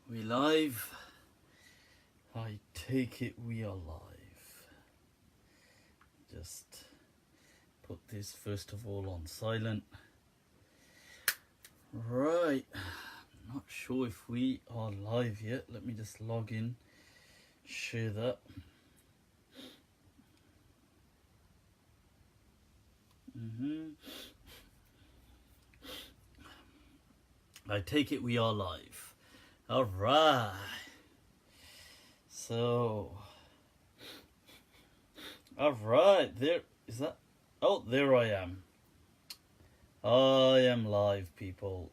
We live? I take it we are live. Just put this first of all on silent. Right, not sure if we are live yet. Let me just log in, share that. I take it we are live. All right. So, all right, there is that. Oh, there I am. I am live, people.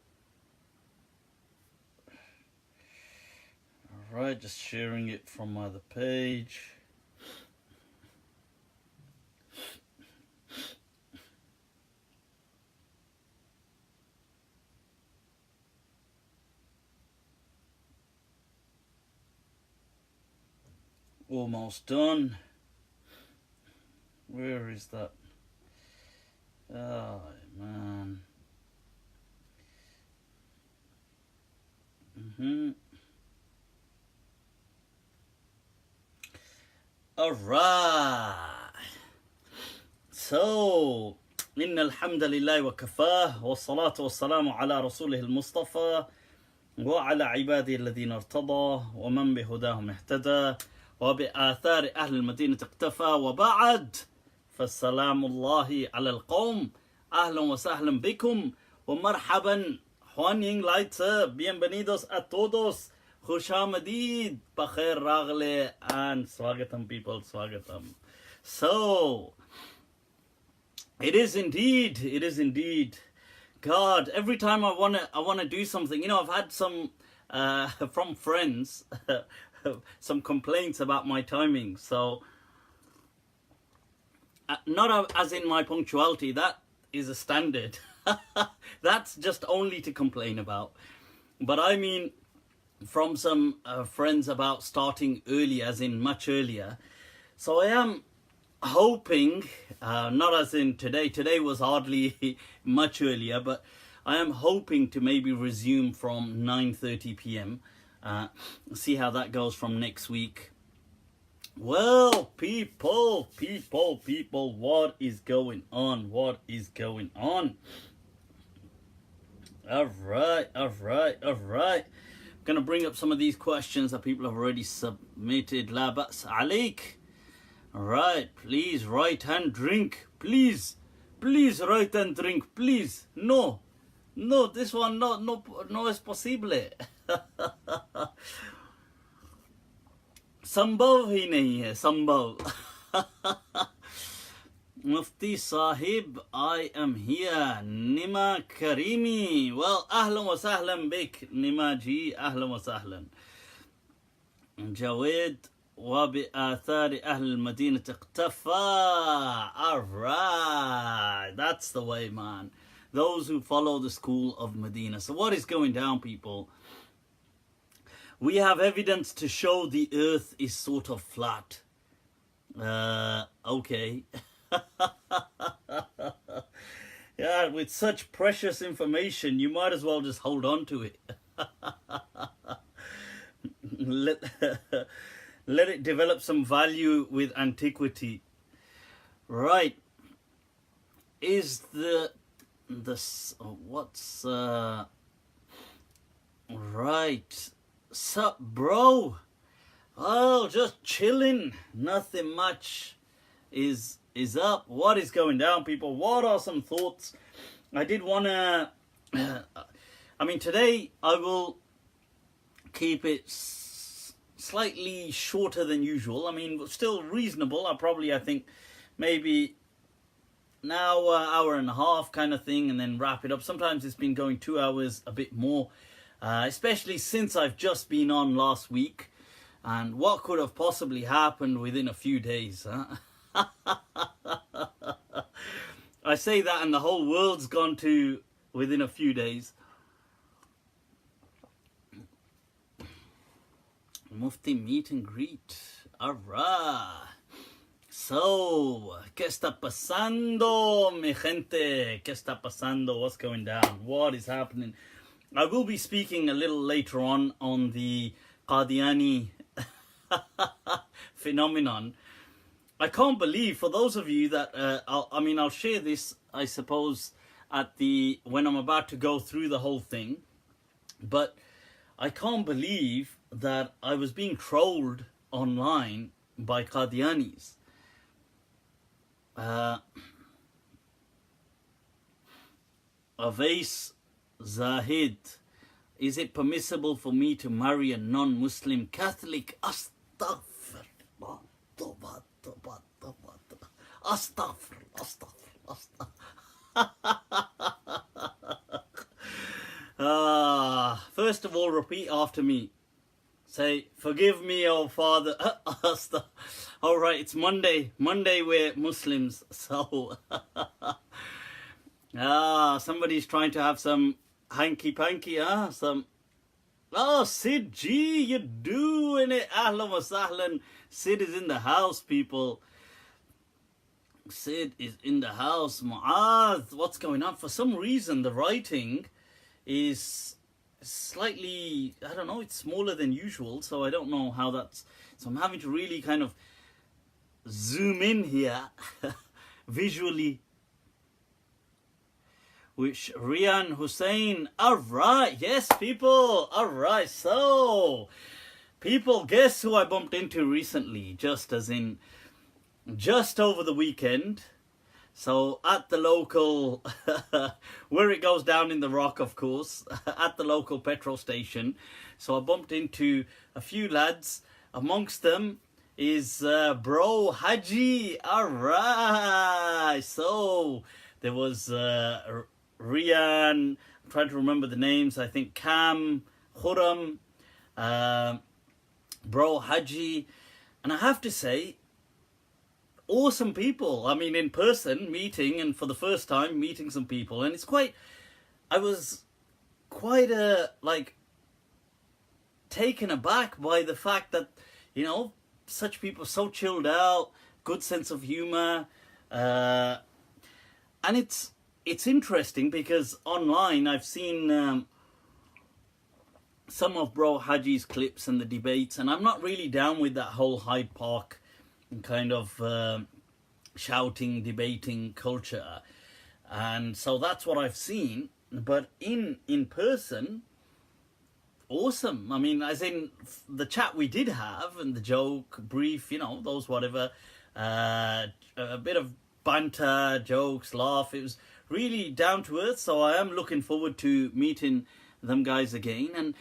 All right, just sharing it from my other page. Almost done. Where is that? Oh, man. All right. So, إن الحمد لله وكفاه والصلاة والسلام على رسوله المصطفى وعلى عباده الذين ارتضى ومن بهداهم اهتدى وبآثار أهل المدينة اقتفى وبعد فالسلام الله على القوم أهلا وسهلا بكم ومرحبا Juan Layth, bienvenidos a todos, Khush Amadid, Bakhair Ragle, and Swagatam people, Swagatam. So, it is indeed. God, every time I wanna do something, you know, I've had some from friends some complaints about my timing. So, not as in my punctuality, that is a standard. That's just only to complain about. But I mean, from some friends about starting early, as in much earlier. So I am hoping, not as in today. Today was hardly much earlier, but I am hoping to maybe resume from 9:30 p.m. See how that goes from next week. Well, people, what is going on? All right. I'm going to bring up some of these questions that people have already submitted. La ba's alik. All right, please write and drink. Please write and drink. Please. No, this one, no es posible. संभव ही नहीं है संभव. Mufti Sahib, I am here. Nima Karimi. Well, ahlan wa sahlan bik. Nima ji, ahlan wa sahlan. Jawed wa bi athari ahl al-Madinah iqtafa. Alright, that's the way, man. Those who follow the School of Madinah. So what is going down, people? We have evidence to show the earth is sort of flat. Okay. Yeah, with such precious information, you might as well just hold on to it. Let it develop some value with antiquity. Right. Is what's right. Sup, bro? Oh, just chilling. Nothing much is up. What is going down, people? What are some thoughts? I did want to... I mean, today I will keep it slightly shorter than usual. I mean, still reasonable. I think, maybe an hour and a half kind of thing, and then wrap it up. Sometimes it's been going 2 hours, a bit more. Especially since I've just been on last week. And what could have possibly happened within a few days, huh? I say that and the whole world's gone to within a few days. Mufti meet and greet. Alright. So, ¿qué está pasando, mi gente? ¿Qué está pasando? What's going down? What is happening? I will be speaking a little later on the Qadiani phenomenon. I can't believe, for those of you that I'll share this, I suppose, when I'm about to go through the whole thing, but I can't believe that I was being trolled online by Qadianis. Avais Zahid, is it permissible for me to marry a non-Muslim Catholic? Astaghfirullah. First of all, repeat after me. Say, forgive me, oh Father. All right, it's Monday. Monday we're Muslims. So, somebody's trying to have some hanky-panky, Sid G, you doing it. Ahlan wa sahlan. Sid is in the house, people. Sid is in the house. Mu'adh, what's going on? For some reason, the writing is slightly, I don't know, it's smaller than usual, so I don't know how that's, so I'm having to really kind of zoom in here visually. Which Rian Hussein, alright, yes people, alright, so people, guess who I bumped into recently, just over the weekend. So at the local, where it goes down in the rock, of course, at the local petrol station. So I bumped into a few lads. Amongst them is Bro Hajji. Alright. So there was Rian, I'm trying to remember the names. I think Cam, Khuram, Bro Hajji. And I have to say, awesome people. I mean, in person meeting, and for the first time meeting some people, and I was quite taken aback by the fact that, you know, such people so chilled out, good sense of humor, and it's interesting because online I've seen some of Bro Hajji's clips and the debates, and I'm not really down with that whole Hyde Park kind of shouting, debating culture, and so that's what I've seen. But in person, awesome. I mean, as in the chat we did have and the joke, brief, you know, those whatever, a bit of banter, jokes, laugh. It was really down to earth. So I am looking forward to meeting them guys again.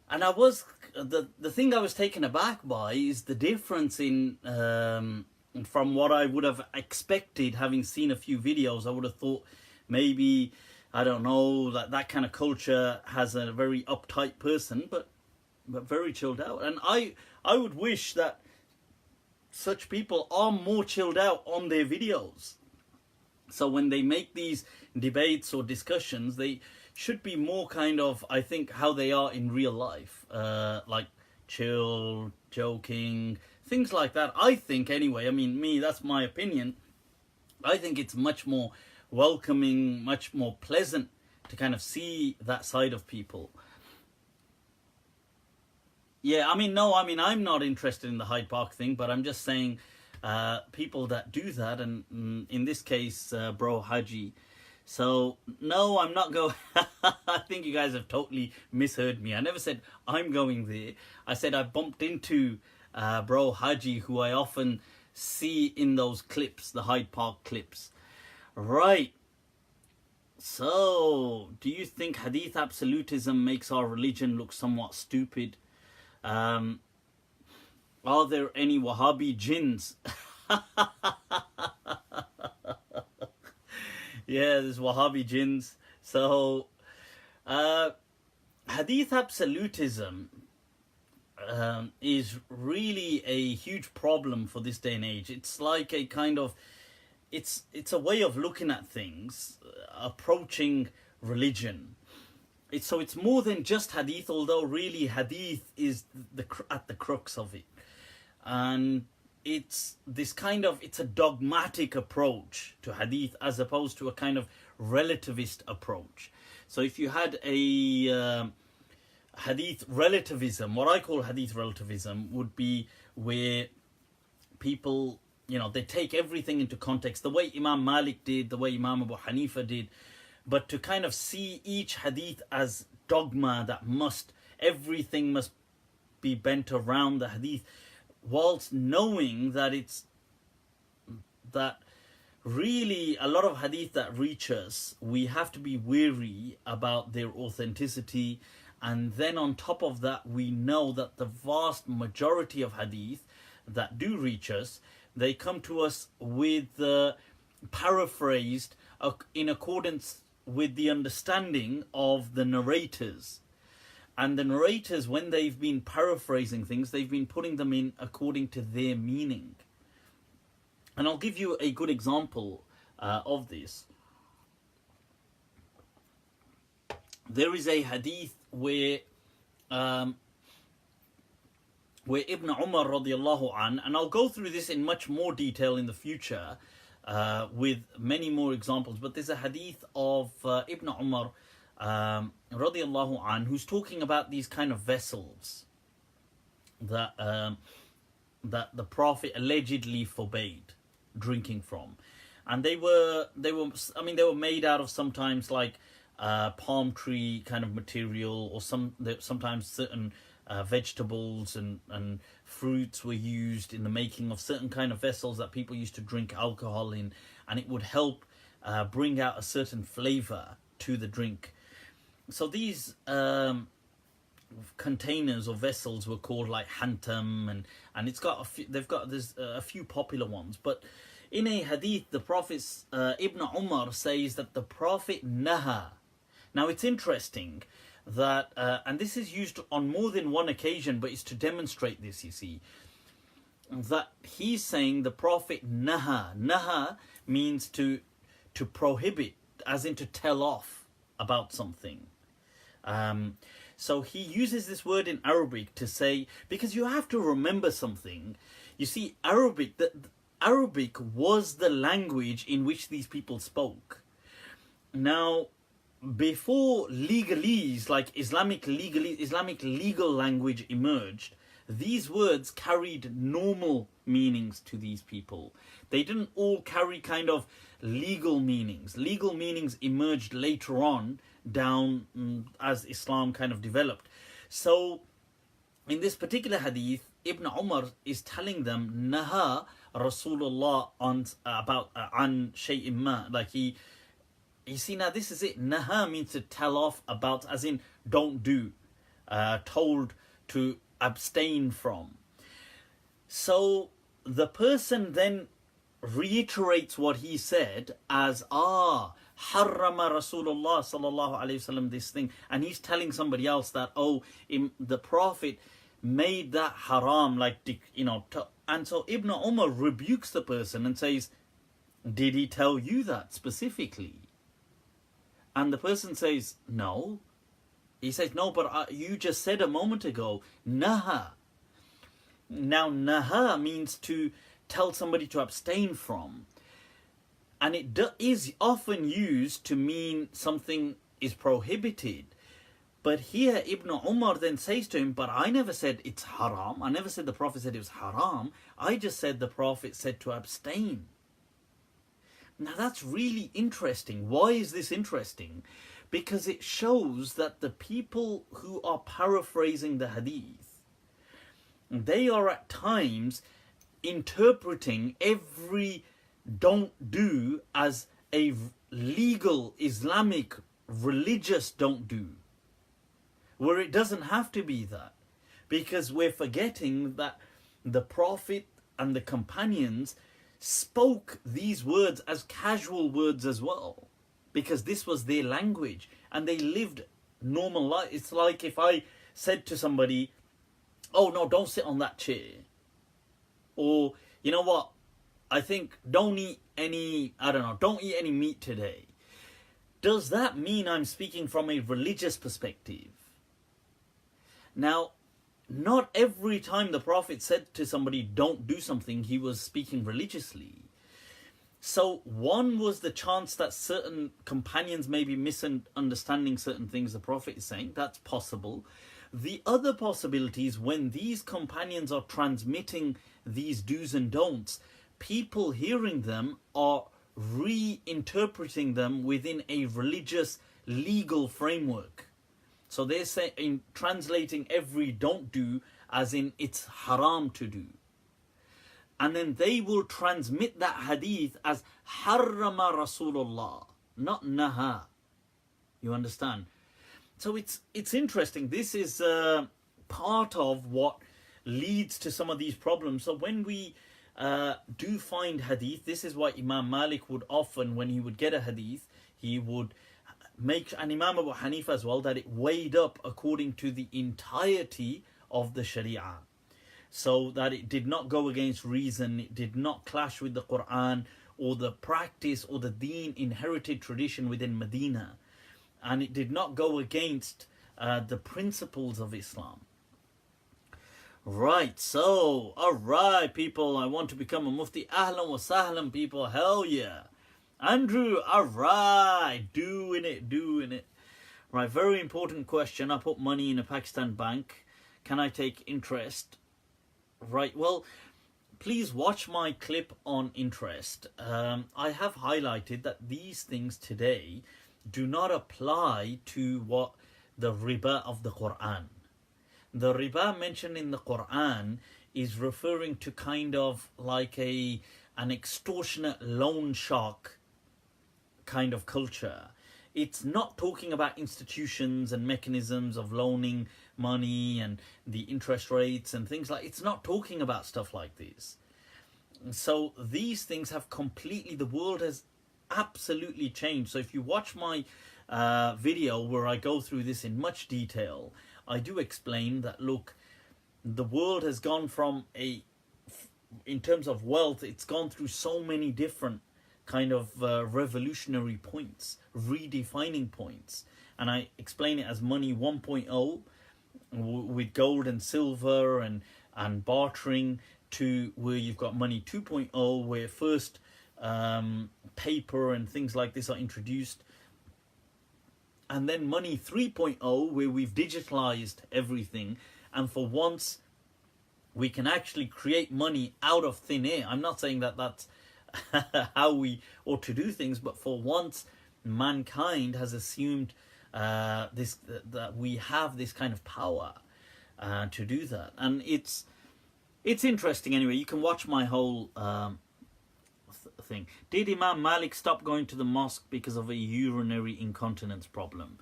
And I was the thing I was taken aback by is the difference in from what I would have expected, having seen a few videos. I would have thought maybe, I don't know, that kind of culture has a very uptight person, but very chilled out. And I would wish that such people are more chilled out on their videos. So when they make these debates or discussions, they should be more kind of, I think, how they are in real life, like chill, joking, things like that. I think, anyway, I mean, that's my opinion. I think it's much more welcoming, much more pleasant to kind of see that side of people. Yeah, I'm not interested in the Hyde Park thing, but I'm just saying people that do that, and in this case, Bro Hajji. So, no, I'm not going... I think you guys have totally misheard me. I never said I'm going there. I said I bumped into Bro Hajji, who I often see in those clips, the Hyde Park clips. Right. So, do you think hadith absolutism makes our religion look somewhat stupid? Are there any Wahhabi jinns? Yeah, there's Wahhabi jinns. So, hadith absolutism is really a huge problem for this day and age. It's like a kind of, it's a way of looking at things, approaching religion. It's more than just hadith, although really hadith is at the crux of it. And it's this kind of, it's a dogmatic approach to hadith as opposed to a kind of relativist approach. So if you had a hadith relativism, what I call hadith relativism would be where people, they take everything into context, the way Imam Malik did, the way Imam Abu Hanifa did, but to kind of see each hadith as dogma that everything must be bent around the hadith, whilst knowing that really a lot of hadith that reach us, we have to be wary about their authenticity. And then on top of that, we know that the vast majority of hadith that do reach us, they come to us with paraphrased in accordance with the understanding of the narrators. And the narrators, when they've been paraphrasing things, they've been putting them in according to their meaning. And I'll give you a good example of this. There is a hadith where Ibn Umar radiallahu an, and I'll go through this in much more detail in the future with many more examples, but there's a hadith of Ibn Umar radiallahu an, who's talking about these kind of vessels that the Prophet allegedly forbade drinking from, and they were made out of sometimes like palm tree kind of material, or sometimes certain vegetables and fruits were used in the making of certain kind of vessels that people used to drink alcohol in, and it would help bring out a certain flavor to the drink. So these containers or vessels were called like hantam, and it's got there's a few popular ones. But in a hadith, the Prophet Ibn Umar says that the Prophet naha. Now it's interesting that and this is used on more than one occasion, but it's to demonstrate this, you see, that he's saying the Prophet naha means to prohibit, as in to tell off about something. So he uses this word in Arabic to say, because you have to remember something. You see, Arabic was the language in which these people spoke. Now, before legalese, like Islamic legal language emerged, these words carried normal meanings to these people. They didn't all carry kind of legal meanings. Legal meanings emerged later on down as Islam kind of developed. So in this particular hadith, Ibn Umar is telling them naha Rasulullah an shay'in ma, like you see, now this is it. Naha means to tell off about, as in don't do, told to abstain from. So the person then reiterates what he said as harrama Rasulullah sallallahu alayhi wasallam this thing, and he's telling somebody else that the Prophet made that haram, like and so Ibn Umar rebukes the person and says, did he tell you that specifically? And the person says, no. He says, no, but you just said a moment ago, naha. Now, naha means to tell somebody to abstain from. And it is often used to mean something is prohibited. But here, Ibn Umar then says to him, but I never said it's haram. I never said the Prophet said it was haram. I just said the Prophet said to abstain. Now that's really interesting. Why is this interesting? Because it shows that the people who are paraphrasing the hadith, they are at times interpreting every don't do as a legal Islamic religious don't do, where it doesn't have to be that, because we're forgetting that the Prophet and the companions spoke these words as casual words as well, because this was their language and they lived normal life. It's like if I said to somebody, oh no, don't sit on that chair, or you know what, I think don't eat any meat today. Does that mean I'm speaking from a religious perspective? Now, not every time the Prophet said to somebody, don't do something, he was speaking religiously. So one was the chance that certain companions may be misunderstanding certain things the Prophet is saying. That's possible. The other possibility is when these companions are transmitting these do's and don'ts, people hearing them are reinterpreting them within a religious legal framework. So they're saying, translating every don't do as in it's haram to do. And then they will transmit that hadith as harrama Rasulullah, not naha. You understand? So it's interesting. This is part of what leads to some of these problems. So when we do find hadith, this is why Imam Malik would often, when he would get a hadith, he would make, and Imam Abu Hanifa as well, that it weighed up according to the entirety of the Sharia. So that it did not go against reason, it did not clash with the Quran or the practice or the deen inherited tradition within Medina. And it did not go against the principles of Islam. Right, so, alright people, I want to become a Mufti. Ahlan wa sahlan people, hell yeah. Andrew, alright, doing it. Right, very important question. I put money in a Pakistan bank. Can I take interest? Right, well, please watch my clip on interest. I have highlighted that these things today do not apply to what the riba of the Quran. The riba mentioned in the Quran is referring to kind of like an extortionate loan shark kind of culture. It's not talking about institutions and mechanisms of loaning money and the interest rates and things like. It's not talking about stuff like this. So these things have completely, the world has absolutely changed. So if you watch my video where I go through this in much detail, I do explain that, look, the world has gone from in terms of wealth, it's gone through so many different kind of revolutionary points, redefining points. And I explain it as money 1.0 with gold and silver and bartering, to where you've got money 2.0 where first paper and things like this are introduced. And then money 3.0 where we've digitalized everything, and for once we can actually create money out of thin air. I'm not saying that that's how we ought to do things, but for once mankind has assumed that we have this kind of power to do that. And it's interesting anyway. You can watch my whole thing. Did Imam Malik stop going to the mosque because of a urinary incontinence problem?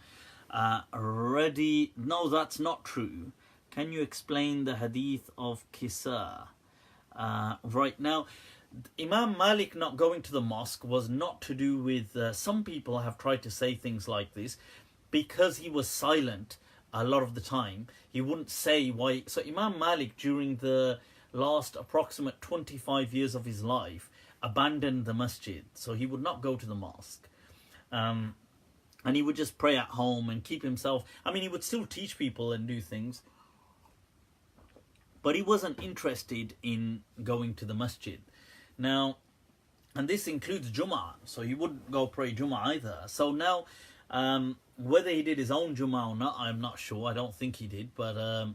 No, that's not true. Can you explain the hadith of Kisa? Right now, Imam Malik not going to the mosque was not to do with, some people have tried to say things like this, because he was silent a lot of the time. He wouldn't say why. So Imam Malik, during the last approximate 25 years of his life, abandoned the masjid. So he would not go to the mosque. And he would just pray at home and keep himself. I mean, he would still teach people and do things, but he wasn't interested in going to the masjid. Now, and this includes Jumu'ah, so he wouldn't go pray Jumu'ah either. So now, whether he did his own Jumu'ah or not, I'm not sure. I don't think he did. But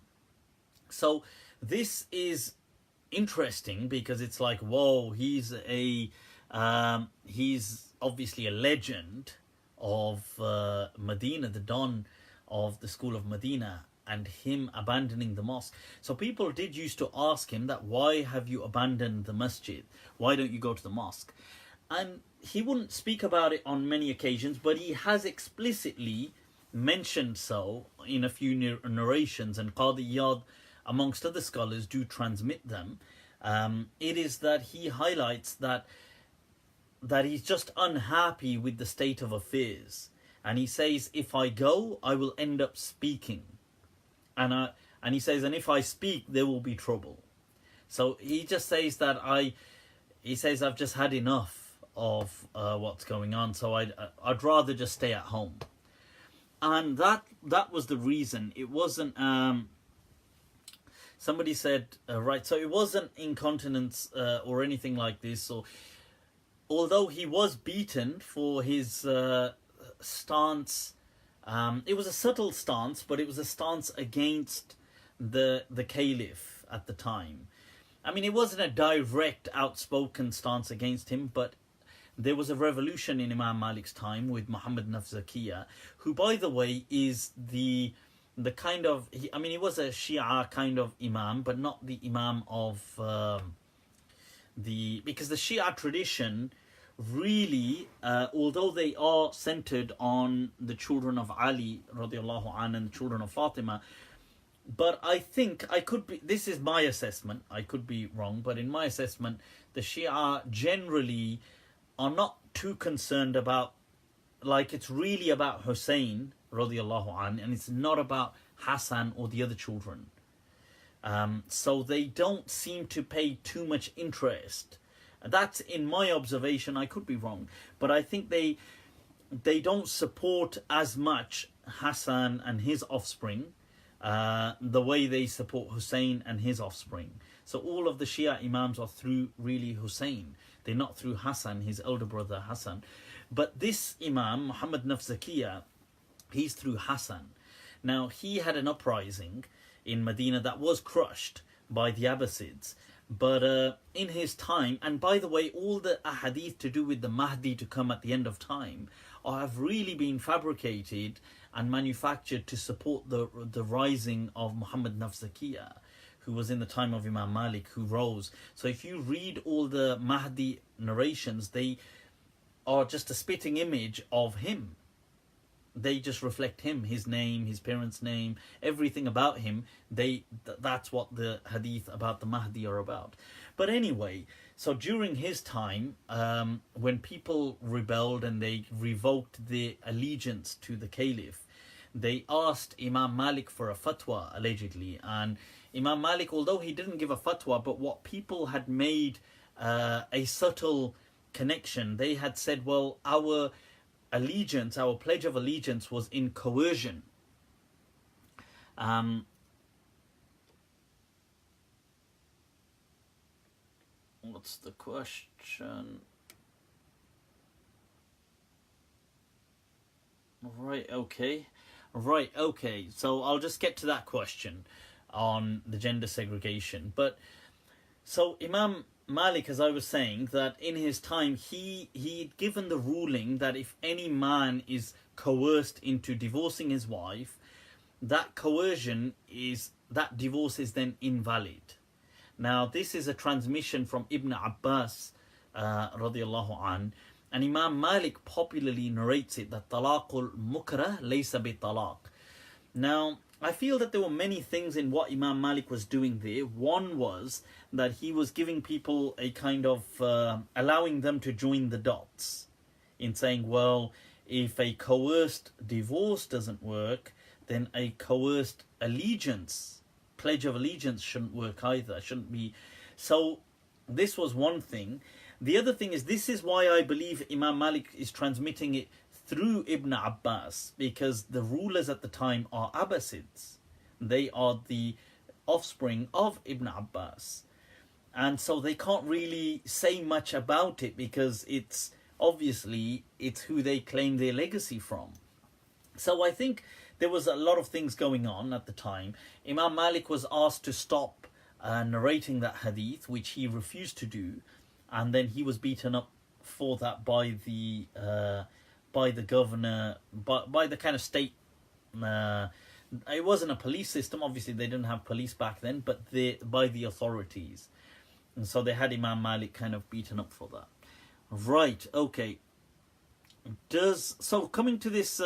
so this is interesting because it's like, whoa, he's obviously a legend of Medina, the Don of the School of Madinah, and him abandoning the mosque. So people did used to ask him that, why have you abandoned the masjid? Why don't you go to the mosque? And he wouldn't speak about it on many occasions, but he has explicitly mentioned so in a few narrations, and Qadiani, amongst other scholars, do transmit them. It is that he highlights that he's just unhappy with the state of affairs. And he says, if I go, I will end up speaking. And he says, and if I speak, there will be trouble. So he just says that I've just had enough of what's going on. So I'd rather just stay at home. And that was the reason. It wasn't, somebody said, right, so it wasn't incontinence or anything like this. So although he was beaten for his stance, it was a subtle stance, but it was a stance against the caliph at the time. I mean, it wasn't a direct, outspoken stance against him, but there was a revolution in Imam Malik's time with Muhammad Nafzakiyah, who, by the way, is the kind of, he was a Shia kind of Imam, but not the Imam of because the Shia tradition really, although they are centered on the children of Ali radiallahu anhu and the children of Fatima, but I think this is my assessment, I could be wrong, but in my assessment, the Shia generally are not too concerned about, like, it's really about Hussein radiallahu anhu, and it's not about Hassan or the other children. So they don't seem to pay too much interest. That's in my observation, I could be wrong, but I think they don't support as much Hassan and his offspring the way they support Hussein and his offspring. So all of the Shia Imams are through really Hussein. They're not through Hassan, his elder brother Hassan. But this Imam, Muhammad Nafzakiyah, he's through Hassan. Now, he had an uprising in Medina that was crushed by the Abbasids. But in his time, and by the way, all the ahadith to do with the Mahdi to come at the end of time have really been fabricated and manufactured to support the rising of Muhammad Nafzakiyah, who was in the time of Imam Malik, who rose. So if you read all the Mahdi narrations, they are just a spitting image of him. They just reflect him, his name, his parents' name, everything about him. That's what the hadith about the Mahdi are about. But anyway, so during his time, when people rebelled and they revoked their allegiance to the caliph, they asked Imam Malik for a fatwa, allegedly. And Imam Malik, although he didn't give a fatwa, but what people had made a subtle connection, they had said, well, our allegiance, our pledge of allegiance was in coercion. What's the question? Right, okay. So I'll just get to that question on the gender segregation. But so Imam Malik, as I was saying, that in his time he'd given the ruling that if any man is coerced into divorcing his wife, that divorce is then invalid. Now this is a transmission from Ibn Abbas radiallahu an, and Imam Malik popularly narrates it that talaqul mukrah laysa bi talaq. Now I feel that there were many things in what Imam Malik was doing there. One was that he was giving people a kind of allowing them to join the dots in saying, well, if a coerced divorce doesn't work, then a coerced allegiance, pledge of allegiance, shouldn't work either, shouldn't be. So this was one thing. The other thing is, this is why I believe Imam Malik is transmitting it through Ibn Abbas, because the rulers at the time are Abbasids. They are the offspring of Ibn Abbas. And so they can't really say much about it, because it's who they claim their legacy from. So I think there was a lot of things going on at the time. Imam Malik was asked to stop narrating that hadith, which he refused to do, and then he was beaten up for that by the governor, by the kind of state. It wasn't a police system, obviously they didn't have police back then, but by the authorities. And so they had Imam Malik kind of beaten up for that. Right, okay. So coming to this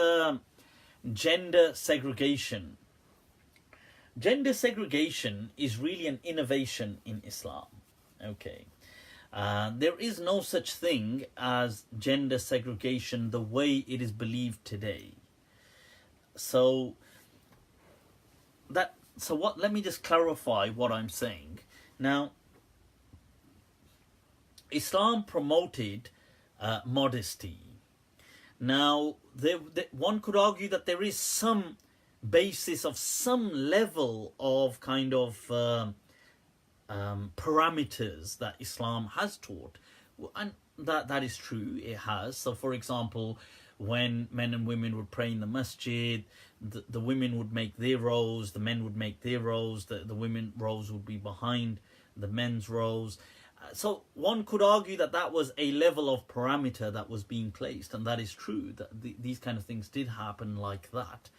gender segregation. Gender segregation is really an innovation in Islam. Okay. There is no such thing as gender segregation the way it is believed today. Let me just clarify what I'm saying. Now, Islam promoted modesty. Now, one could argue that there is some basis of some level of kind of parameters that Islam has taught. And that is true. It has. So, for example, when men and women would pray in the masjid, the women would make their rows, the men would make their rows, the women rows would be behind the men's rows. So one could argue that that was a level of parameter that was being placed, and that is true, that these kind of things did happen like that.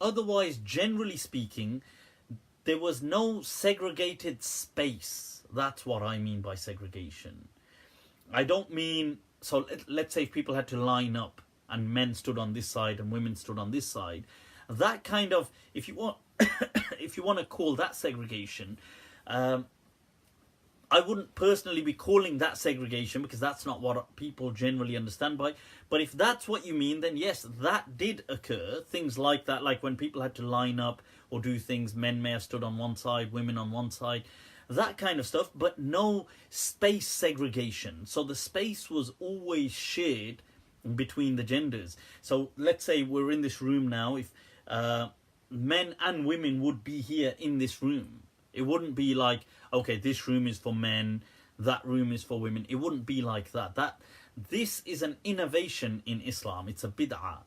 Otherwise, generally speaking, there was no segregated space. That's what I mean by segregation. I don't mean, so let's say if people had to line up and men stood on this side and women stood on this side, that kind of, if you want if you want to call that segregation, I wouldn't personally be calling that segregation, because that's not what people generally understand by. But if that's what you mean, then yes, that did occur. Things like that, like when people had to line up or do things, men may have stood on one side, women on one side, that kind of stuff, but no space segregation. So the space was always shared between the genders. So let's say we're in this room now, if men and women would be here in this room. It wouldn't be like, okay, this room is for men, that room is for women. It wouldn't be like that. This is an innovation in Islam. It's a bid'ah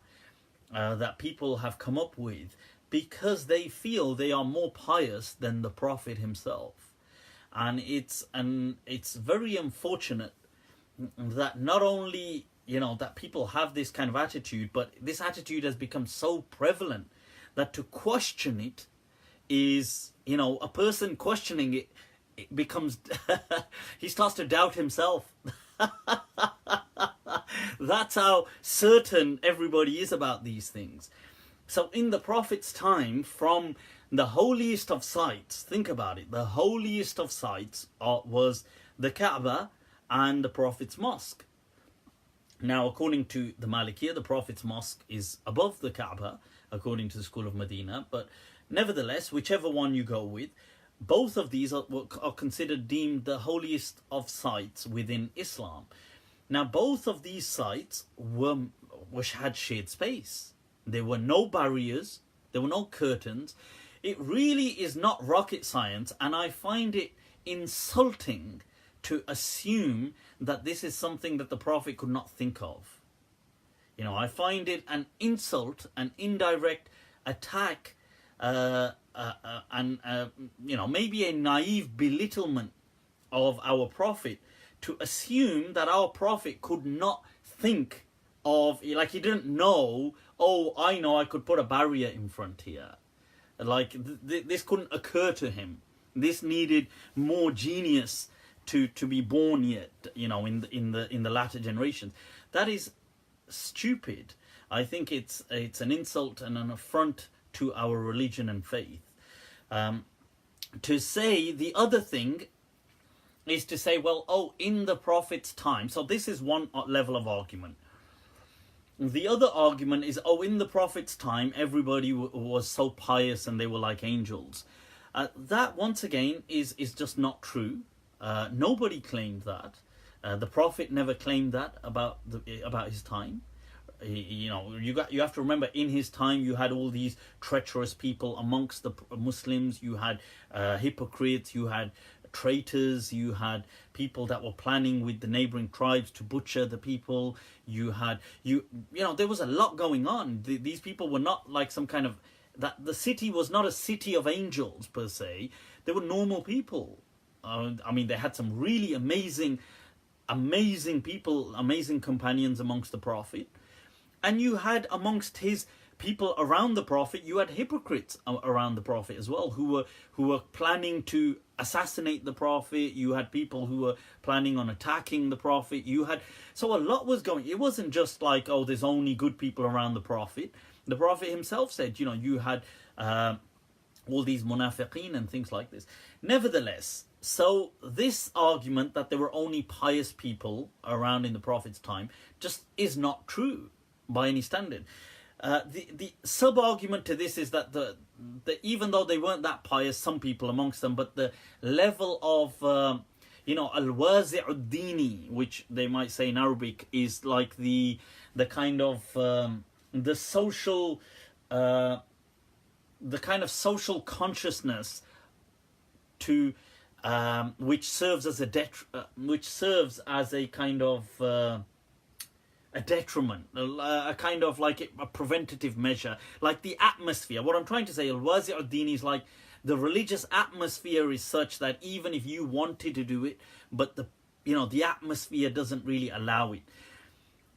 that people have come up with because they feel they are more pious than the Prophet himself. And it's very unfortunate that not only, that people have this kind of attitude, but this attitude has become so prevalent that to question it is, a person questioning it becomes, he starts to doubt himself. That's how certain everybody is about these things. So in the Prophet's time, from the holiest of sites, think about it, the holiest of sites was the Kaaba and the Prophet's Mosque. Now, according to the Maliki, the Prophet's Mosque is above the Kaaba, according to the School of Madinah, but nevertheless, whichever one you go with, both of these are considered deemed the holiest of sites within Islam. Now, both of these sites had shared space. There were no barriers, there were no curtains. It really is not rocket science, and I find it insulting to assume that this is something that the Prophet could not think of. I find it an insult, an indirect attack, and maybe a naive belittlement of our Prophet, to assume that our Prophet could not think of, like he didn't know, I know I could put a barrier in front here. Like this couldn't occur to him. This needed more genius to be born yet, in the latter generations. That is stupid. I think it's an insult and an affront to our religion and faith. To say the other thing is to say, in the Prophet's time. So this is one level of argument. The other argument is, in the Prophet's time, everybody was so pious and they were like angels. That, once again, is just not true. Nobody claimed that. The Prophet never claimed that about his time. You have to remember, in his time you had all these treacherous people amongst the Muslims. You had hypocrites, you had traitors, you had people that were planning with the neighboring tribes to butcher the people. There was a lot going on. These people were not like some kind of, that the city was not a city of angels per se. They were normal people. They had some really amazing people, amazing companions amongst the Prophet. And you had amongst his people around the Prophet, you had hypocrites around the Prophet as well, who were planning to assassinate the Prophet. You had people who were planning on attacking the Prophet. So a lot was going. It wasn't just like, there's only good people around the Prophet. The Prophet himself said, you had all these munafiqeen and things like this. Nevertheless, so this argument that there were only pious people around in the Prophet's time just is not true by any standard. The sub-argument to this is that the even though they weren't that pious, some people amongst them, but the level of al-wazi'ud-dini, which they might say in Arabic, is like the kind of the social the kind of social consciousness to which serves as a kind of a detriment, a kind of like a preventative measure, like the atmosphere. What I'm trying to say, al-wazi' ad-dini, is like the religious atmosphere is such that even if you wanted to do it, but the atmosphere doesn't really allow it.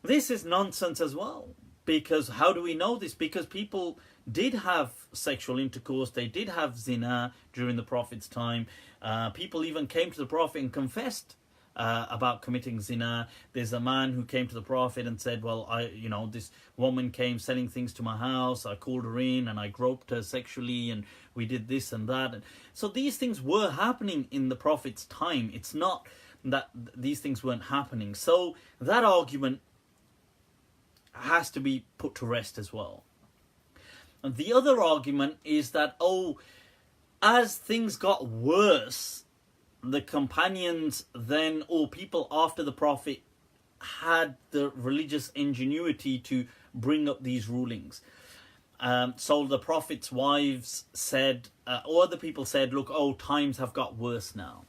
This is nonsense as well, because how do we know this? Because people did have sexual intercourse, they did have zina during the Prophet's time. People even came to the Prophet and confessed about committing zina. There's a man who came to the Prophet and said, well, this woman came selling things to my house, I called her in and I groped her sexually and we did this and that. And so these things were happening in the Prophet's time. It's not that these things weren't happening. So that argument has to be put to rest as well. And the other argument is that, as things got worse, the companions then, or people after the Prophet, had the religious ingenuity to bring up these rulings. So the Prophet's wives said, or other people said, look, times have got worse now.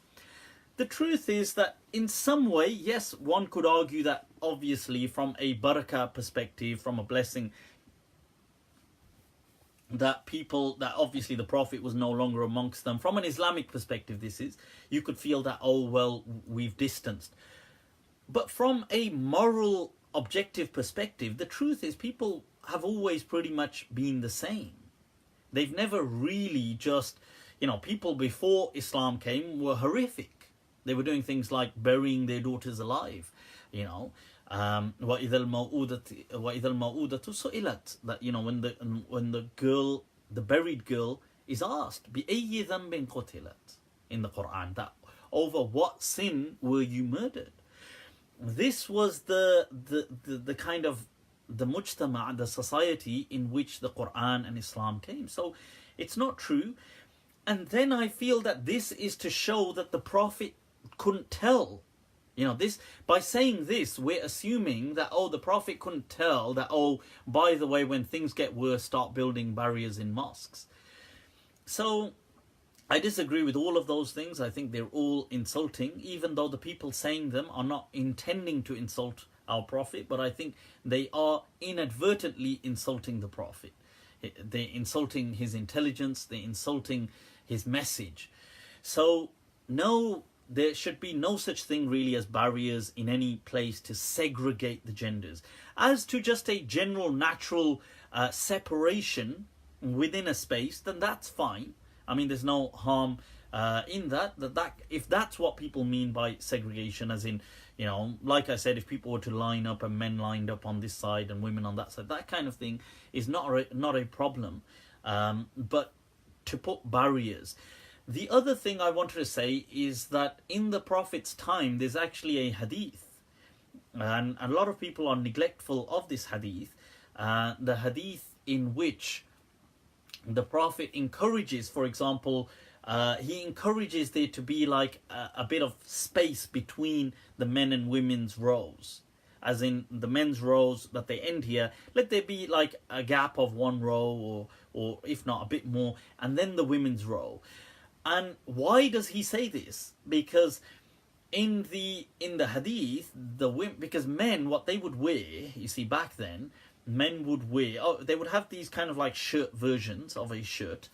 The truth is that in some way, yes, one could argue that obviously from a barakah perspective, from a blessing, that obviously the Prophet was no longer amongst them. From an Islamic perspective, you could feel that, we've distanced. But from a moral, objective perspective, the truth is people have always pretty much been the same. They've never really just, people before Islam came were horrific. They were doing things like burying their daughters alive, وَإِذَا الْمَوْءُودَةُ سُئِلَتْ, that when the buried girl is asked بِأَيِّ ذَنْبٍ قُتِلَتْ in the Quran, that over what sin were you murdered? This was the kind of the mujtama', the society in which the Quran and Islam came. So it's not true. And then I feel that this is to show that the Prophet couldn't tell. This, by saying this, we're assuming that, the Prophet couldn't tell that, by the way, when things get worse, start building barriers in mosques. So I disagree with all of those things. I think they're all insulting, even though the people saying them are not intending to insult our Prophet, but I think they are inadvertently insulting the Prophet. They're insulting his intelligence, they're insulting his message. So there should be no such thing really as barriers in any place to segregate the genders. As to just a general natural separation within a space, then that's fine. I mean, there's no harm in that if that's what people mean by segregation, as in, like I said, if people were to line up and men lined up on this side and women on that side, that kind of thing is not a problem. But to put barriers. The other thing I wanted to say is that in the Prophet's time, there's actually a hadith, and a lot of people are neglectful of this hadith. The hadith in which the Prophet encourages, for example, he encourages there to be like a bit of space between the men and women's rows. As in the men's rows that they end here, let there be like a gap of one row or if not a bit more, and then the women's row. And why does he say this? Because in the hadith, because men, what they would wear, you see, back then, men would wear, they would have these kind of like shirt versions of a shirt,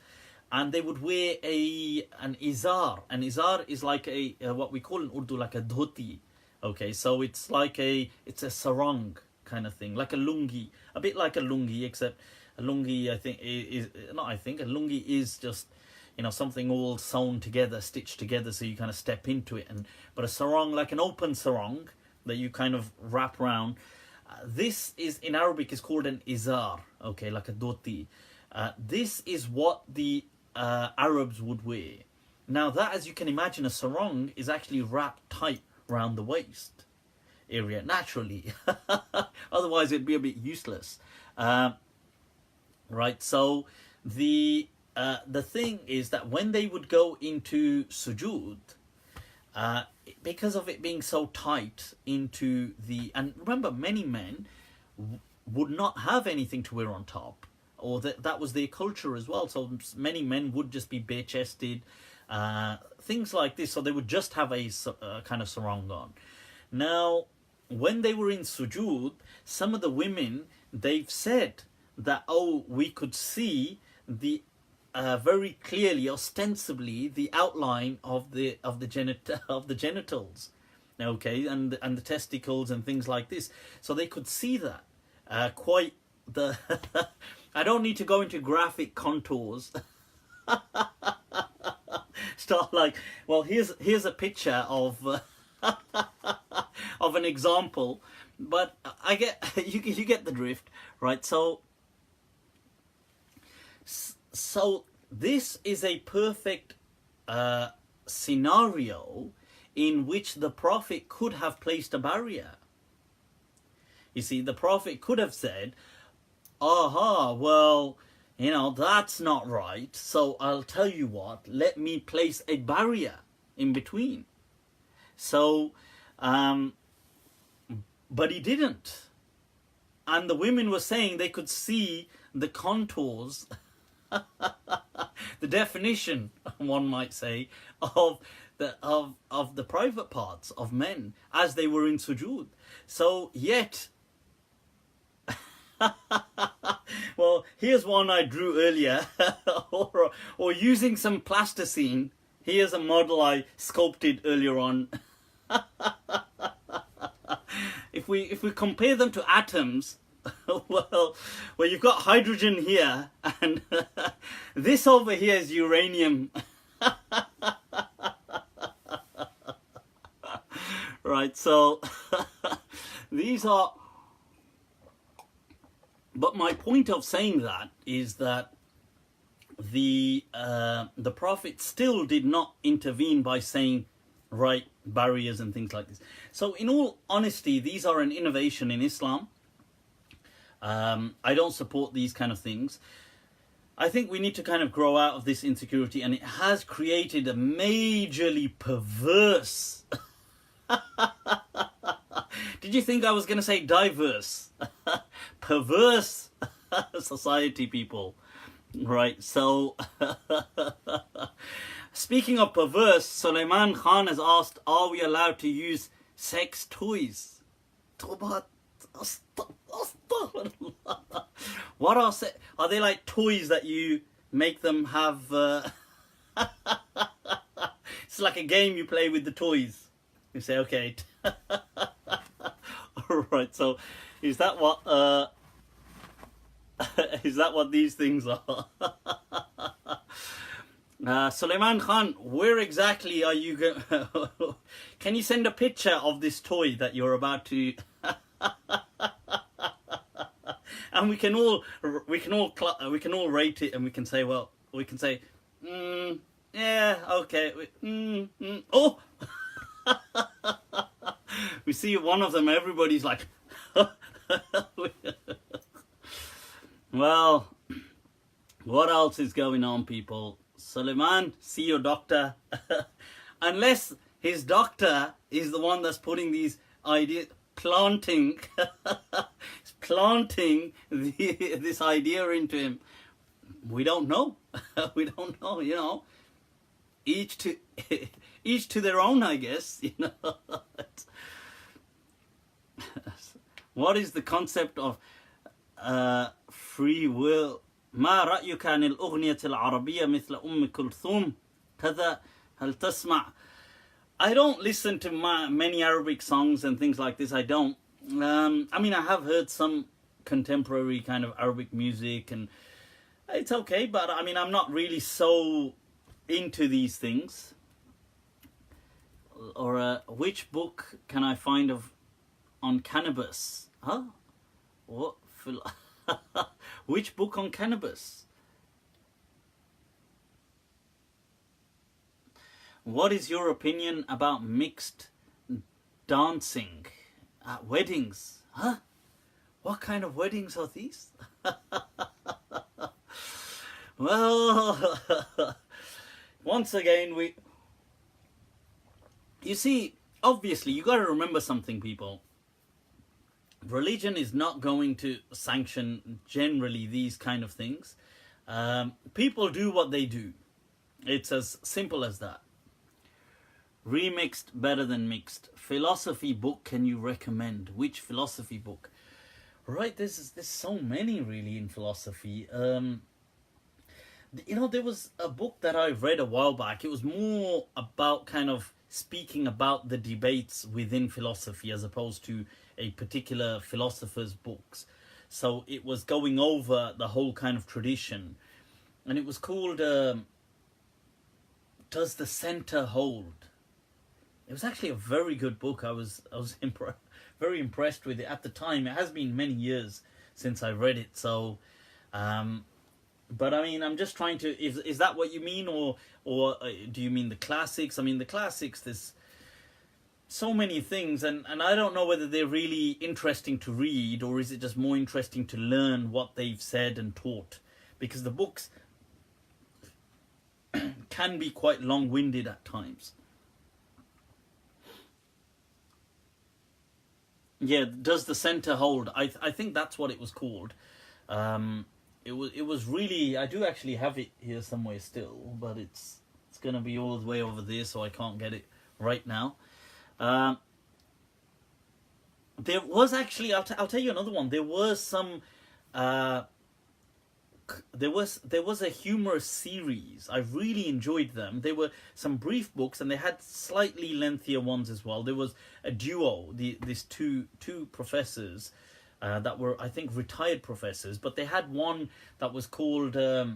and they would wear an izar. An izar is like a what we call in Urdu like a dhoti. Okay, so it's a sarong kind of thing, like a lungi, a bit like a lungi, except a lungi a lungi is just something all sewn together, stitched together, so you kind of step into it. But a sarong, like an open sarong that you kind of wrap around, this is in Arabic is called an izar, okay, like a dhoti. This is what the Arabs would wear. Now that, as you can imagine, a sarong is actually wrapped tight around the waist area naturally. Otherwise it'd be a bit useless. Right, so the thing is that when they would go into sujood, because of it being so tight into and remember, many men would not have anything to wear on top, or that was their culture as well. So many men would just be bare-chested, things like this. So they would just have a kind of sarong on. Now, when they were in sujood, some of the women, they've said that, oh, we could see the very clearly, ostensibly, the outline of the genitals, okay, and the testicles and things like this. So they could see that quite the. I don't need to go into graphic contours. Start like, well, here's a picture of of an example, but I get you get the drift, right? So this is a perfect scenario in which the Prophet could have placed a barrier. You see, the Prophet could have said, aha, well, you know, that's not right, so I'll tell you what, let me place a barrier in between. So, but he didn't. And the women were saying they could see the contours, the definition, one might say, of the private parts of men as they were in sujood. So, yet, well, here's one I drew earlier, or using some plasticine. Here's a model I sculpted earlier on. If we compare them to atoms, well, you've got hydrogen here, and this over here is uranium. Right, so these are. But my point of saying that is that the Prophet still did not intervene by saying, right, barriers and things like this. So in all honesty, these are an innovation in Islam. I don't support these kind of things. I think we need to kind of grow out of this insecurity, and it has created a majorly perverse. Did you think I was going to say diverse? Perverse society, people. Right, so speaking of perverse, Sulaiman Khan has asked, are we allowed to use sex toys? What are they like toys that you make them have? It's like a game you play with the toys. You say, okay. Alright, so is that what is that what these things are? Sulaiman Khan, where exactly are you going? Can you send a picture of this toy that you're about to? And we can all rate it, and we can say, well, we can say, yeah, okay, oh. We see one of them, everybody's like, well, what else is going on, people? Suleiman, see your doctor. Unless his doctor is the one that's putting these ideas, planting this idea into him. We don't know. We don't know, you know. Each to their own, I guess, you know. What is the concept of free will? ما رأيك عن الأغنية العربية مثل أم كلثوم كذا هل تسمع? I don't listen to many Arabic songs and things like this. I don't. I mean, I have heard some contemporary kind of Arabic music, and it's okay, but I mean, I'm not really so into these things. Or which book can I find on cannabis? Huh? What? Which book on cannabis? What is your opinion about mixed dancing at weddings? Huh? What kind of weddings are these? Well, once again, you see, obviously, you got to remember something, people. Religion is not going to sanction generally these kind of things. People do what they do. It's as simple as that. Remixed better than mixed. Philosophy book can you recommend? Which philosophy book? Right, there's so many really in philosophy. You know, there was a book that I read a while back. It was more about kind of speaking about the debates within philosophy as opposed to a particular philosopher's books. So it was going over the whole kind of tradition. And it was called Does the Center Hold? It was actually a very good book. I was very impressed with it at the time. It has been many years since I read it. So, but I mean, I'm just trying to. Is that what you mean, or do you mean the classics? I mean, the classics. There's so many things, and I don't know whether they're really interesting to read, or is it just more interesting to learn what they've said and taught, because the books can be quite long-winded at times. Yeah, Does the Center Hold? I think that's what it was called. It was really, I do actually have it here somewhere still, but it's gonna be all the way over there, so I can't get it right now. There was actually, I'll tell you another one. There was some there was a humorous series. I really enjoyed them. They were some brief books, and they had slightly lengthier ones as well. There was a duo, these two professors that were, I think, retired professors, but they had one that was called it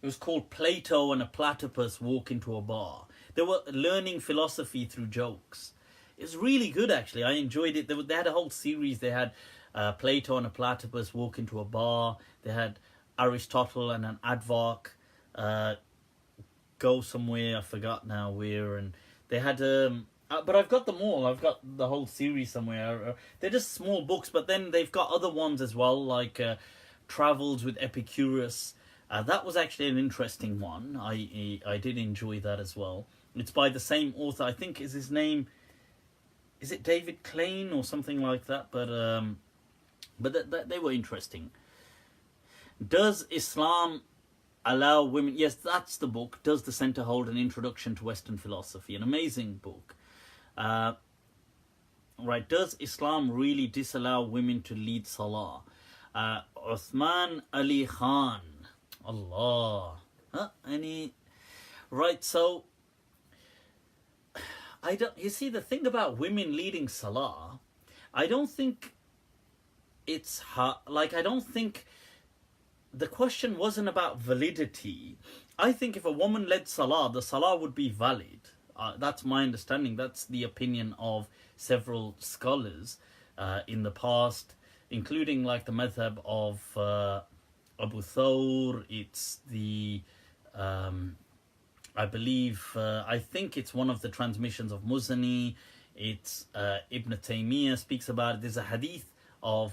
was called Plato and a Platypus Walk into a Bar. They were learning philosophy through jokes. It was really good, actually. I enjoyed it. They had a whole series. They had Plato and a Platypus Walk into a Bar. They had Aristotle and an Advark go somewhere. I forgot now where. And they had, but I've got them all. I've got the whole series somewhere. They're just small books, but then they've got other ones as well, like Travels with Epicurus. That was actually an interesting one. I did enjoy that as well. It's by the same author. I think is his name. Is it David Klein or something like that? But they were interesting. Does Islam allow women? Yes, that's the book. Does the Center Hold an Introduction to Western Philosophy? An amazing book. Right. Does Islam really disallow women to lead Salah? Uthman Ali Khan. Allah. Huh? Any? Right. So. You see, the thing about women leading Salah, I don't think it's I don't think the question wasn't about validity. I think if a woman led Salah, the Salah would be valid. That's my understanding. That's the opinion of several scholars in the past, including like the madhab of Abu Thawr. It's the I believe, I think it's one of the transmissions of Muzani. It's Ibn Taymiyyah speaks about it. There's a hadith of,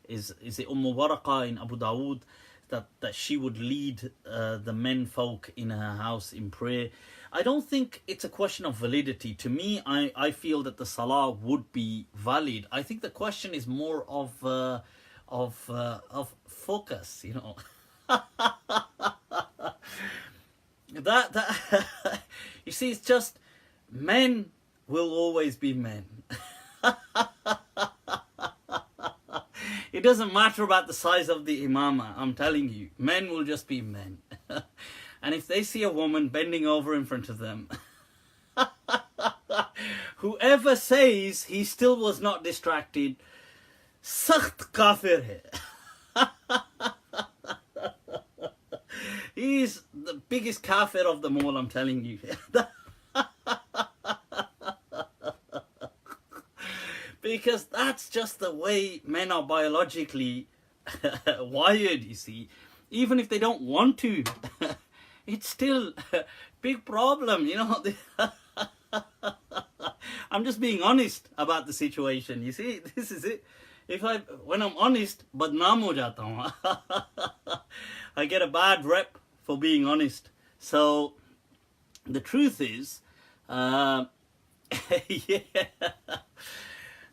is it Waraqah in Abu Dawood, that she would lead the men folk in her house in prayer. I don't think it's a question of validity. To me, I feel that the Salah would be valid. I think the question is more of focus, you know. That you see, it's just men will always be men. It doesn't matter about the size of the imama. I'm telling you, men will just be men. And if they see a woman bending over in front of them, whoever says he still was not distracted, sakht kafir hai. He's the biggest kafir of them all, I'm telling you. Because that's just the way men are biologically wired, you see. Even if they don't want to, it's still a big problem, you know. I'm just being honest about the situation, you see. This is it. When I'm honest, badnaam ho jata hu. I get a bad rep for being honest. So the truth is, yeah,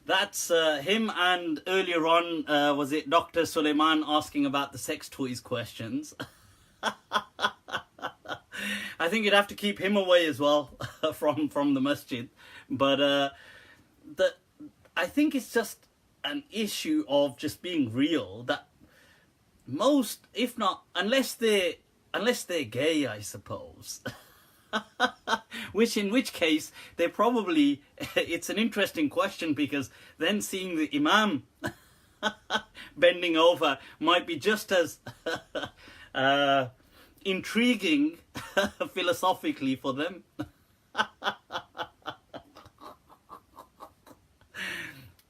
that's him. And earlier on, was it Dr. Suleiman asking about the sex toys questions? think you'd have to keep him away as well from the masjid. But I think it's just an issue of just being real, that most, if not, unless they're gay, I suppose. In which case they probably, it's an interesting question, because then seeing the imam bending over might be just as intriguing philosophically for them.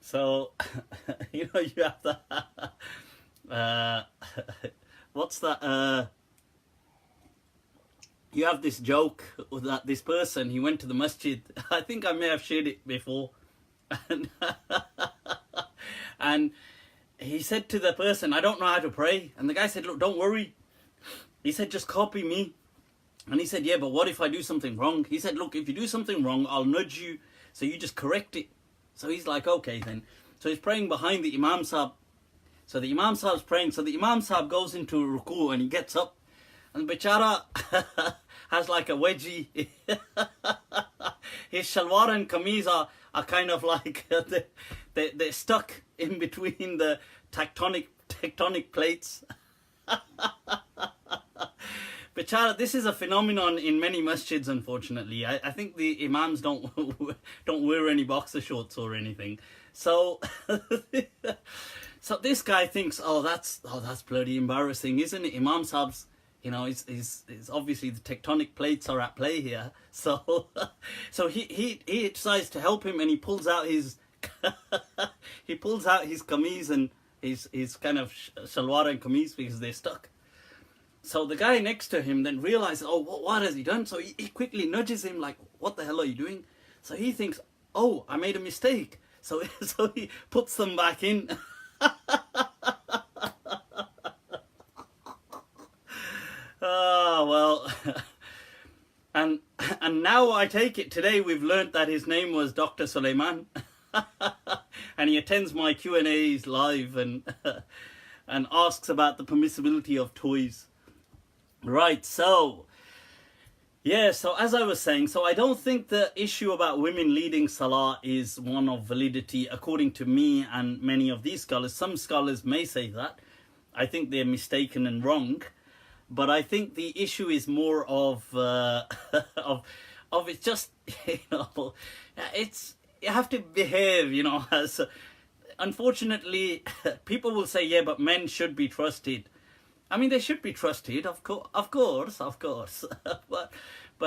So, you have that, what's that, you have this joke that this person, he went to the masjid, I think I may have shared it before, and he said to the person, I don't know how to pray, and the guy said, look, don't worry, he said, just copy me. And he said, yeah, but what if I do something wrong? He said, look, if you do something wrong, I'll nudge you, so you just correct it. So he's like, okay then. So he's praying behind the Imam Sahib. So the Imam Sahib's praying. So the Imam Sahib goes into ruku and he gets up. And Bichara has like a wedgie. His shalwar and kameez are kind of like, they're stuck in between the tectonic plates. Bichara, this is a phenomenon in many masjids, unfortunately. I think the imams don't wear any boxer shorts or anything. So so this guy thinks, oh that's bloody embarrassing, isn't it? Imam Sahib's, it's obviously the tectonic plates are at play here. So he decides to help him, and he pulls out his kameez and his kind of shalwar and kameez, because they're stuck. So the guy next to him then realizes, oh, what has he done? So he quickly nudges him like, what the hell are you doing? So he thinks, oh, I made a mistake. So he puts them back in. Oh, well. And now I take it today we've learnt that his name was Dr. Suleiman. And he attends my Q&As live and asks about the permissibility of toys. Right, so so as I was saying, so I don't think the issue about women leading salah is one of validity according to me and many of these scholars. Some scholars may say that. I think they're mistaken and wrong, but I think the issue is more of it's just, it's, you have to behave, as unfortunately people will say, yeah, but men should be trusted. I mean, they should be trusted, of course. But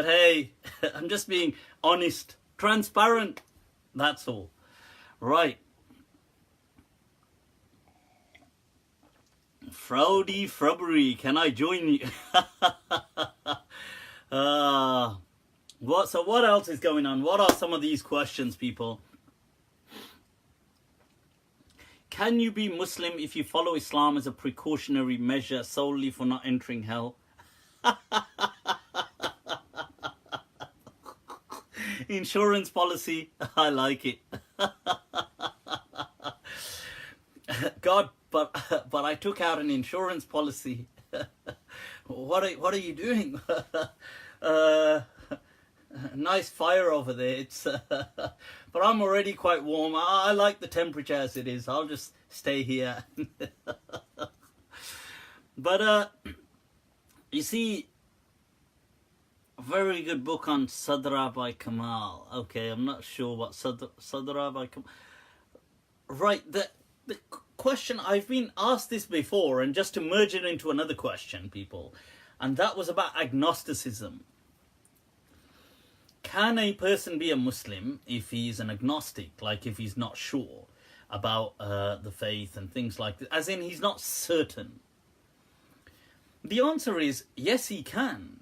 hey, I'm just being honest, transparent, that's all. Right. Frowdy Frubbery, can I join you? What else is going on? What are some of these questions, people? Can you be Muslim if you follow Islam as a precautionary measure solely for not entering hell? Insurance policy, I like it. God, but I took out an insurance policy. What are you doing? Nice fire over there. It's but I'm already quite warm. I like the temperature as it is. I'll just stay here. But you see, a very good book on Sadra by Kamal. Okay, I'm not sure what Sadra by Kamal. Right, the question, I've been asked this before, and just to merge it into another question, people, and that was about agnosticism. Can a person be a Muslim if he's an agnostic, like if he's not sure about the faith and things like that, as in he's not certain? The answer is yes, he can,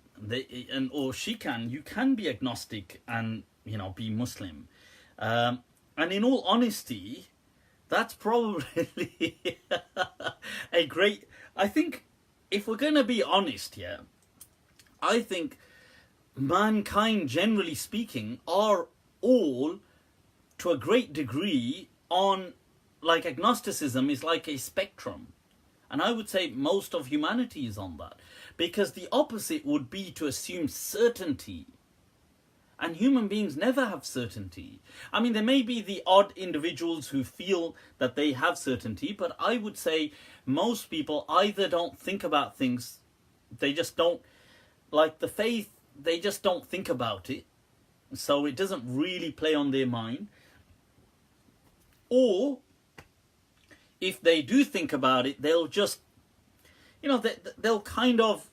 or she can. You can be agnostic and be Muslim, and in all honesty, that's probably a great. I think if we're going to be honest here, I think mankind, generally speaking, are all, to a great degree, on, like agnosticism is like a spectrum. And I would say most of humanity is on that. Because the opposite would be to assume certainty. And human beings never have certainty. I mean, there may be the odd individuals who feel that they have certainty, but I would say most people either don't think about things, they just don't, like the faith, they just don't think about it. So it doesn't really play on their mind. Or, if they do think about it, they'll just, they'll kind of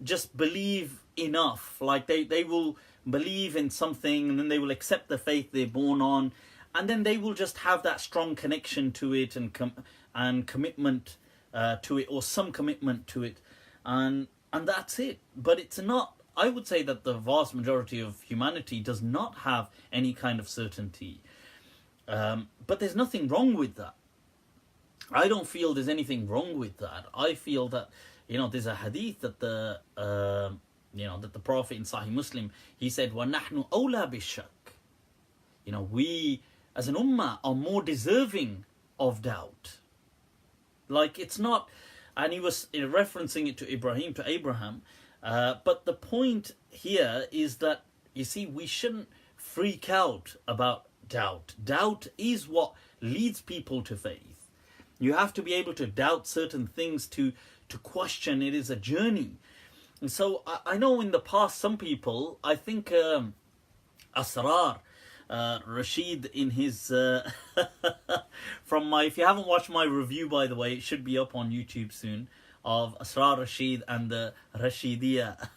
just believe enough. Like they will believe in something, and then they will accept the faith they're born on, and then they will just have that strong connection to it and commitment to it, or some commitment to it, and that's it. But it's not, I would say that the vast majority of humanity does not have any kind of certainty. But there's nothing wrong with that. I don't feel there's anything wrong with that. I feel that, there's a hadith that the Prophet in Sahih Muslim, he said, وَنَحْنُ أَوْلَى بِالشَّكِّ. We as an ummah are more deserving of doubt. Like, it's not, and he was referencing it to Abraham. But the point here is that, you see, we shouldn't freak out about doubt. Doubt is what leads people to faith. You have to be able to doubt certain things, to question. It is a journey. And so I know in the past some people, I think Asrar Rashid in his if you haven't watched my review, by the way, it should be up on YouTube soon, of Asrar Rashid and the Rashidiyah.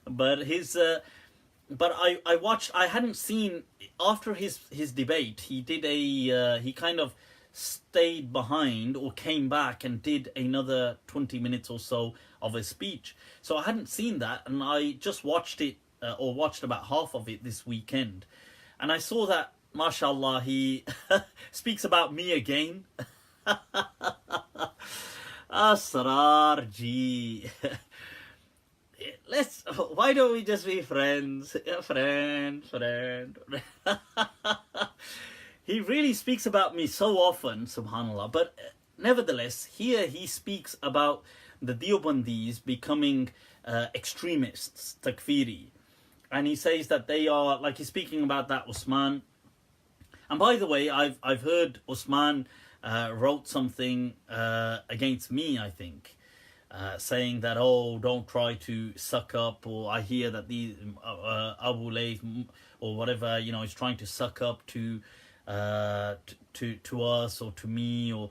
But I watched, I hadn't seen, after his debate, he did he kind of stayed behind or came back and did another 20 minutes or so of a speech. So I hadn't seen that, and I just watched it, or watched about half of it this weekend. And I saw that, mashallah, he speaks about me again. Asrar ji. Why don't we just be friends? Friend. He really speaks about me so often, subhanAllah. But nevertheless, here he speaks about the Deobandis becoming extremists, takfiri. And he says that they are, like, he's speaking about that Usman. And by the way, I've heard Usman wrote something against me, I think. Saying that, don't try to suck up, or I hear that the Abu Layth or whatever, is trying to suck up to us or to me, or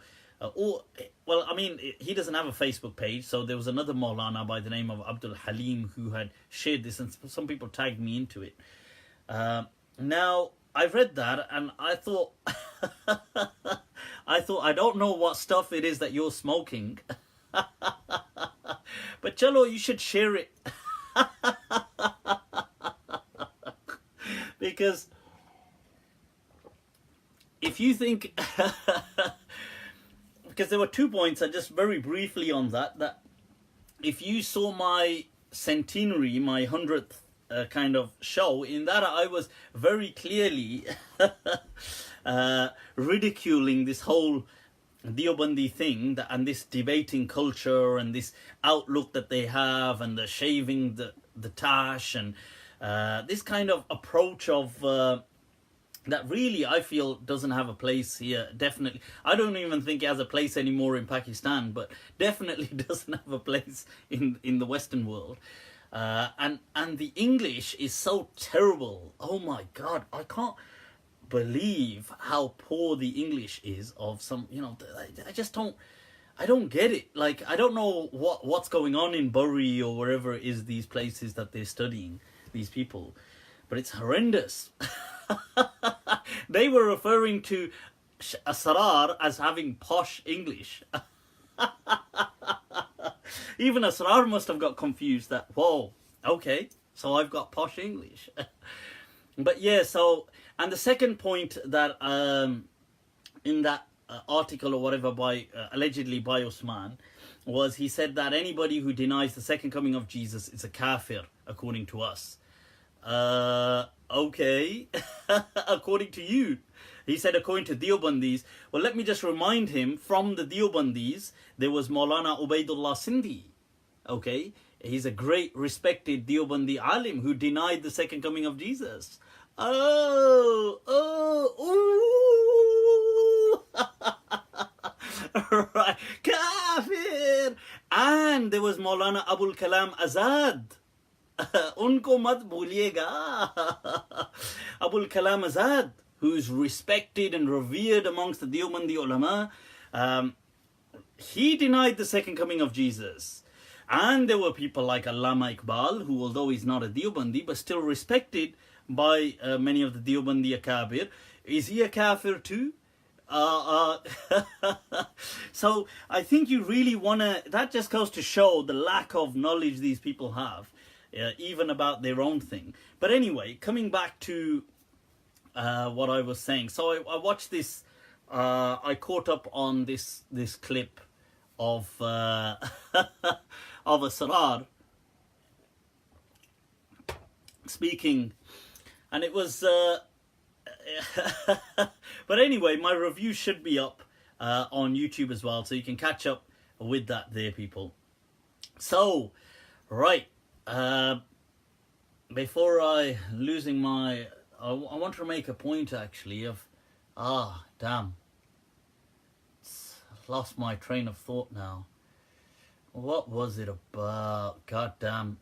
well, I mean, he doesn't have a Facebook page. So there was another Maulana by the name of Abdul Halim who had shared this, and some people tagged me into it. Now I read that and I thought, I don't know what stuff it is that you're smoking. But chalo, you should share it. Because if you think because there were 2 points, just very briefly on that if you saw my centenary, my 100th kind of show, in that I was very clearly ridiculing this whole Deobandi thing, and this debating culture, and this outlook that they have, and the shaving the tash, and this kind of approach of that really I feel doesn't have a place here. Definitely, I don't even think it has a place anymore in Pakistan, but definitely doesn't have a place in the Western world. And the English is so terrible. Oh my God, I can't believe how poor the English is of some, I don't get it. Like, I don't know what's going on in Bury or wherever it is, these places that they're studying, these people, but it's horrendous. They were referring to Asrar as having posh English. Even Asrar must have got confused that, whoa, okay, so I've got posh English. But yeah, so, and the second point that in that article or whatever by allegedly by Usman was, he said that anybody who denies the second coming of Jesus is a kafir, according to us. Okay. According to you. He said, according to Deobandis, well, let me just remind him, from the Deobandis, there was Maulana Ubaidullah Sindhi. Okay? He's a great, respected Deobandi alim who denied the second coming of Jesus. Right. Kafir! And there was Maulana Abul Kalam Azad. Unko mat bhuliega. Abul Kalam Azad, who's respected and revered amongst the Deobandi ulama, he denied the second coming of Jesus. And there were people like Allama Iqbal, who, although he's not a Deobandi, but still respected by many of the Deobandi akabir. Is he a kafir too? So I think you really want to, that just goes to show the lack of knowledge these people have, even about their own thing. But anyway, coming back to what I was saying. So I watched this, I caught up on this clip of of Asrar speaking, and it was but anyway, my review should be up on YouTube as well, so you can catch up with that there, people. So, right, before I losing my, I want to make a point actually of, damn, lost my train of thought now. What was it about? God damn.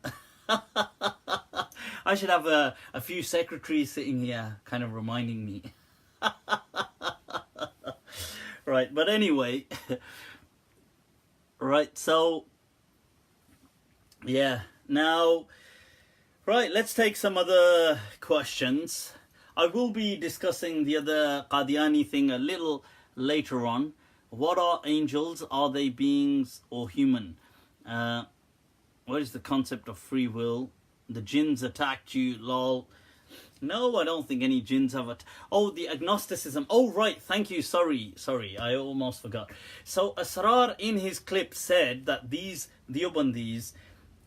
I should have a few secretaries sitting here kind of reminding me. Right, but anyway. Right, so yeah, now, right, let's take some other questions. I will be discussing the other Qadiani thing a little later on. What are angels? Are they beings or human? What is the concept of free will? The jinns attacked you, lol. No, I don't think any jinns have the agnosticism. Oh, right, thank you, sorry, I almost forgot. So Asrar in his clip said that these Deobandis,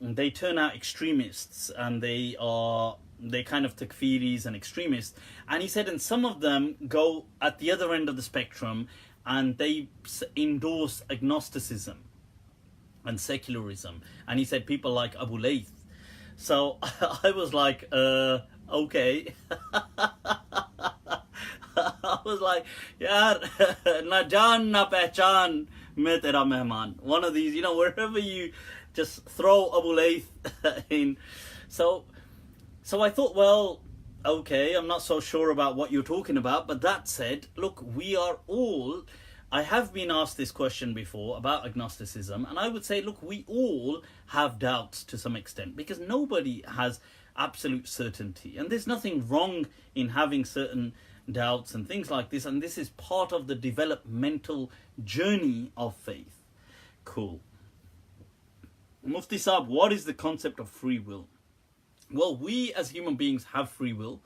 they turn out extremists, and they kind of takfiris and extremists. And he said, and some of them go at the other end of the spectrum, and they endorse agnosticism and secularism. And he said people like Abu Layth. So I was like, okay. I was like, yaar, na jaan na pehchan, main tera mehman. One of these, wherever you just throw Abu Layth in. So I thought, well, okay, I'm not so sure about what you're talking about. But that said, look, we are all, I have been asked this question before about agnosticism, and I would say, look, we all have doubts to some extent, because nobody has absolute certainty, and there's nothing wrong in having certain doubts and things like this, and this is part of the developmental journey of faith. Cool. Mufti Saab, what is the concept of free will? Well, we as human beings have free will.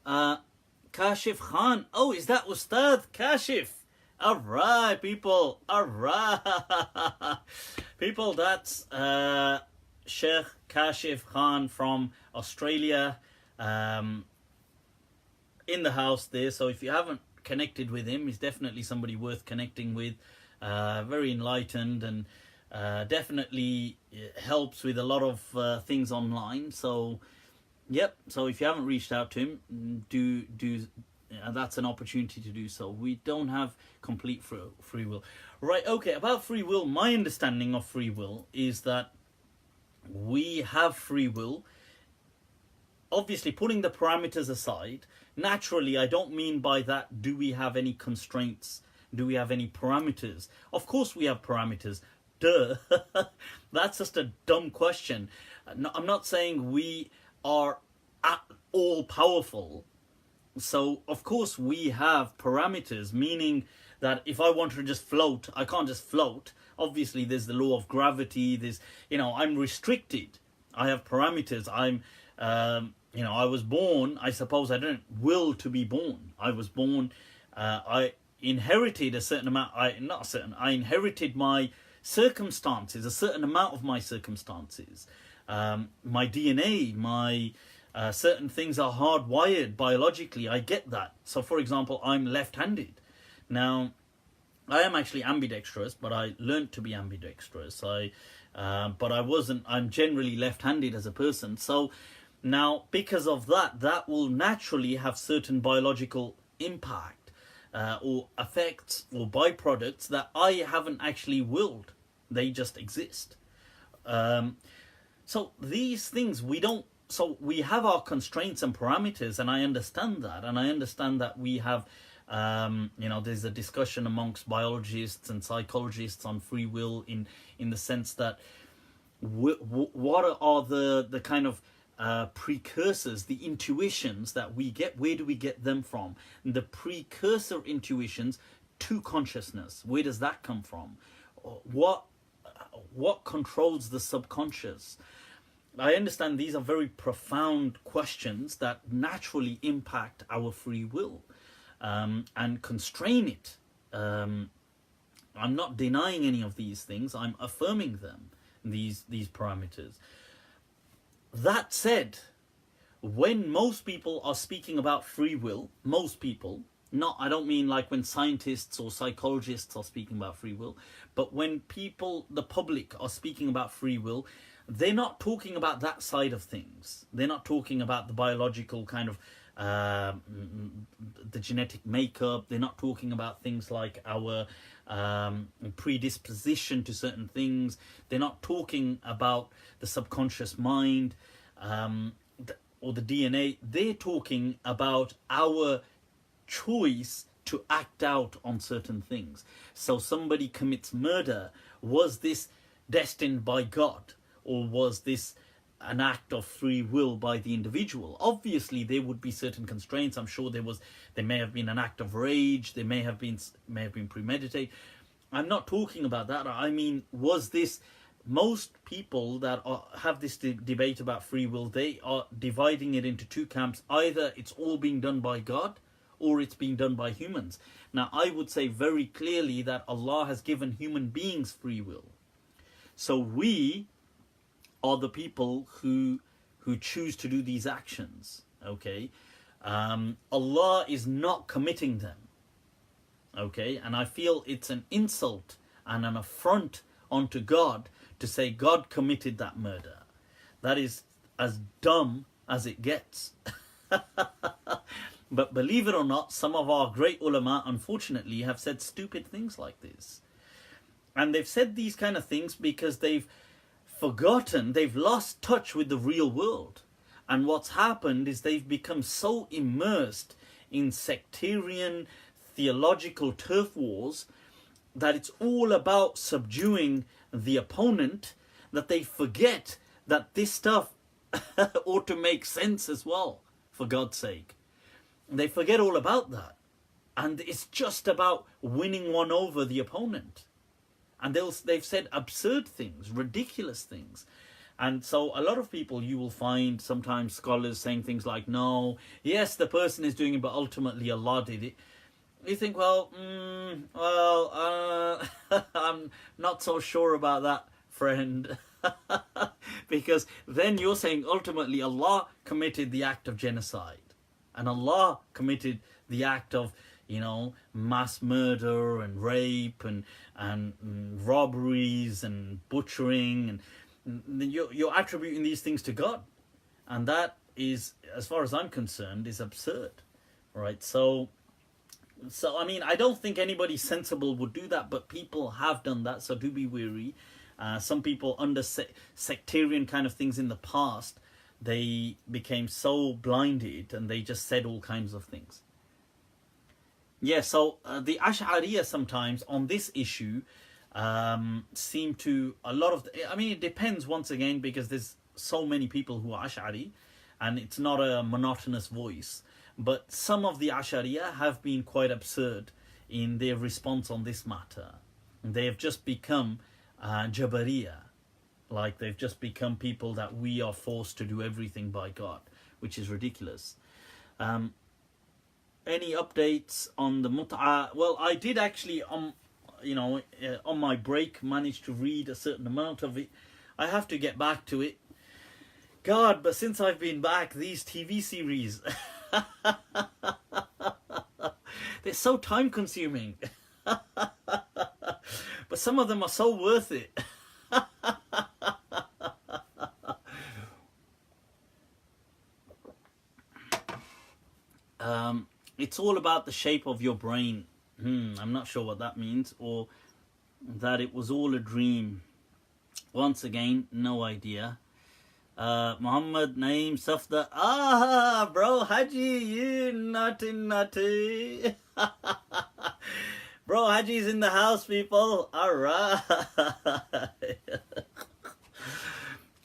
Kashif Khan, oh, is that Ustad Kashif? Alright, people, alright. People, that's Sheikh Kashif Khan from Australia, in the house there. So if you haven't connected with him, he's definitely somebody worth connecting with. Very enlightened, and definitely helps with a lot of things online. So, yep, so if you haven't reached out to him, do that's an opportunity to do so. We don't have complete free will. Right, okay, about free will, my understanding of free will is that we have free will. Obviously, putting the parameters aside, naturally, I don't mean by that, do we have any constraints? Do we have any parameters? Of course we have parameters. Duh. That's just a dumb question. I'm not saying we are all powerful. So, of course, we have parameters, meaning that if I want to just float, I can't just float. Obviously, there's the law of gravity. There's, I'm restricted. I have parameters. I was born, I suppose I didn't will to be born. I was born, I inherited a certain amount, I inherited my circumstances, a certain amount of my circumstances. My DNA, my Certain things are hardwired biologically. I get that. So, for example, I'm left-handed. Now, I am actually ambidextrous, but I learned to be ambidextrous. But I wasn't. I'm generally left-handed as a person. So now, because of that, that will naturally have certain biological impact or effects or byproducts that I haven't actually willed. They just exist. So these things we don't. So we have our constraints and parameters, and I understand that, and I understand that we have. There's a discussion amongst biologists and psychologists on free will in the sense that what are the kind of precursors, the intuitions that we get, where do we get them from? The precursor intuitions to consciousness, where does that come from? What controls the subconscious? I understand these are very profound questions that naturally impact our free will. And constrain it. I'm not denying any of these things. I'm affirming them, these parameters. That said, when most people are speaking about free will, most people, I don't mean like when scientists or psychologists are speaking about free will, but when people, the public, are speaking about free will, they're not talking about that side of things. They're not talking about the biological kind of the genetic makeup. They're not talking about things like our predisposition to certain things. They're not talking about the subconscious mind or the DNA. They're talking about our choice to act out on certain things. So somebody commits murder. Was this destined by God, or was this an act of free will by the individual? Obviously there would be certain constraints. I'm sure there may have been an act of rage, there may have been premeditated. I'm not talking about that. I mean, was this, most people that have this debate about free will, they are dividing it into two camps. Either it's all being done by God, or it's being done by humans. Now I would say very clearly that Allah has given human beings free will. So we are the people who choose to do these actions. Okay, Allah is not committing them. Okay, and I feel it's an insult and an affront onto God to say God committed that murder. That is as dumb as it gets. But believe it or not, some of our great ulama, unfortunately, have said stupid things like this. And they've said these kind of things because they've forgotten, they've lost touch with the real world. And what's happened is they've become so immersed in sectarian theological turf wars that it's all about subduing the opponent, that they forget that this stuff ought to make sense as well, for God's sake. They forget all about that. And it's just about winning one over the opponent. And they've said absurd things, ridiculous things. And so a lot of people, you will find sometimes scholars saying things like, no, yes, the person is doing it, but ultimately Allah did it. You think, I'm not so sure about that, friend. Because then you're saying ultimately Allah committed the act of genocide. And Allah committed the act of, mass murder and rape and robberies and butchering, and you're attributing these things to God, and that is, as far as I'm concerned, is absurd, right? So I mean, I don't think anybody sensible would do that, but people have done that, so do be wary. Some people under sectarian kind of things in the past, they became so blinded and they just said all kinds of things. Yeah, so the Ash'ariyah sometimes on this issue seem to, it depends once again, because there's so many people who are Ash'ari and it's not a monotonous voice. But some of the Ash'ariyah have been quite absurd in their response on this matter. They have just become Jabariyah. Like they've just become people that we are forced to do everything by God, which is ridiculous. Any updates on the mut'ah? Well, I did actually, on my break, manage to read a certain amount of it. I have to get back to it. God, but since I've been back, these TV series, they're so time consuming. But some of them are so worth it. It's all about the shape of your brain. I'm not sure what that means, or that it was all a dream. Once again, no idea. Muhammad Naeem Safda. Ah, Bro Hajji, you naughty. Bro Hajji's in the house, people. Alright.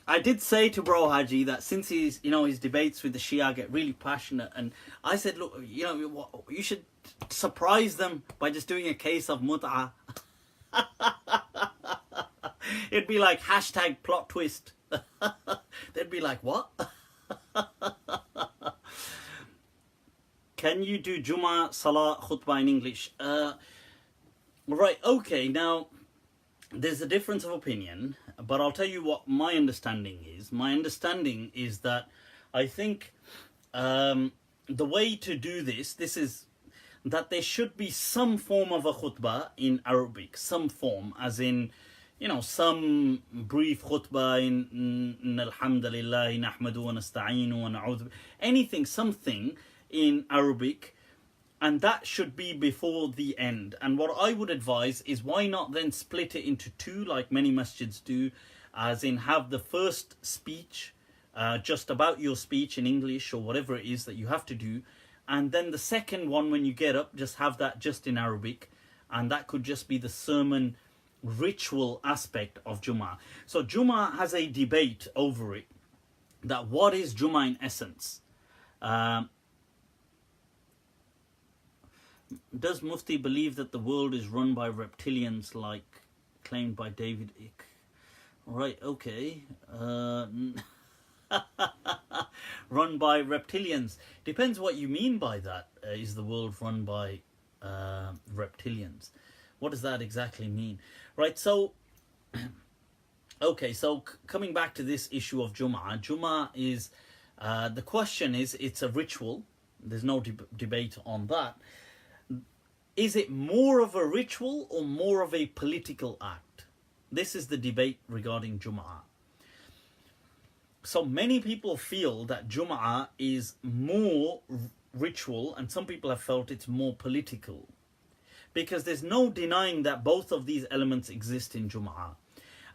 I did say to Bro Hajji that since his debates with the Shia get really passionate, and I said, look, you should surprise them by just doing a case of mut'ah. It'd be like hashtag plot twist. They'd be like, what? Can you do Jumu'ah, Salah, Khutbah in English? Right, okay, now there's a difference of opinion, but I'll tell you what my understanding is. My understanding is that I think the way to do this is that there should be some form of a khutbah in Arabic, some form, as in, some brief khutbah in Alhamdulillah, nahmadu wa nasta'inu wa na'udhu, anything, something in Arabic, and that should be before the end. And what I would advise is, why not then split it into two, like many masjids do, as in have the first speech just about your speech in English or whatever it is that you have to do, and then the second one, when you get up, just have that just in Arabic, and that could just be the sermon ritual aspect of Jumu'ah. So Jumu'ah has a debate over it, that what is Jumu'ah in essence? Does Mufti believe that the world is run by reptilians, like claimed by David Icke? Right, okay. Run by reptilians. Depends what you mean by that. Is the world run by reptilians? What does that exactly mean? Right, so, okay, so coming back to this issue of Jumu'ah. Jumu'ah is, the question is, it's a ritual. There's no debate on that. Is it more of a ritual or more of a political act? This is the debate regarding Jumu'ah. So many people feel that Jumu'ah is more ritual, and some people have felt it's more political. Because there's no denying that both of these elements exist in Jumu'ah.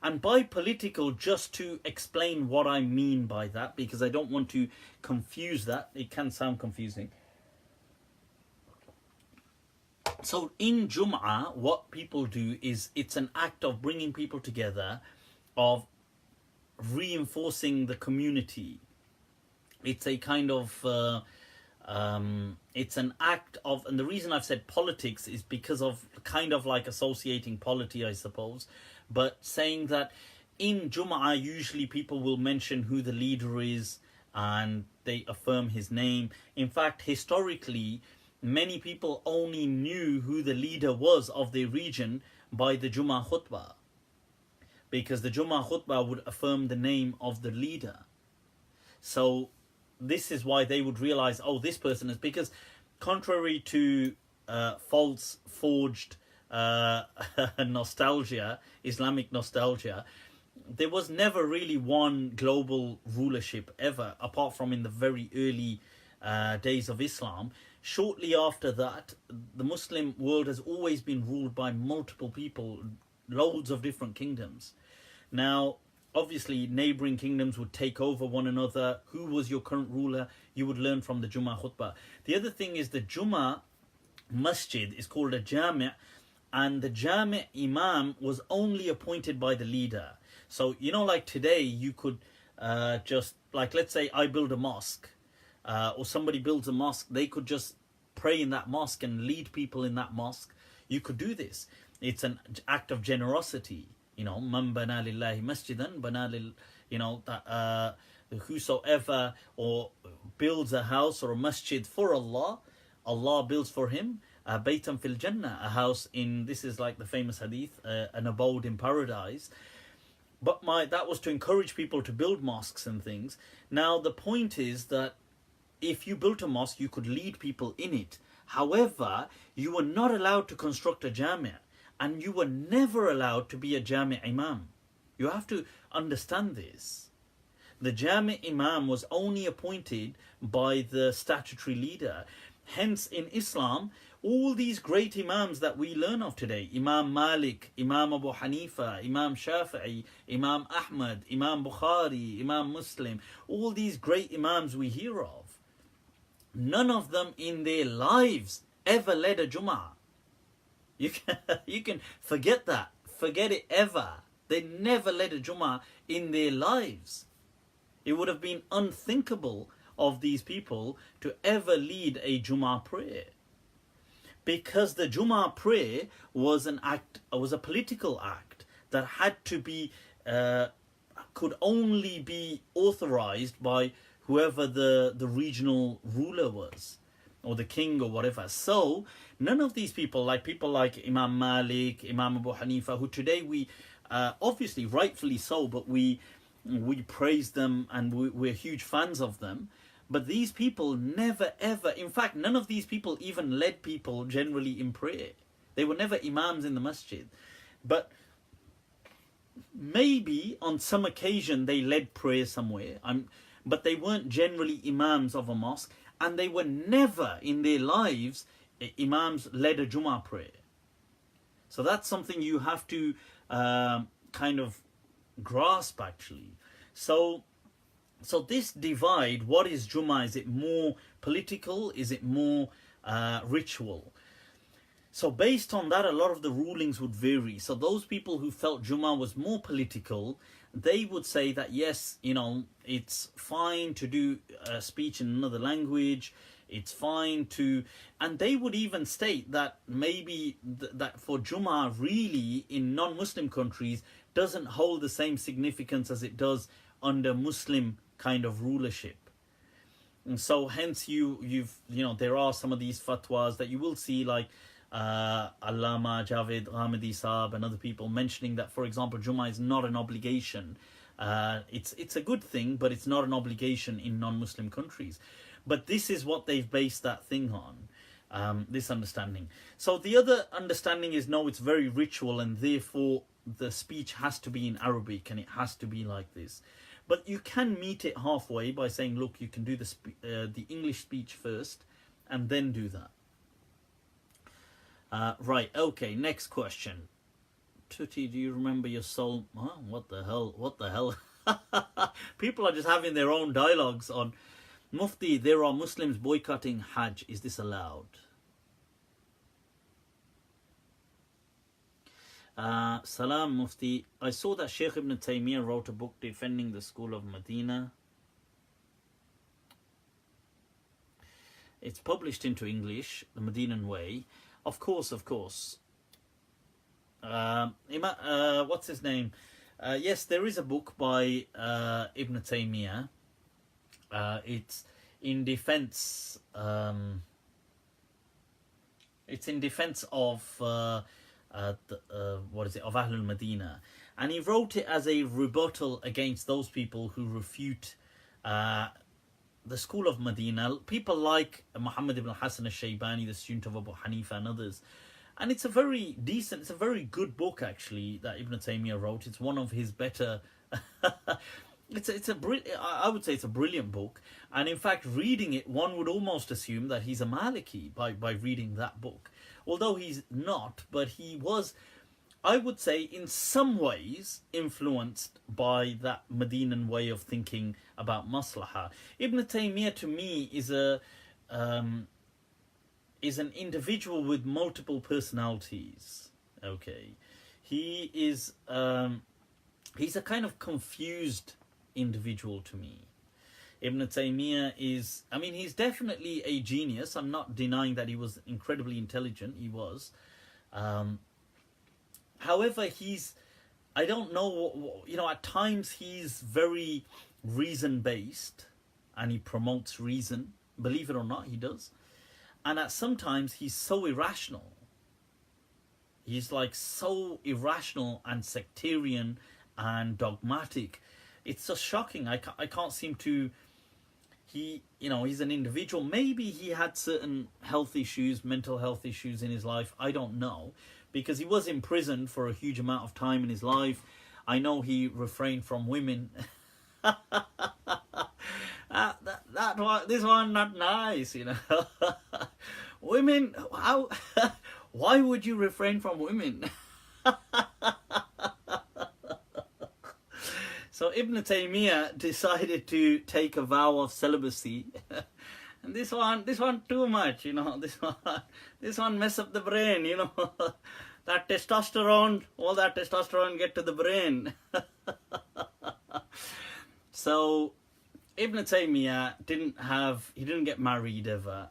And by political, just to explain what I mean by that, because I don't want to confuse that. It can sound confusing. So in Jumu'ah, what people do is, it's an act of bringing people together, of reinforcing the community. It's a kind of, it's an act of, and the reason I've said politics is because of kind of like associating polity, I suppose, but saying that in Jumu'ah, usually people will mention who the leader is and they affirm his name. In fact, historically, many people only knew who the leader was of their region by the Jumu'ah khutbah, because the Jumu'ah khutbah would affirm the name of the leader. So this is why they would realize, oh, this person is, because contrary to false, forged nostalgia, Islamic nostalgia, there was never really one global rulership ever, apart from in the very early days of Islam. Shortly after that, the Muslim world has always been ruled by multiple people, loads of different kingdoms. Now, obviously, neighbouring kingdoms would take over one another. Who was your current ruler? You would learn from the Jumu'ah khutbah. The other thing is, the Jumu'ah masjid is called a Jami', and the Jami' imam was only appointed by the leader. So, like today, you could just, like, let's say I build a mosque, or somebody builds a mosque, they could just pray in that mosque and lead people in that mosque. You could do this. It's an act of generosity. Man bana lillahi masjidan, bana lil, whosoever or builds a house or a masjid for Allah, Allah builds for him baytan fil jannah, a house in, this is like the famous hadith, an abode in paradise. but that was to encourage people to build mosques and things. Now the point is that if you built a mosque, you could lead people in it. However, you were not allowed to construct a jami', and you were never allowed to be a jami' imam. You have to understand this. The jami' imam was only appointed by the statutory leader. Hence, in Islam, all these great imams that we learn of today, Imam Malik, Imam Abu Hanifa, Imam Shafi'i, Imam Ahmad, Imam Bukhari, Imam Muslim, all these great imams we hear of, none of them in their lives ever led a Jumu'ah. You can forget that. Forget it ever. They never led a Jumu'ah in their lives. It would have been unthinkable of these people to ever lead a Jumu'ah prayer. Because the Jumu'ah prayer was a political act that had to be, could only be authorized by whoever the regional ruler was, or the king or whatever. So none of these people like Imam Malik, Imam Abu Hanifa, who today we, obviously rightfully so, but we praise them and we're huge fans of them. But these people never ever, in fact, none of these people even led people generally in prayer. They were never imams in the masjid. But maybe on some occasion they led prayer somewhere. But they weren't generally imams of a mosque. And they were never in their lives imams led a Jumu'ah prayer. So that's something you have to kind of grasp actually. So this divide, what is Jumu'ah? Is it more political? Is it more ritual? So based on that, a lot of the rulings would vary. So those people who felt Jumu'ah was more political, they would say that yes, it's fine to do a speech in another language. It's fine to, and they would even state that maybe that for Jumu'ah really in non-Muslim countries doesn't hold the same significance as it does under Muslim kind of rulership. And so hence there are some of these fatwas that you will see, like Allama Javed Ghamidi Saab and other people mentioning that, for example, Jumu'ah is not an obligation. It's a good thing, but it's not an obligation in non-Muslim countries. But this is what they've based that thing on, this understanding. So the other understanding is, no, it's very ritual, and therefore the speech has to be in Arabic and it has to be like this. But you can meet it halfway by saying, look, you can do the English speech first and then do that. Right, okay, next question. Tutti, do you remember your soul? Oh, what the hell? People are just having their own dialogues on Mufti. There are Muslims boycotting Hajj. Is this allowed? Salam Mufti. I saw that Sheikh Ibn Taymiyyah wrote a book defending the School of Madinah. It's published into English, the Medinan Way. Of course. What's his name? Yes, there is a book by Ibn Taymiyyah. It's in defense. It's in defense of of Ahlul Madinah, and he wrote it as a rebuttal against those people who refute the School of Madinah. People like Muhammad ibn Hassan al-Shaybani, the student of Abu Hanifa and others. And it's a very decent, it's a very good book actually that Ibn Taymiyyah wrote. It's one of his better. I would say it's a brilliant book. And in fact, reading it, one would almost assume that he's a Maliki by reading that book. Although he's not, but he was, I would say, in some ways influenced by that Medinan way of thinking about maslahah. Ibn Taymiyyah to me is an individual with multiple personalities. Okay, he is he's a kind of confused individual to me. Ibn Taymiyyah is, I mean, he's definitely a genius. I'm not denying that he was incredibly intelligent. He was. However, I don't know, at times he's very reason-based and he promotes reason. Believe it or not, he does. And at sometimes he's so irrational. He's like so irrational and sectarian and dogmatic. It's just shocking. I can't seem to. He's an individual. Maybe he had certain health issues, mental health issues in his life. I don't know, because he was imprisoned for a huge amount of time in his life. I know he refrained from women. This one not nice, Women, how? Why would you refrain from women? So Ibn Taymiyyah decided to take a vow of celibacy, and this one too much, This one mess up the brain, That testosterone, all that testosterone get to the brain. So Ibn Taymiyyah didn't get married ever.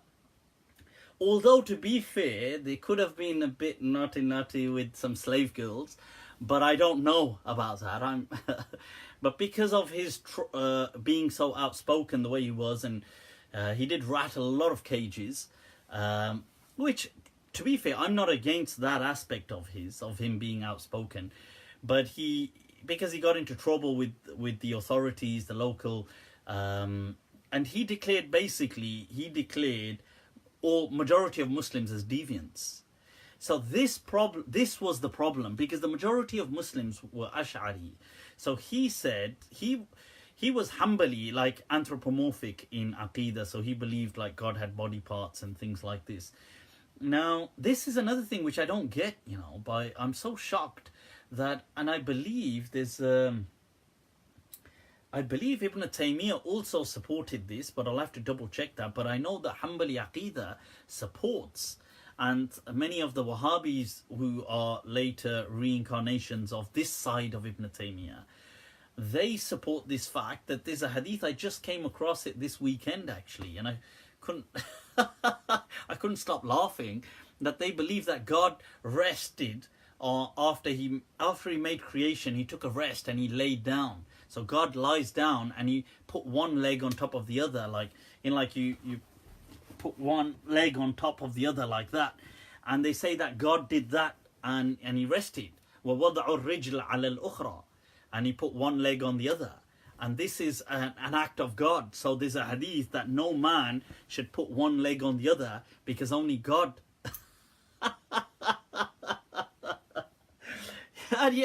Although, to be fair, they could have been a bit naughty with some slave girls, but I don't know about that. But because of his being so outspoken the way he was, and he did rattle a lot of cages, which, to be fair, I'm not against that aspect of him being outspoken, but because he got into trouble with the authorities, the local, and he declared all majority of Muslims as deviants. So this was the problem, because the majority of Muslims were Ash'ari. So he said he was Hanbali, like anthropomorphic in Aqidah, so he believed like God had body parts and things like this. Now, this is another thing which I don't get, I'm so shocked that, and I believe I believe Ibn Taymiyyah also supported this, but I'll have to double check that. But I know that Hanbali Aqidah supports, and many of the Wahhabis who are later reincarnations of this side of Ibn Taymiyyah, they support this fact that there's a hadith. I just came across it this weekend actually, and I couldn't stop laughing, that they believe that God rested after he made creation. He took a rest and he laid down. So God lies down and he put one leg on top of the other, you put one leg on top of the other like that. And they say that God did that and he rested. وَوَضَعُ الرِّجْلَ عَلَى الْأُخْرَى, and he put one leg on the other. And this is an act of God. So there's a hadith that no man should put one leg on the other, because only God.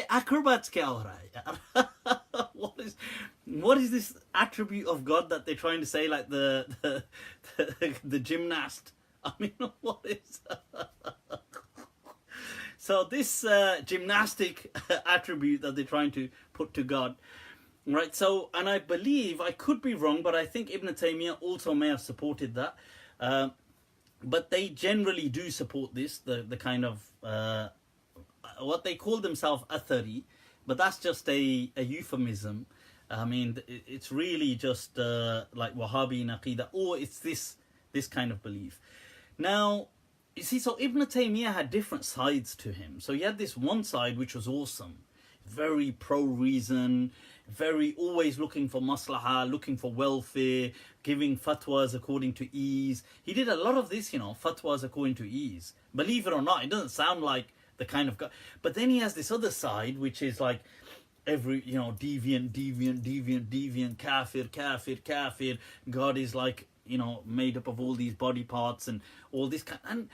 Acrobats kya ho raha hai? What is this attribute of God that they're trying to say, like the gymnast? I mean, what is so this gymnastic attribute that they're trying to put to God, right? So, and I believe, I could be wrong, but I think Ibn Taymiyyah also may have supported that. But they generally do support this, the kind of what they call themselves athari, but that's just a euphemism. I mean, it's really just like Wahhabi in Aqidah, or it's this kind of belief. Now, you see, so Ibn Taymiyyah had different sides to him. So he had this one side which was awesome, very pro-reason, very always looking for maslahah, looking for welfare, giving fatwas according to ease. He did a lot of this, fatwas according to ease. Believe it or not, it doesn't sound like the kind of guy. But then he has this other side, which is like every, deviant, kafir. God is like, made up of all these body parts and all this kind. And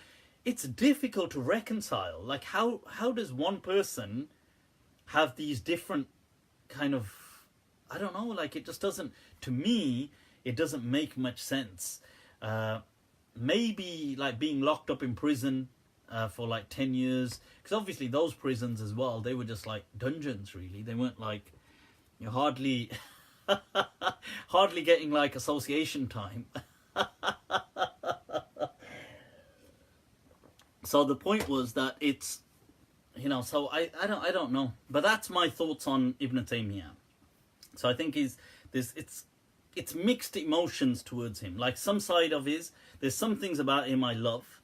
it's difficult to reconcile. Like, how does one person have these different kind of, I don't know, like, it just doesn't, to me, it doesn't make much sense. Maybe like being locked up in prison for like 10 years, because obviously those prisons as well, they were just like dungeons, really. They weren't like, hardly getting like association time. So the point was that it's, so I don't know, but that's my thoughts on Ibn Taymiyyah. So I think it's mixed emotions towards him. Like, some side of there's some things about him I love,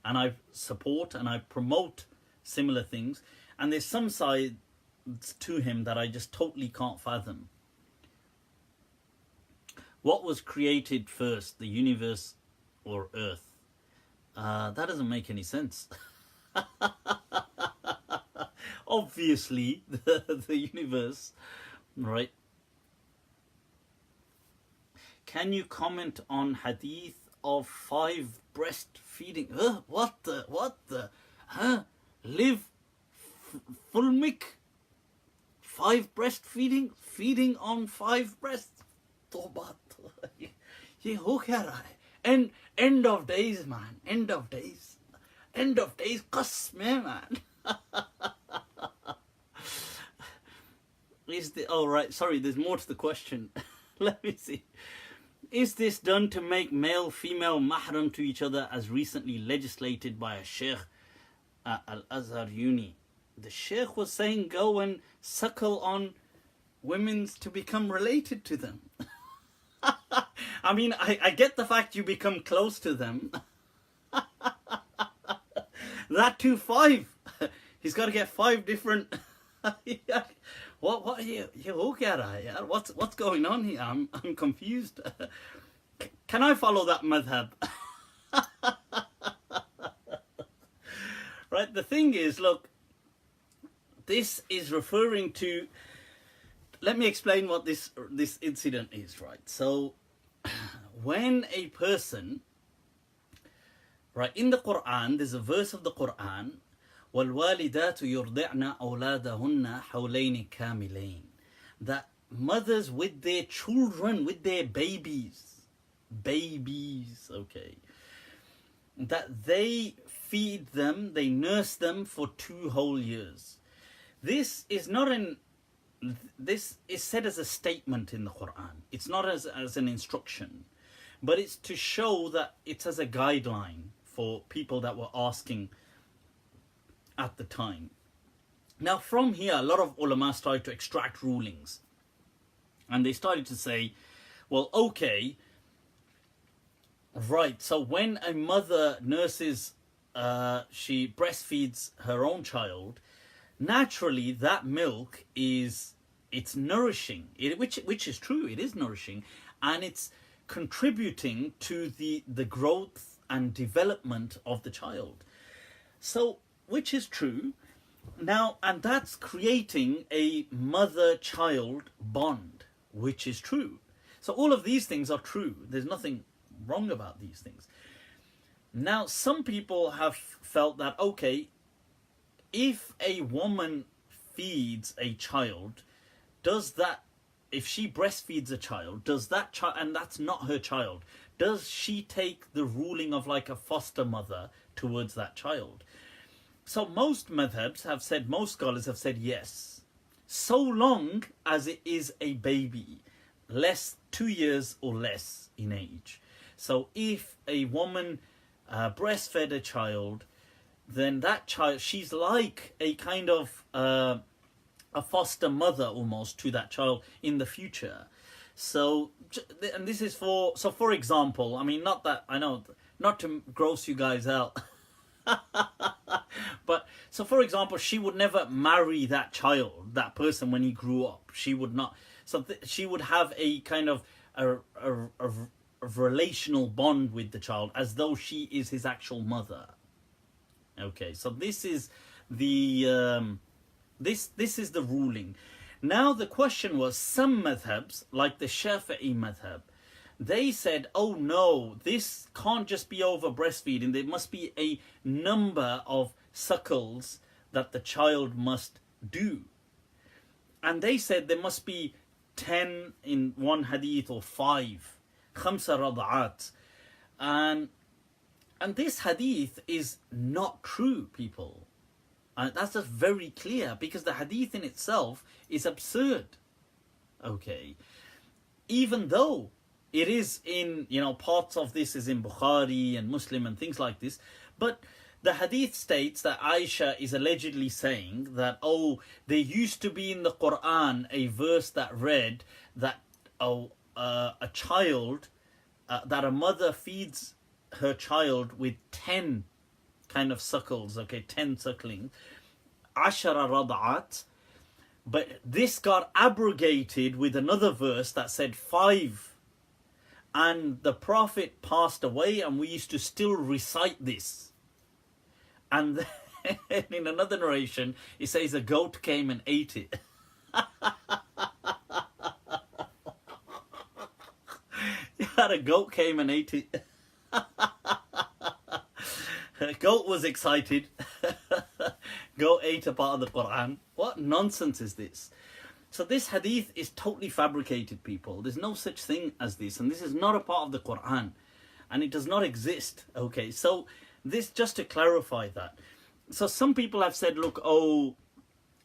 and I support and I promote similar things, and there's some sides to him that I just totally can't fathom. What was created first, the universe or Earth? That doesn't make any sense. obviously the universe, right? Can you comment on hadith of 5 breastfeeding? What the? Huh? Live full mic? 5 breastfeeding? Feeding on 5 breasts? Toba. Ye ho kya raha hai? End of days, man. End of days. End of days. Qasm hai, man. Oh, right. Sorry, there's more to the question. Let me see. Is this done to make male-female mahram to each other as recently legislated by a sheikh at Al-Azhar Uni? The sheikh was saying go and suckle on women's to become related to them. I mean, I get the fact you become close to them. That too 5. He's got to get 5 different... What are you what's going on here? I'm confused. Can I follow that madhab? Right, the thing is, look, this is referring to, let me explain what this incident is, right? So when a person, right, in the Quran, there's a verse of the Quran, وَالْوَالِدَاتُ يُرْضِعْنَ أَوْلَادَهُنَّ حَوْلَيْنِ كَامِلَيْنِ, that mothers with their children, with their babies, okay, that they feed them, they nurse them for 2 whole years. This is said as a statement in the Quran. It's not as an instruction, but it's to show that it's as a guideline for people that were asking at the time. Now from here, a lot of ulama started to extract rulings, and they started to say, well, okay, right, so when a mother nurses, she breastfeeds her own child, naturally that milk it's nourishing, which is true, it is nourishing, and it's contributing to the growth and development of the child. So, which is true. Now, and that's creating a mother-child bond, which is true. So all of these things are true. There's nothing wrong about these things. Now, some people have felt that, okay, if a woman feeds a child, if she breastfeeds a child, does that child, and that's not her child, does she take the ruling of like a foster mother towards that child? So most madhabs have said, most scholars have said yes, so long as it is a baby, 2 years or less in age. So if a woman breastfed a child, then that child, she's like a kind of a foster mother almost to that child in the future. So, and this is for example, I mean, not that, I know, not to gross you guys out, but so for example, she would never marry that child, that person, when he grew up. She would not. So she would have a kind of a relational bond with the child, as though she is his actual mother. Okay, so this is the this is the ruling. Now the question was, some madhabs, like the Shafi'i madhab, they said, oh no, this can't just be over breastfeeding. There must be a number of suckles that the child must do. And they said there must be 10 in one hadith, or 5. Khamsa rada'at. And this hadith is not true, people. And that's just very clear, because the hadith in itself is absurd. Okay. Even though it is in, parts of this is in Bukhari and Muslim and things like this. But the hadith states that Aisha is allegedly saying that, oh, there used to be in the Quran a verse that read that a child, that a mother feeds her child with 10 kind of suckles, okay, 10 suckling, ashara rad'at. But this got abrogated with another verse that said 5. And the Prophet passed away, and we used to still recite this. And in another narration, it says a goat came and ate it. A goat came and ate it. Goat was excited. Goat ate a part of the Quran. What nonsense is this? So this hadith is totally fabricated, people. There's no such thing as this, and this is not a part of the Quran, and it does not exist. Okay, so this, just to clarify that. So some people have said, look, oh,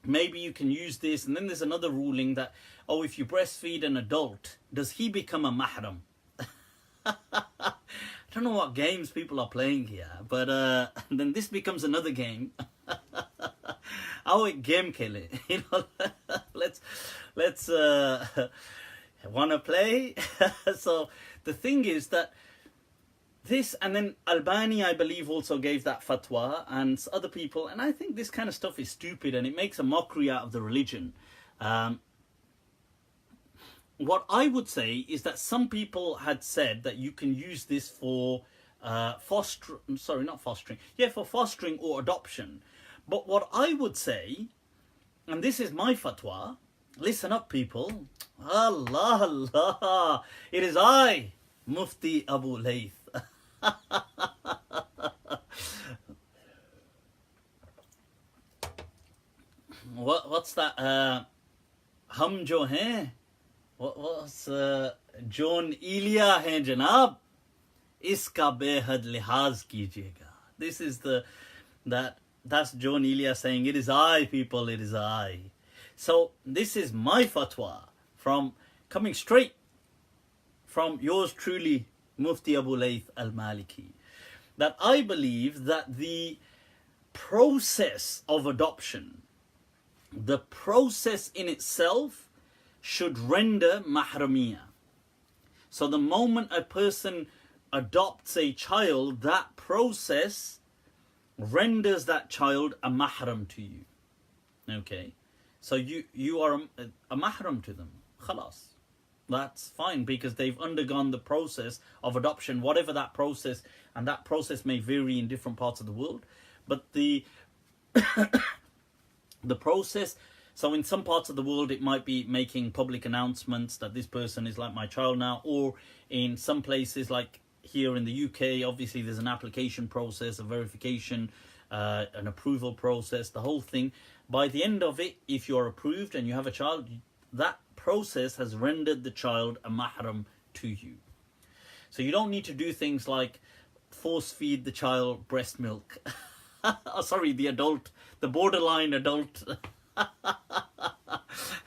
maybe you can use this, and then there's another ruling that, oh, if you breastfeed an adult, does he become a mahram? I don't know what games people are playing here, but then this becomes another game. Our game kill it, you know. let's wanna play. So the thing is that this, and then Albani, I believe, also gave that fatwa, and other people, and I think this kind of stuff is stupid and it makes a mockery out of the religion. What I would say is that some people had said that you can use this for for fostering or adoption. But what I would say, and this is my fatwa, listen up, people. Allah, Allah, it is I, Mufti Abu Layth. What's that? Hum jo hain, what's John Ilya hain janab, iska behad lihaz kijiyega. This is that's John Ilya saying, it is I, people, it is I. So this is my fatwa, from coming straight from yours truly, Mufti Abu Layth Al-Maliki, that I believe that the process of adoption, the process in itself, should render mahramiyah. So the moment a person adopts a child, that process renders that child a mahram to you. Okay, so you are a mahram to them. Khalas, that's fine, because they've undergone the process of adoption, whatever that process, and that process may vary in different parts of the world, but the the process. So in some parts of the world it might be making public announcements that this person is like my child now, or in some places like here in the UK, obviously there's an application process, a verification, an approval process, the whole thing. By the end of it, if you're approved and you have a child, that process has rendered the child a mahram to you. So you don't need to do things like force feed the child breast milk. Oh, sorry, the borderline adult.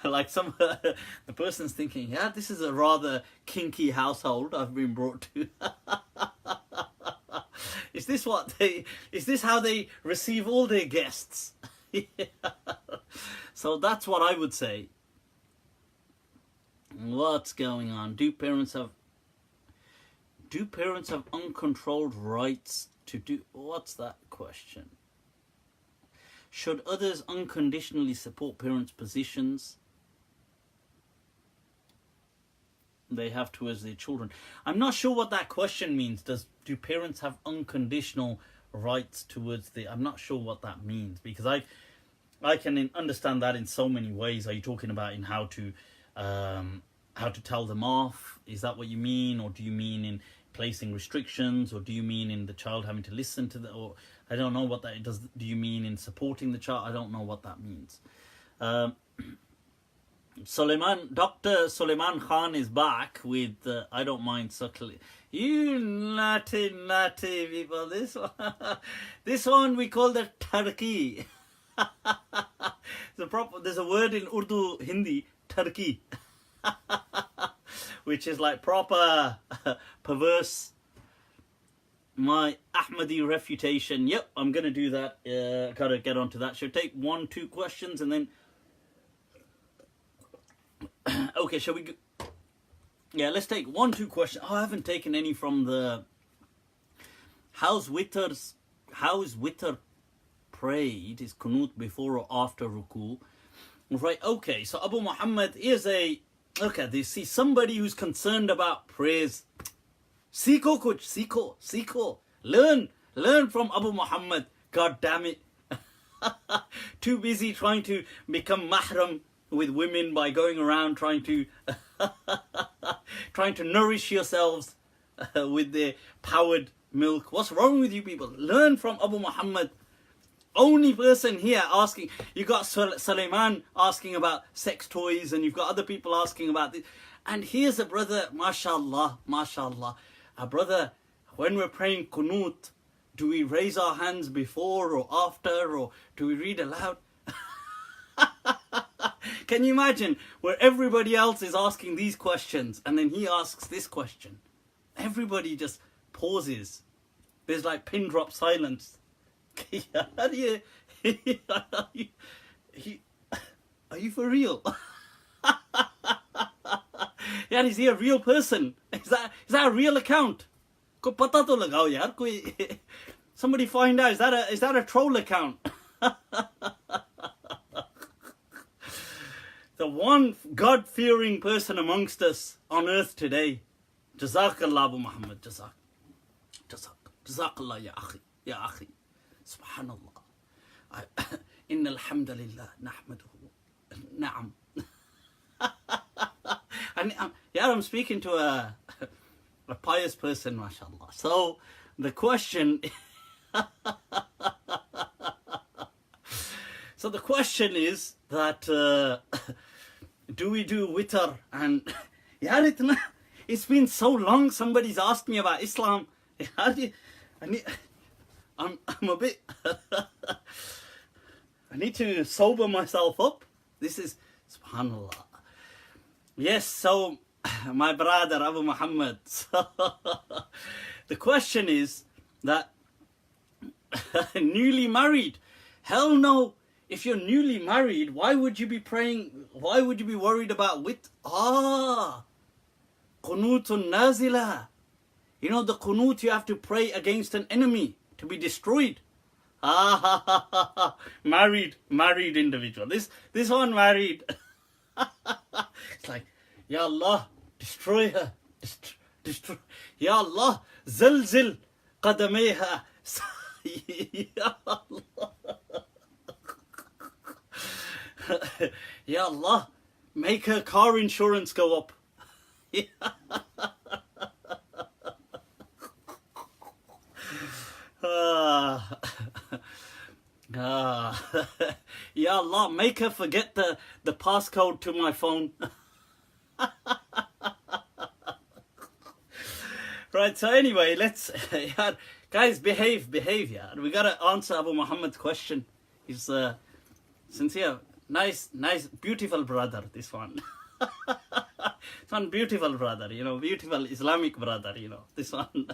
Like the person's thinking, yeah, this is a rather kinky household I've been brought to. Is this how they receive all their guests? Yeah. So that's what I would say. What's going on? Do parents have uncontrolled rights to do? What's that question? Should others unconditionally support parents' positions they have towards their children? I'm not sure what that question means. Do parents have unconditional rights towards I'm not sure what that means, because I can understand that in so many ways. Are you talking about in how to tell them off? Is that what you mean? Or do you mean in placing restrictions? Or do you mean in the child having to listen to or I don't know what that does. Do you mean in supporting the child? I don't know what that means. Dr. Suleiman Khan is back with I don't mind suckling. You naughty people. This one we call the Turkey. There's a word in Urdu, Hindi, Turkey, which is like proper perverse. My Ahmadi refutation. Yep, I'm going to do that. Gotta get onto that. Should take 1-2 questions and then... Okay, shall we go? Yeah, let's take 1-2 questions. Oh, I haven't taken any from the... How's witr prayed? Is Qunoot before or after ruku? Right, okay. So Abu Muhammad is a... Look at this. See, somebody who's concerned about prayers... Seeko kuch, seeko. Learn from Abu Muhammad. God damn it. Too busy trying to become mahram with women by going around trying to trying to nourish yourselves with the powdered milk. What's wrong with you people? Learn from Abu Muhammad. Only person here asking. You got Sulaiman asking about sex toys, and you've got other people asking about this. And here's a brother, mashallah, mashallah. A brother, when we're praying Qunoot, do we raise our hands before or after, or do we read aloud? Can you imagine where everybody else is asking these questions and then he asks this question? Everybody just pauses. There's like pin drop silence. Are you for real? Yeah, is he a real person? Is that a real account? Somebody find out. Is that a troll account? The one God-fearing person amongst us on earth today. Jazakallah Abu Muhammad. Jazakallah ya akhi. Ya akhi. Subhanallah. Inna alhamdulillah nahmaduhu. Na'am. Yeah, I'm speaking to a pious person, mashallah. So the question is that do we do witr? And it's been so long somebody's asked me about Islam. I'm a bit I need to sober myself up. This is subhanallah. Yes, so my brother Abu Muhammad. The question is that newly married, hell no. If you're newly married, why would you be praying? Why would you be worried about Qunutun nazila. You know the Qunoot, you have to pray against an enemy to be destroyed. Married individual. This one married. It's like, Ya Allah, destroy her. Destroy. Ya Allah, zilzil qadamayha. Ya Allah. Ya Allah, make her car insurance go up. Ya Allah, make her forget the passcode to my phone. Right, so anyway, let's guys behave, yeah. We gotta answer Abu Muhammad's question. He's sincere, nice, beautiful brother, this one. This one beautiful brother, you know, beautiful Islamic brother, you know, this one.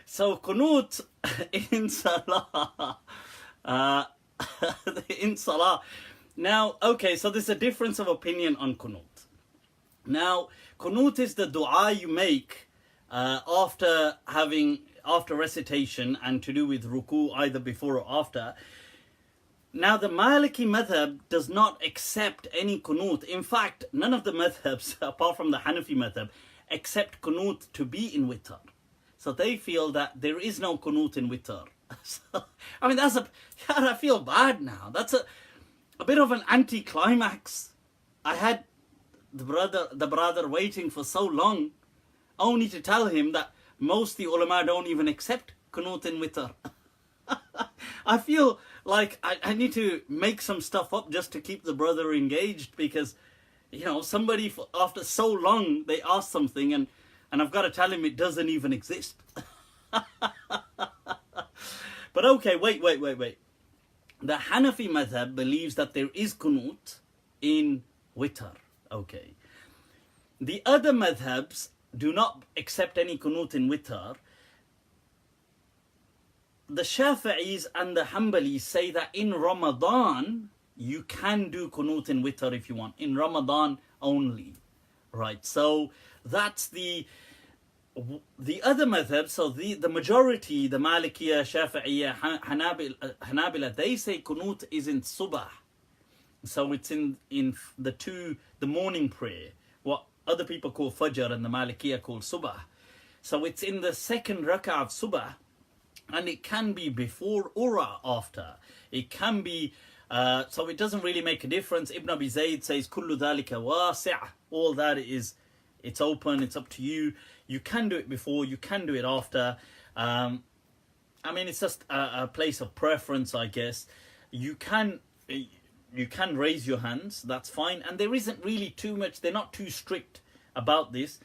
So Qunoot in Salah. In Salah. Now, okay, so there's a difference of opinion on Qunoot. Now, Qunoot is the dua you make after recitation and to do with ruku, either before or after. Now, the Maliki madhab does not accept any Qunoot. In fact, none of the madhabs, apart from the Hanafi madhab, accept Qunoot to be in witr. So they feel that there is no Qunoot in witr. So, I mean, I feel bad now. That's a bit of an anti-climax. I had the brother waiting for so long, only to tell him that most the ulama don't even accept Qunoot in witr. I feel like I need to make some stuff up just to keep the brother engaged, because, you know, somebody after so long they ask something and I've got to tell him it doesn't even exist. But okay, wait. The Hanafi madhab believes that there is Qunoot in witr. Okay. The other madhabs do not accept any Qunoot in witr. The Shafi'is and the Hanbalis say that in Ramadan you can do Qunoot in witr if you want. In Ramadan only. Right, so that's the other madhab. So the majority, the Malikiyah, Shafi'iyah, Hanabila, they say Qunoot is in Subah. So it's in the morning prayer, what other people call Fajr and the Malikiyah call Subah. So it's in the second rak'ah of Subah. And it can be before or after. It can be, so it doesn't really make a difference. Ibn Abi Zayd says, Kullu dhalika wasi'. All that is, it's open, it's up to you. You can do it before, you can do it after. I mean, it's just a place of preference, I guess. You can raise your hands, that's fine. And there isn't really too much, they're not too strict about this.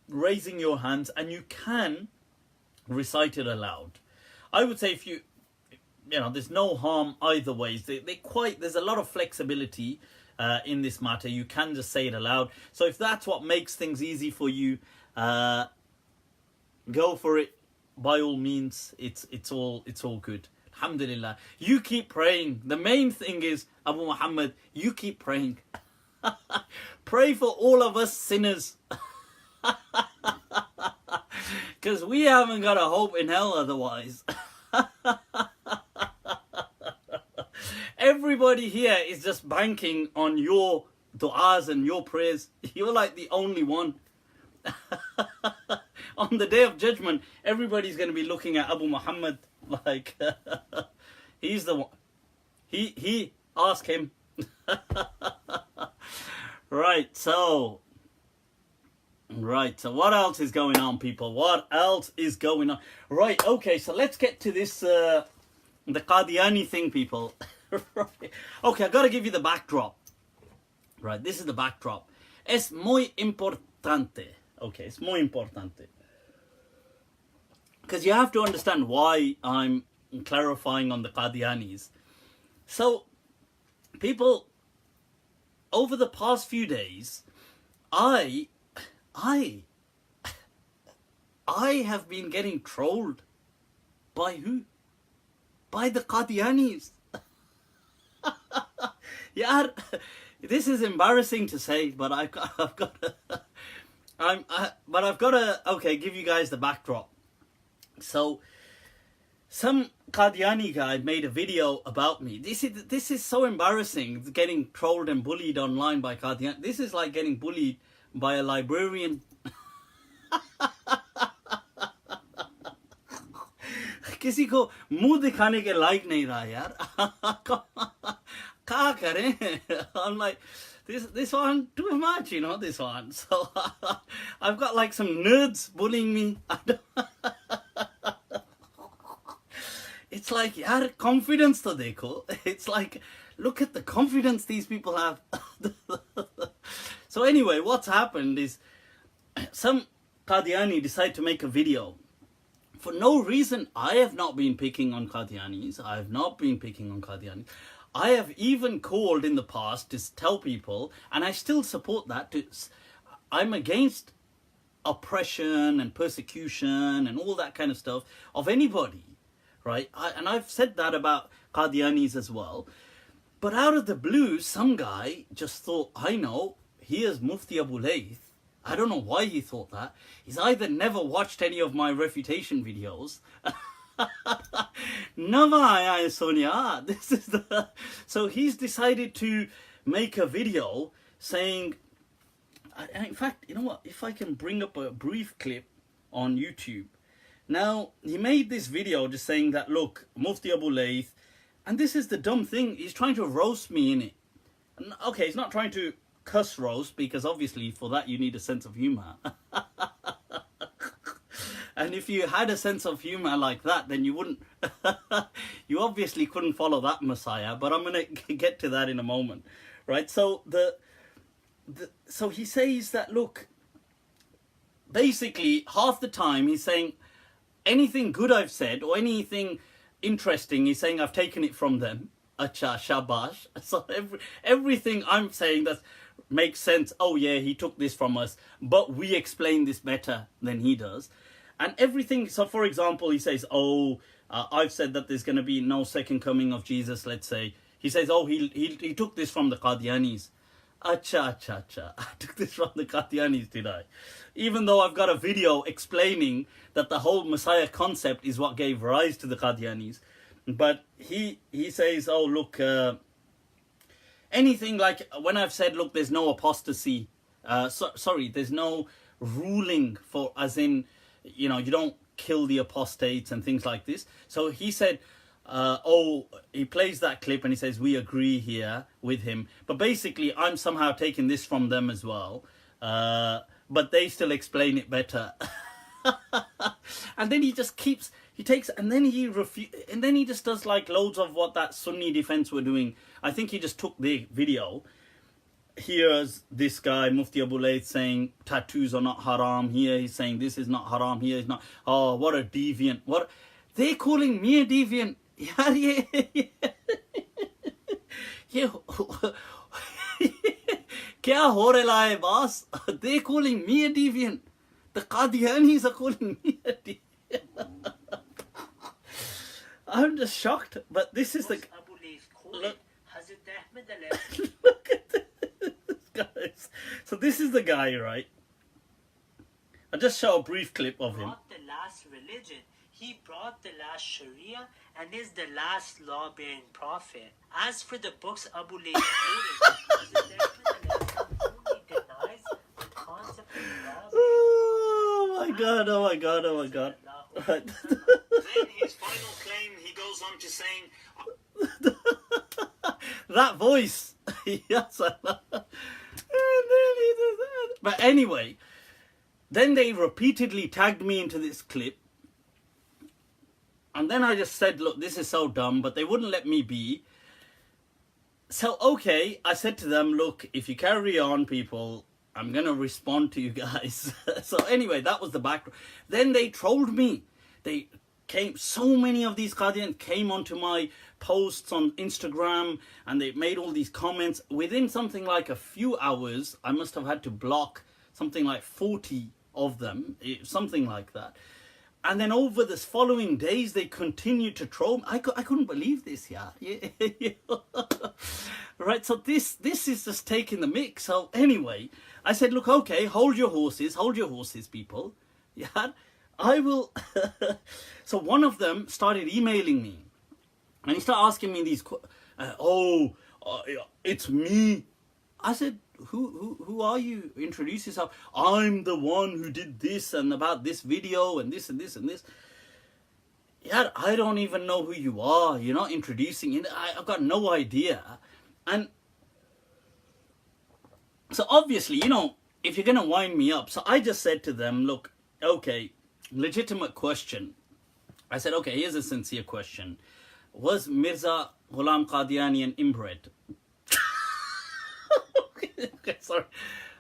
Raising your hands, and you can recite it aloud. I would say if you know, there's no harm either ways. There's a lot of flexibility in this matter. You can just say it aloud. So if that's what makes things easy for you, go for it. By all means, it's all good. Alhamdulillah. You keep praying. The main thing is, Abu Muhammad, you keep praying. Pray for all of us sinners. Because we haven't got a hope in hell otherwise. Everybody here is just banking on your du'as and your prayers. You're like the only one. On the day of judgment, everybody's going to be looking at Abu Muhammad like, he's the one. He ask him. Right, so what else is going on, people? What else is going on? Right, okay, so let's get to this, the Qadiani thing, people. Right. Okay, I've got to give you the backdrop. Right, this is the backdrop. Es muy importante. Okay, it's muy importante. Because you have to understand why I'm clarifying on the Qadianis. So, people, over the past few days, I have been getting trolled. By who? By the Qadianis. Yeah, this is embarrassing to say, but I've got to, okay, give you guys the backdrop. So, some Qadiani guy made a video about me. This is so embarrassing, getting trolled and bullied online by Qadiani. This is like getting bullied by a librarian. किसी को मुंह दिखाने के लायक नहीं रहा यार. क्या करें? I'm like, this one too much, you know, this one. So I've got like some nerds bullying me. It's like, yaar, confidence to dekho. It's like, look at the confidence these people have. So anyway, what's happened is some Qadiani decide to make a video. For no reason, I have not been picking on Qadianis. I have not been picking on Qadianis. I have even called in the past to tell people, and I still support that, I'm against oppression and persecution and all that kind of stuff of anybody, right? And I've said that about Qadianis as well. But out of the blue, some guy just thought, I know, here's Mufti Abu Layth. I don't know why he thought that. He's either never watched any of my refutation videos. Never, Sonia. This is the. So he's decided to make a video saying. And in fact, you know what? If I can bring up a brief clip on YouTube. Now, he made this video just saying that, look, Mufti Abu Layth, and this is the dumb thing, he's trying to roast me in it. And, okay, he's not trying to cuss roast, because obviously for that you need a sense of humor. And if you had a sense of humor like that, then you wouldn't, you obviously couldn't follow that Messiah, but I'm going to get to that in a moment, right? So so he says that, look, basically half the time he's saying anything good I've said or anything interesting, he's saying I've taken it from them. Acha, shabash. So everything I'm saying that makes sense. Oh yeah, he took this from us, but we explain this better than he does. And everything, so for example, he says, oh, I've said that there's going to be no second coming of Jesus, let's say. He says, oh, he took this from the Qadianis. Acha. I took this from the Qadianis, did I? Even though I've got a video explaining that the whole Messiah concept is what gave rise to the Qadianis. But he says, oh, look, anything like when I've said, look, there's no apostasy. Sorry, there's no ruling for, as in, you know, you don't kill the apostates and things like this. So he said, he plays that clip and he says, we agree here with him. But basically, I'm somehow taking this from them as well. But they still explain it better. And then he just keeps, he takes, and then he just does like loads of what that Sunni defense were doing. I think he just took the video. Here's this guy, Mufti Abu Layth, saying tattoos are not haram. Here he's saying this is not haram. Here he's not. Oh, what a deviant. What? They're calling me a deviant. Yeah. Kya ho raha hai, boss? They're calling me a deviant. The Qadianis are calling me a deviant. I'm just shocked. But this is the... Look, look at this, guys. So this is the guy, right? I'll just show a brief clip of him. Brought the last religion. He brought the last Sharia and is the last law-bearing prophet. As for the books Abu Layth quoted, only denies the concept of law. Oh my god, oh my god, oh my god. Then his final claim, he goes on to saying... That voice. Yes. And then he does that. But anyway, then they repeatedly tagged me into this clip. And then I just said, look, this is so dumb, but they wouldn't let me be. So, okay, I said to them, look, if you carry on, people, I'm going to respond to you guys. So anyway, that was the background. Then they trolled me. They came, so many of these Qadians came onto my posts on Instagram and they made all these comments. Within something like a few hours, I must have had to block something like 40 of them, something like that. And then over the following days, they continued to troll me. I couldn't believe this, yeah. Right, so this is just taking the mix. So anyway, I said, look, okay, hold your horses, people. Yeah, I will. So one of them started emailing me. And he started asking me these, it's me. I said, who are you? Introduce yourself. I'm the one who did this and about this video and this and this and this. Yeah, I don't even know who you are. You're not introducing it. I've got no idea. And so obviously, you know, if you're going to wind me up. So I just said to them, look, okay, legitimate question. I said, okay, here's a sincere question. Was Mirza Ghulam Qadiani an inbred?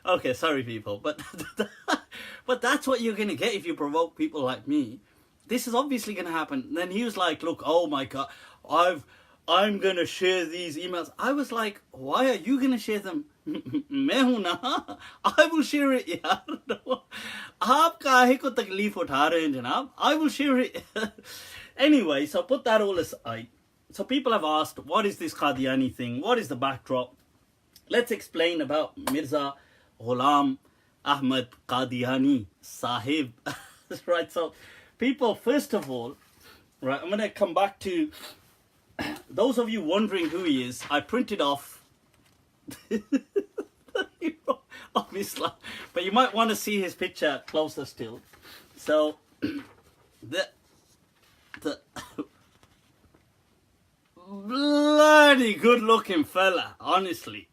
Okay, sorry people, but that's what you're gonna get if you provoke people like me. This is obviously gonna happen. Then he was like, look, oh my god, I'm gonna share these emails. I was like, why are you gonna share them? I will share it, yaar. Aap kahe ko takleef utha rahe hain, janab? I will share it. Anyway, so put that all aside. So people have asked, what is this Qadiani thing? What is the backdrop? Let's explain about Mirza Ghulam Ahmad Qadiani Sahib. Right, so people, first of all, right, I'm going to come back to those of you wondering who he is. I printed off of Islam, but you might want to see his picture closer still. So, the bloody good looking fella, honestly.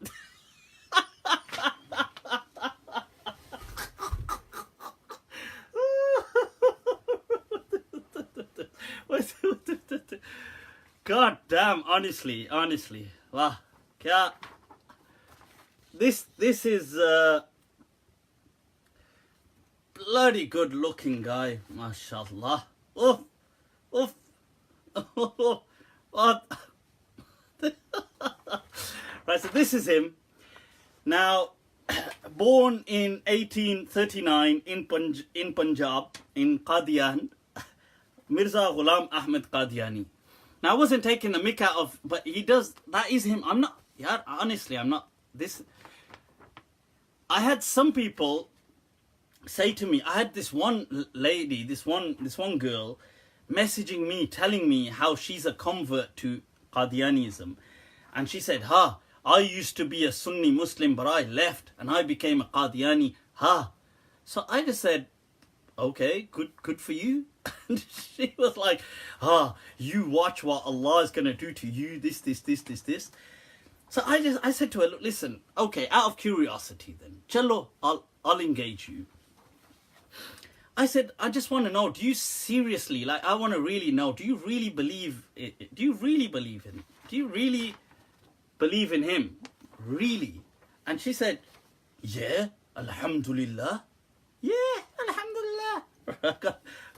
God damn, honestly. Wow. Yeah. This is bloody good looking guy, mashallah. Oof. What? Right, so this is him. Now, born in 1839 in Punjab, in Qadian, Mirza Ghulam Ahmad Qadiani. Now, I wasn't taking the mick out of, but he does, that is him. I'm not, yeah, honestly, I'm not, this, I had some people say to me, I had this one lady, this one girl, messaging me, telling me how she's a convert to Qadianism. And she said, I used to be a Sunni Muslim, but I left and I became a Qadiani. So I just said, okay, good for you. And she was like, you watch what Allah is going to do to you, this. So I said to her, look, listen, okay, out of curiosity then, chalo, I'll engage you. I said, I just want to know, do you seriously, like, I want to really know, do you really believe it? Do you really believe in it? Do you really believe in him? Really? And she said, yeah, alhamdulillah. Yeah, alhamdulillah.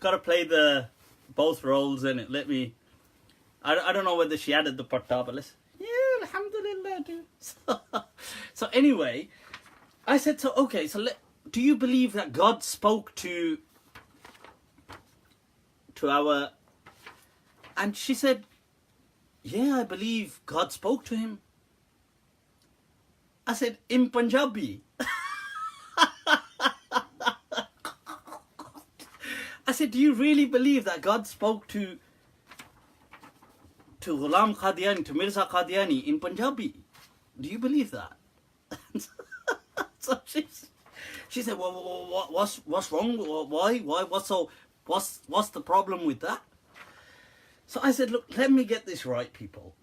Got to play both roles in it. I don't know whether she added the patta, but yeah, alhamdulillah, dude. So anyway, I said, so okay, so do you believe that God spoke to our... And she said, yeah, I believe God spoke to him. I said, in Punjabi. I said, do you really believe that God spoke to Ghulam Qadiani, to Mirza Qadiani in Punjabi? Do you believe that? So she said, well, what's wrong? Why? What's the problem with that? So I said, look, let me get this right, people.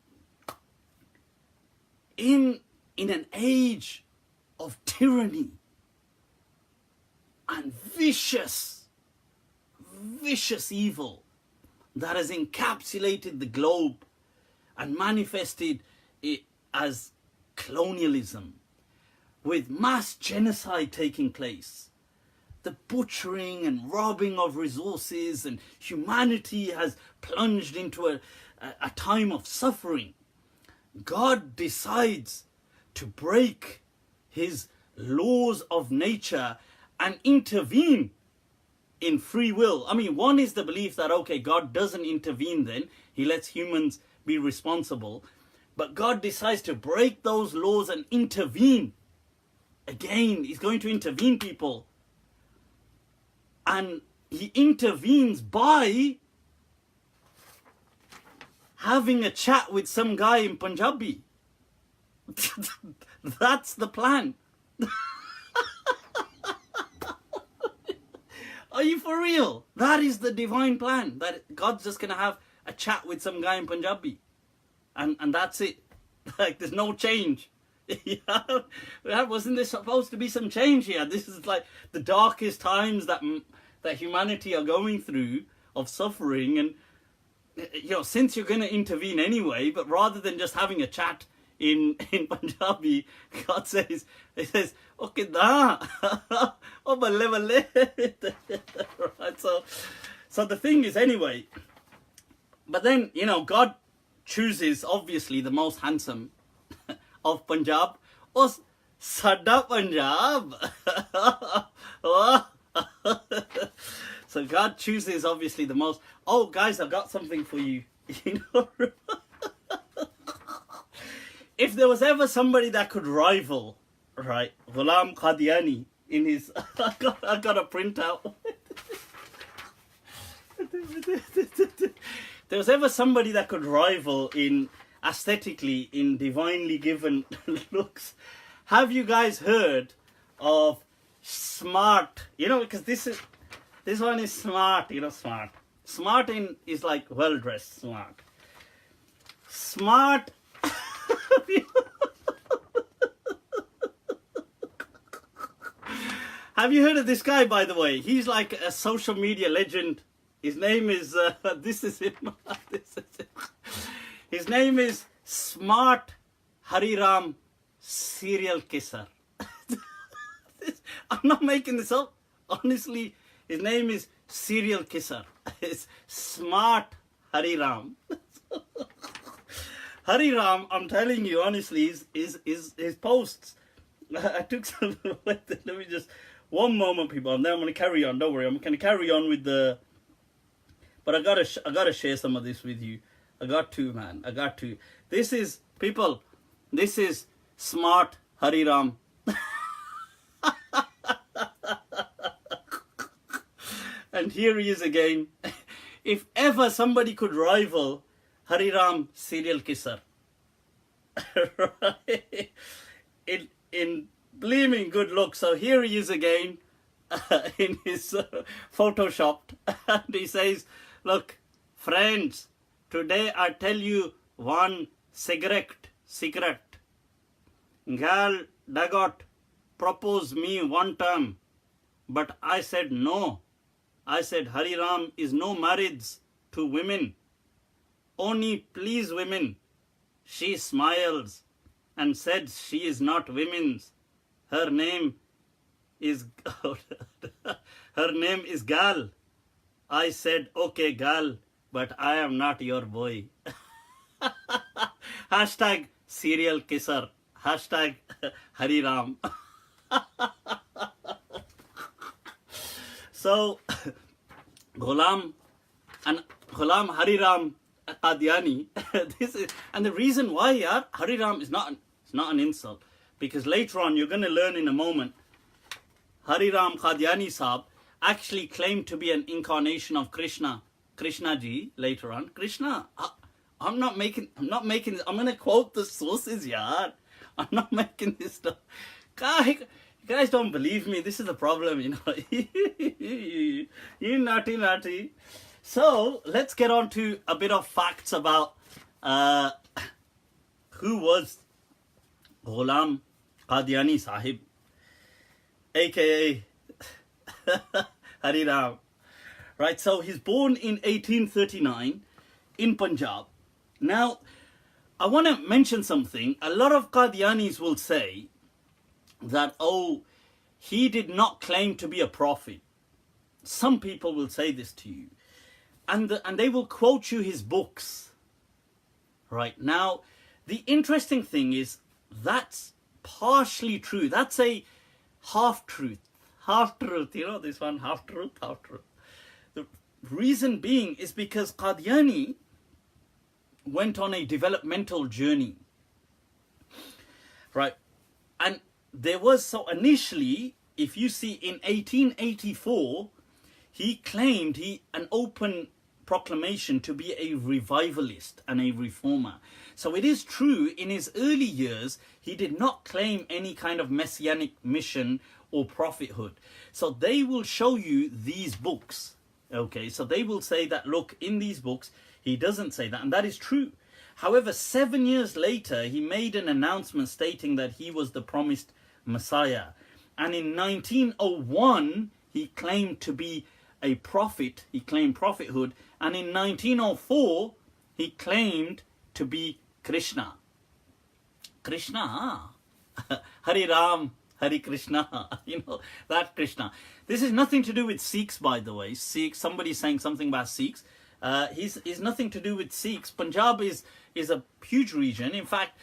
In an age of tyranny and vicious evil that has encapsulated the globe and manifested it as colonialism, with mass genocide taking place, the butchering and robbing of resources, and humanity has plunged into a time of suffering, God decides to break his laws of nature and intervene in free will. I mean, one is the belief that, okay, God doesn't intervene then, he lets humans be responsible, but God decides to break those laws and intervene. Again, he's going to intervene, people. And he intervenes by having a chat with some guy in Punjabi. That's the plan. Are you for real? That is the divine plan. That God's just going to have a chat with some guy in Punjabi. And that's it. Like, there's no change. Yeah, wasn't there supposed to be some change here? This is like the darkest times that humanity are going through, of suffering, and since you're going to intervene anyway, but rather than just having a chat in Punjabi, God says, okay, da, oh balle balle. Right, so the thing is, anyway, but then God chooses obviously the most handsome of Punjab, us Sada Punjab. So God chooses obviously the most. Oh guys, I've got something for you. If there was ever somebody that could rival, right, Ghulam Qadiani in his, I got a printout. There was ever somebody that could rival in aesthetically, in divinely given looks. Have you guys heard of smart? Because this one is smart. Smart. Smart is like well dressed. Smart. Have you heard of this guy, by the way? He's like a social media legend. His name is this is him. His name is Smart Hariram Serial Kisser. I'm not making this up. Honestly, his name is Serial Kisser. It's Smart Hariram. Hariram, I'm telling you honestly, his posts. I took some. Let me just one moment, people, and then I'm going to carry on. Don't worry, I'm going to carry on with the. But I gotta share some of this with you. I got to, man. I got to. This is people. This is Smart Hariram. And here he is again. If ever somebody could rival Hariram serial kisser, right? in gleaming good look. So here he is again, in his photoshopped, and he says, look, friends, today I tell you one secret. Girl Dagot proposed me one time, but I said no. I said Hari Ram is no marriage to women. Only please women. She smiles and said she is not women's. Her name is her name is Gal. I said, okay, Gal, but I am not your boy. Hashtag serial kisser. Hashtag Hari Ram. So, Ghulam Hari Ram Qadiani. And the reason why, Hari Ram is not an insult, because later on you're going to learn in a moment. Hari Ram Qadiani Sahab actually claimed to be an incarnation of Krishna ji later on. Krishna, I'm not making this. I'm going to quote the sources, yaar. I'm not making this stuff. You guys don't believe me. This is the problem, you know. You naughty. So, let's get on to a bit of facts about who was Ghulam Qadiani Sahib, aka Hari Ram. Right, so he's born in 1839 in Punjab. Now, I want to mention something. A lot of Qadianis will say that, oh, he did not claim to be a prophet. Some people will say this to you. And they will quote you his books. Right, now, the interesting thing is that's partially true. That's a half-truth. Half-truth, you know, this one, half-truth. The reason being is because Qadiani went on a developmental journey, right? And there was, so initially, if you see in 1884, he claimed an open proclamation to be a revivalist and a reformer. So it is true, in his early years, he did not claim any kind of messianic mission or prophethood. So they will show you these books, okay? So they will say that, look, in these books, he doesn't say that, and that is true. However, 7 years later, he made an announcement stating that he was the promised Messiah. And in 1901, he claimed to be a prophet. He claimed prophethood. And in 1904, he claimed to be Krishna. Krishna, Hari Ram, Hari Krishna, you know, that Krishna. This is nothing to do with Sikhs, by the way. Sikhs, somebody's saying something about Sikhs. He's nothing to do with Sikhs. Punjab is a huge region. In fact,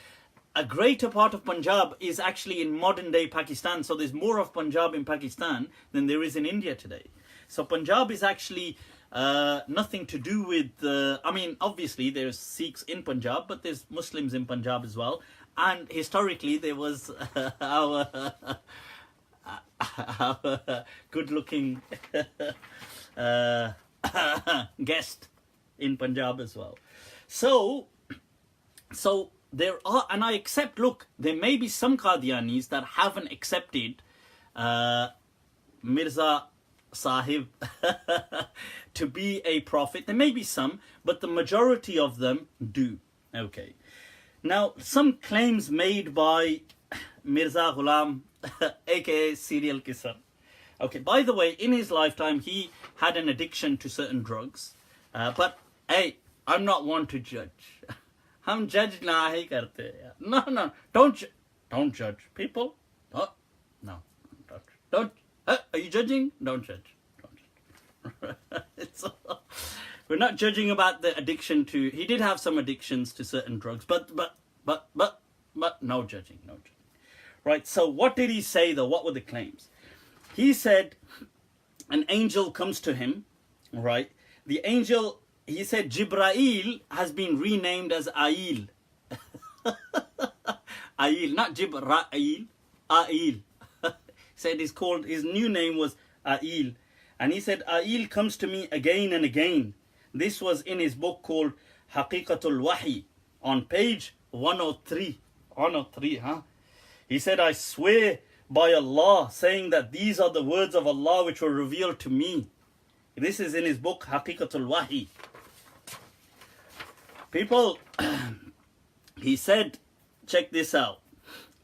a greater part of Punjab is actually in modern day Pakistan. So there's more of Punjab in Pakistan than there is in India today. So Punjab is actually nothing to do with, I mean, obviously there's Sikhs in Punjab, but there's Muslims in Punjab as well. And historically there was our good-looking guest in Punjab as well. So there are, and I accept, look, there may be some Qadianis that haven't accepted Mirza Sahib to be a prophet. There may be some, but the majority of them do. Okay. Now, some claims made by Mirza Ghulam, aka serial kisser. Okay, by the way, in his lifetime, he had an addiction to certain drugs. But, hey, I'm not one to judge. Hum judge nahi karte. No, don't judge people. Oh, no, don't. Are you judging? Don't judge. We're not judging about the addiction to. He did have some addictions to certain drugs, but no judging. Right. So what did he say though? What were the claims? He said, an angel comes to him. Right. The angel. He said Jibrail has been renamed as Ail. Ail, not Jibrail. Ail. Said his new name was Ail. And he said, Ail comes to me again and again. This was in his book called Haqiqatul Wahi on page 103. 103, huh? He said, I swear by Allah, saying that these are the words of Allah which were revealed to me. This is in his book Haqiqatul Wahi. People, he said, check this out.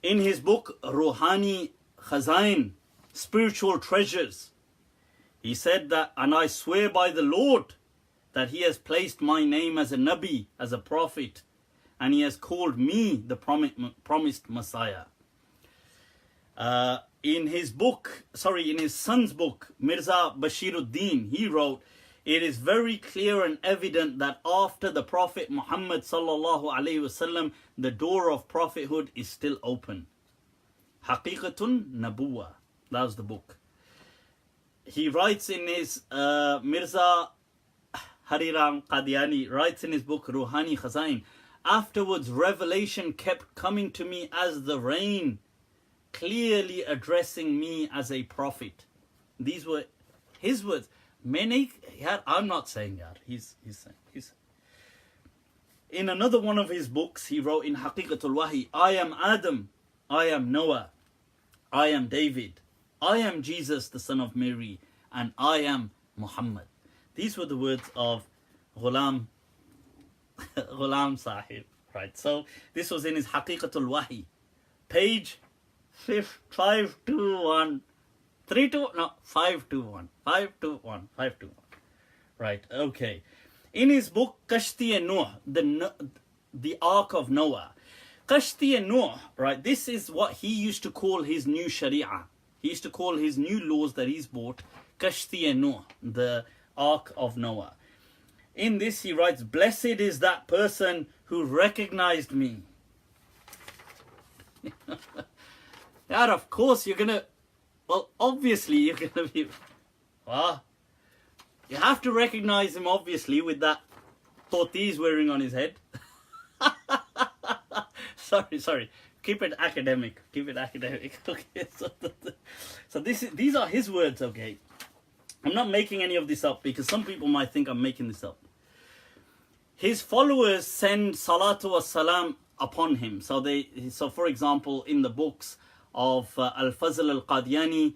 In his book Ruhani Khazain, Spiritual Treasures, he said that, and I swear by the Lord that he has placed my name as a Nabi, as a prophet, and he has called me the promised Messiah. In his son's book, Mirza Bashiruddin, he wrote, it is very clear and evident that after the Prophet Muhammad sallallahu alaihi wasallam, the door of prophethood is still open. Haqiqatun Nabuwa. That was the book. He writes in his Mirza Hariram Qadiani writes in his book Ruhani Khazain, afterwards revelation kept coming to me as the rain, clearly addressing me as a prophet. These were his words. I'm not saying that. He's saying. In another one of his books, he wrote in Haqiqatul Wahi, I am Adam, I am Noah, I am David, I am Jesus, the son of Mary, and I am Muhammad. These were the words of Ghulam Sahib. Right. So this was in his Haqiqatul Wahi, page 521. 521. Right, okay. In his book, Kashti-e-Nuh, the Ark of Noah. Kashti-e-Nuh, right, this is what he used to call his new Sharia. He used to call his new laws that he's bought, Kashti-e-Nuh, the Ark of Noah. In this he writes, blessed is that person who recognized me. Yeah, of course you're gonna... Well, obviously you're going to be... Well, you have to recognize him, obviously, with that dhoti he's wearing on his head. Sorry. Keep it academic. Okay, so these are his words, okay? I'm not making any of this up because some people might think I'm making this up. His followers send salatu was salam upon him. So for example, in the books of Al-Fazl al-Qadiani,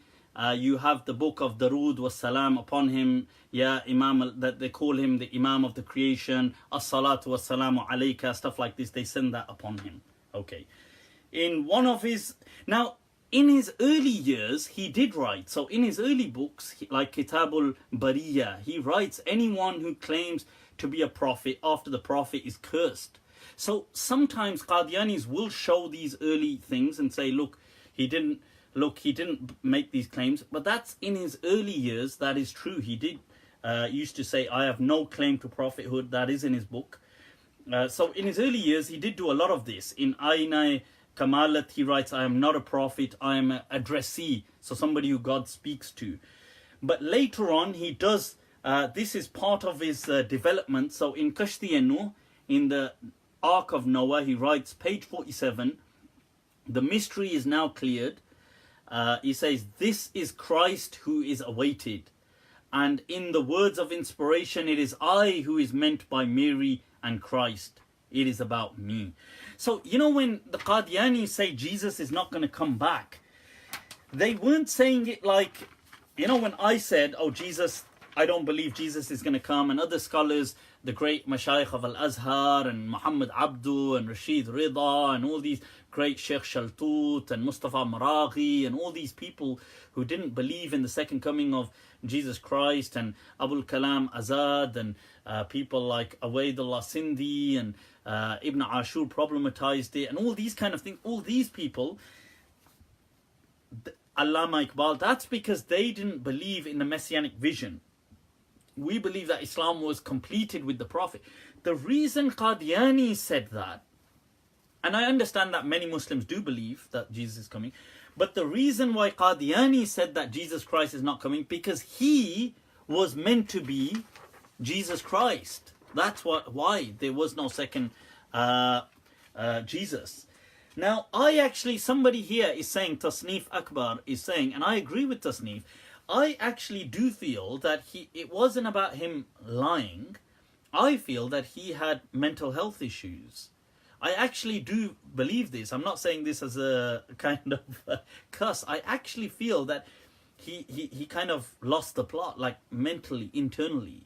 you have the book of Darood was salam upon him, Imam, that they call him the Imam of the creation, as-salatu was salamu alayka, stuff like this, they send that upon him. Okay. In one of his, now in his early years he did write, so in his early books like Kitabul Bariya, he writes anyone who claims to be a prophet after the prophet is cursed. So sometimes Qadianis will show these early things and say, look, he didn't make these claims, but that's in his early years. That is true. He did used to say, I have no claim to prophethood. That is in his book. So in his early years, he did do a lot of this. In Aina Kamalat, he writes, I am not a prophet. I am an addressee. So somebody who God speaks to. But later on, he does, this is part of his development. So in Kashti-e-Nuh, in the Ark of Noah, he writes, page 47, the mystery is now cleared. He says, this is Christ who is awaited. And in the words of inspiration, it is I who is meant by Mary and Christ. It is about me. So, you know, when the Qadiani say Jesus is not going to come back, they weren't saying it like, you know, when I said, oh, Jesus, I don't believe Jesus is going to come, and other scholars, the great Mashayikh of Al-Azhar and Muhammad Abdu and Rashid Rida and all these great Sheikh Shaltut and Mustafa Maraghi and all these people who didn't believe in the second coming of Jesus Christ, and Abul Kalam Azad and people like Awaidullah Sindhi and Ibn Ashur problematized it and all these kind of things. All these people, Allama Iqbal, that's because they didn't believe in the messianic vision. We believe that Islam was completed with the Prophet. The reason Qadiani said that, and I understand that many Muslims do believe that Jesus is coming, but the reason why Qadiani said that Jesus Christ is not coming, because he was meant to be Jesus Christ. That's why there was no second Jesus. Now, somebody here is saying, Tasnif Akbar is saying, and I agree with Tasnif, I actually do feel that it wasn't about him lying. I feel that he had mental health issues. I actually do believe this. I'm not saying this as a kind of cuss. I actually feel that he kind of lost the plot, like mentally, internally,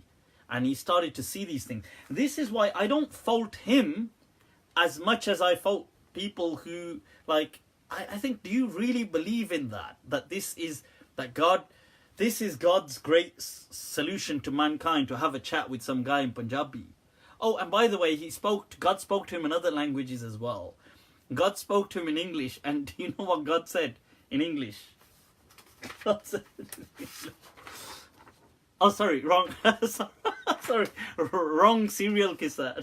and he started to see these things. This is why I don't fault him as much as I fault people who, like, I think, do you really believe in that? That this is God's great solution to mankind, to have a chat with some guy in Punjabi? Oh, and by the way, God spoke to him in other languages as well. God spoke to him in English, and do you know what God said in English? Oh, sorry, wrong. Sorry, wrong serial kisser.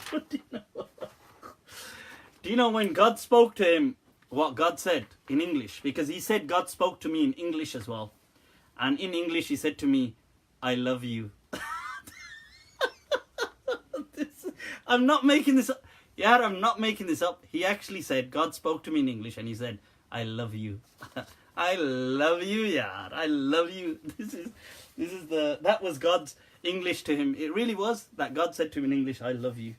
Do you know when God spoke to him, what God said in English? Because he said God spoke to me in English as well. And in English he said to me, I love you. I'm not making this up. Yeah, I'm not making this up. He actually said, God spoke to me in English and he said, I love you. I love you, yaar. I love you. That was God's English to him. It really was that God said to him in English, I love you.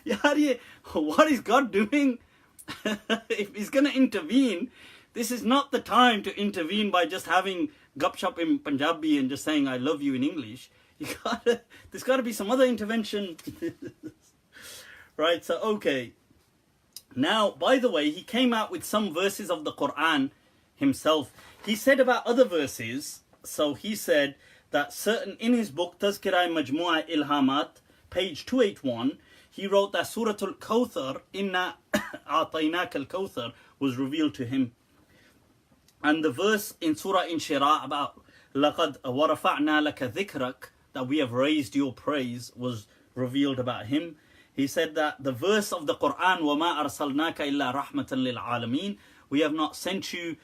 Yaar, what is God doing? If he's going to intervene, this is not the time to intervene by just having gupshup in Punjabi and just saying I love you in English. There's got to be some other intervention. Right, so okay. Now, by the way, he came out with some verses of the Quran himself. He said about other verses, so he said that certain, in his book Tazkirah Majmu'ah Ilhamat, page 281, he wrote that Surah Al-Kawthar, Inna A'taynak Al-Kawthar, was revealed to him. And the verse in Surah Inshirah about لَقَدْ وَرَفَعْنَا لَكَ ذِكْرَكَ, that we have raised your praise, was revealed about him. He said that the verse of the Quran, وَمَا أَرْسَلْنَاكَ إِلَّا رَحْمَةً لِلْعَالَمِينَ, we have not sent you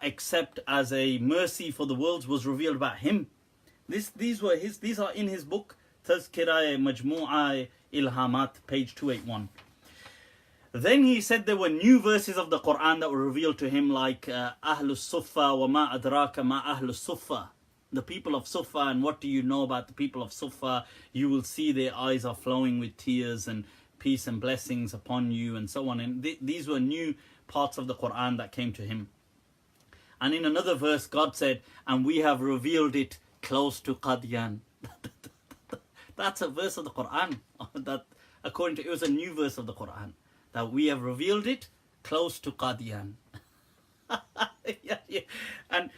except as a mercy for the worlds, was revealed about him. These are in his book Tazkirah Majmu'ah Ilhamat, page 281. Then he said there were new verses of the Quran that were revealed to him, like Ahlus Suffa wa ma adraka ma Ahlus Suffa, the people of Suffa, and what do you know about the people of Suffa? You will see their eyes are flowing with tears and peace and blessings upon you, and so on. And these were new parts of the Quran that came to him. And in another verse, God said, and we have revealed it close to Qadian. That's a verse of the Quran. That, according to, it was a new verse of the Quran, that we have revealed it close to Qadian. Yeah. And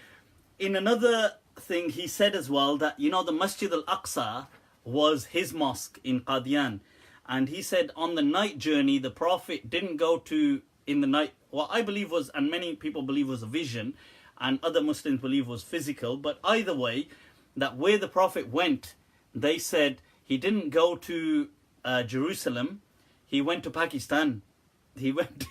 in another thing, he said as well that, you know, the Masjid al-Aqsa was his mosque in Qadian. And he said on the night journey, the Prophet didn't go to, in the night, what I believe was, and many people believe was a vision, and other Muslims believe was physical, but either way, that where the Prophet went, they said he didn't go to Jerusalem, he went to Pakistan. He went,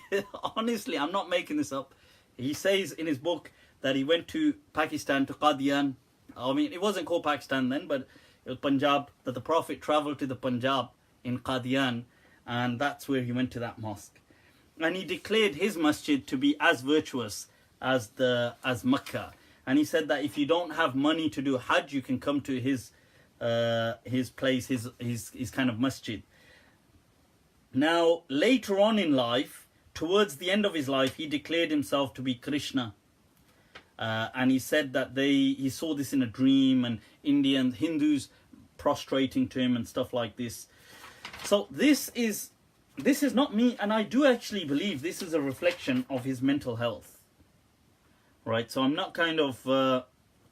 honestly, I'm not making this up. He says in his book that he went to Pakistan, to Qadian. I mean, it wasn't called Pakistan then, but it was Punjab, that the Prophet traveled to the Punjab in Qadian, and that's where he went to that mosque. And he declared his masjid to be as virtuous as Mecca. And he said that if you don't have money to do Hajj, you can come to his place, his kind of masjid. Now, later on in life, towards the end of his life, he declared himself to be Krishna. And he said that he saw this in a dream, and Indian Hindus prostrating to him and stuff like this. So this is not me, and I do actually believe this is a reflection of his mental health. Right, so I'm not kind of,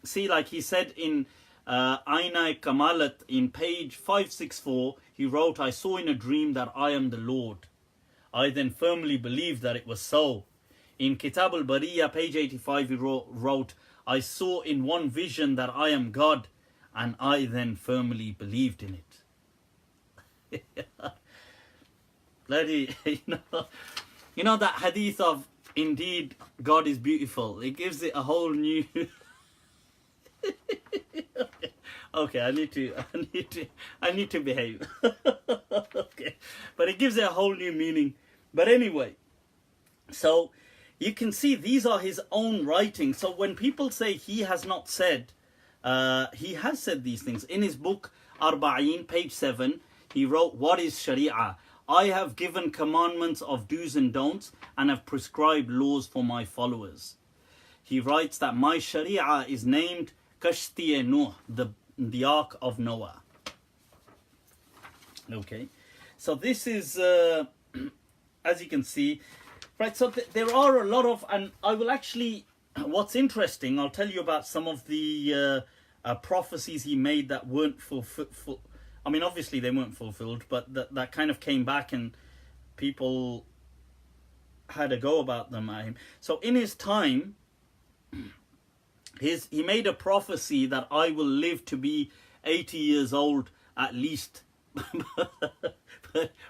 see, like he said in Aina Kamalat in page 564, he wrote, I saw in a dream that I am the Lord. I then firmly believed that it was so. In Kitab al-Bariyah, page 85, he wrote, I saw in one vision that I am God, and I then firmly believed in it. Bloody, you know that hadith of, indeed, God is beautiful. It gives it a whole new... Okay, I need to behave. Okay, but it gives it a whole new meaning. But anyway, so you can see these are his own writings. So when people say he has not said, he has said these things. In his book Arba'in, page 7, he wrote, "What is Sharia? I have given commandments of do's and don'ts and have prescribed laws for my followers." He writes that my Sharia is named Kashti-e Nuh, the Ark of Noah. Okay, so this is, as you can see, right, so there are a lot of, and I will actually, what's interesting, I'll tell you about some of the prophecies he made that weren't fulfilled. I mean, obviously they weren't fulfilled, but that kind of came back and people had a go about them at him. So in his time, he made a prophecy that I will live to be 80 years old at least.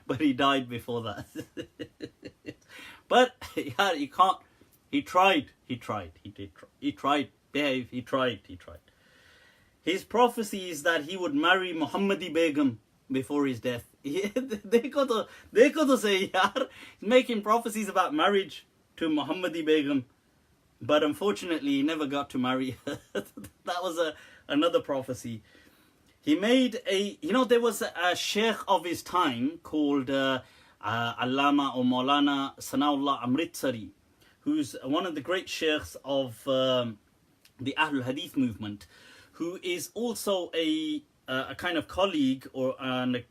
but he died before that. But yeah, you can't. He tried. He tried. His prophecy is that he would marry Muhammadi Begum before his death. They could say, yaar, he's making prophecies about marriage to Muhammadi Begum, but unfortunately he never got to marry her. That was another prophecy. He made there was a sheikh of his time called Allama or Maulana Sanaullah Amritsari, who's one of the great sheikhs of the Ahlul Hadith movement, who is also a kind of colleague or a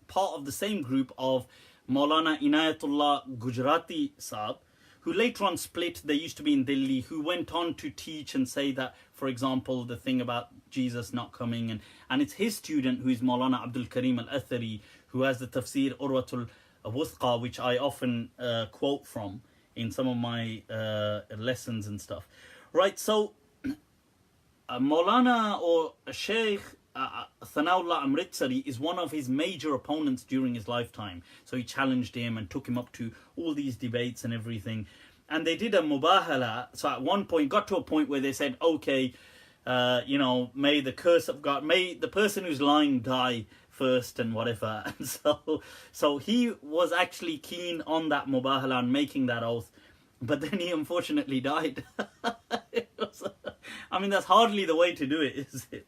part of the same group of Maulana Inayatullah Gujarati Sahab, who later on split. They used to be in Delhi, who went on to teach and say that, for example, the thing about Jesus not coming, and it's his student who is Maulana Abdul Karim Al-Athari, who has the tafsir Urwatul Wuthqa, which I often quote from in some of my lessons and stuff. Right, so Maulana or Sheikh Thanaullah Amritsari is one of his major opponents during his lifetime. So he challenged him and took him up to all these debates and everything. And they did a mubahala. So at one point, got to a point where they said, okay, may the curse of God, may the person who's lying die first and whatever. And so he was actually keen on that mubahala and making that oath. But then he unfortunately died. I mean, that's hardly the way to do it, is it?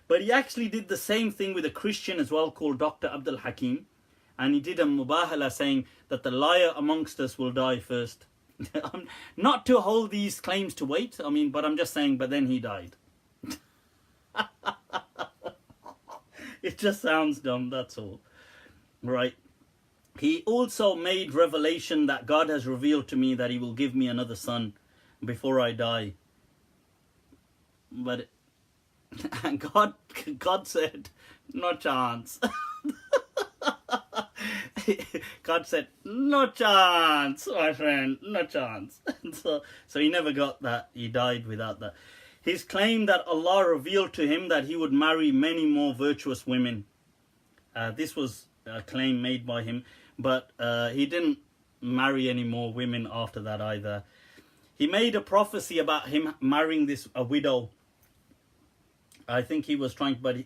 But he actually did the same thing with a Christian as well called Dr. Abdul Hakim. And he did a mubahala saying that the liar amongst us will die first. Not to hold these claims to weight, I mean, but I'm just saying, but then he died. It just sounds dumb, that's all. Right. He also made revelation that God has revealed to me that he will give me another son before I die. But and God said, no chance. God said, no chance, my friend, no chance. So he never got that. He died without that. His claim that Allah revealed to him that he would marry many more virtuous women. This was a claim made by him, but he didn't marry any more women after that either. He made a prophecy about him marrying a widow. I think he was trying, but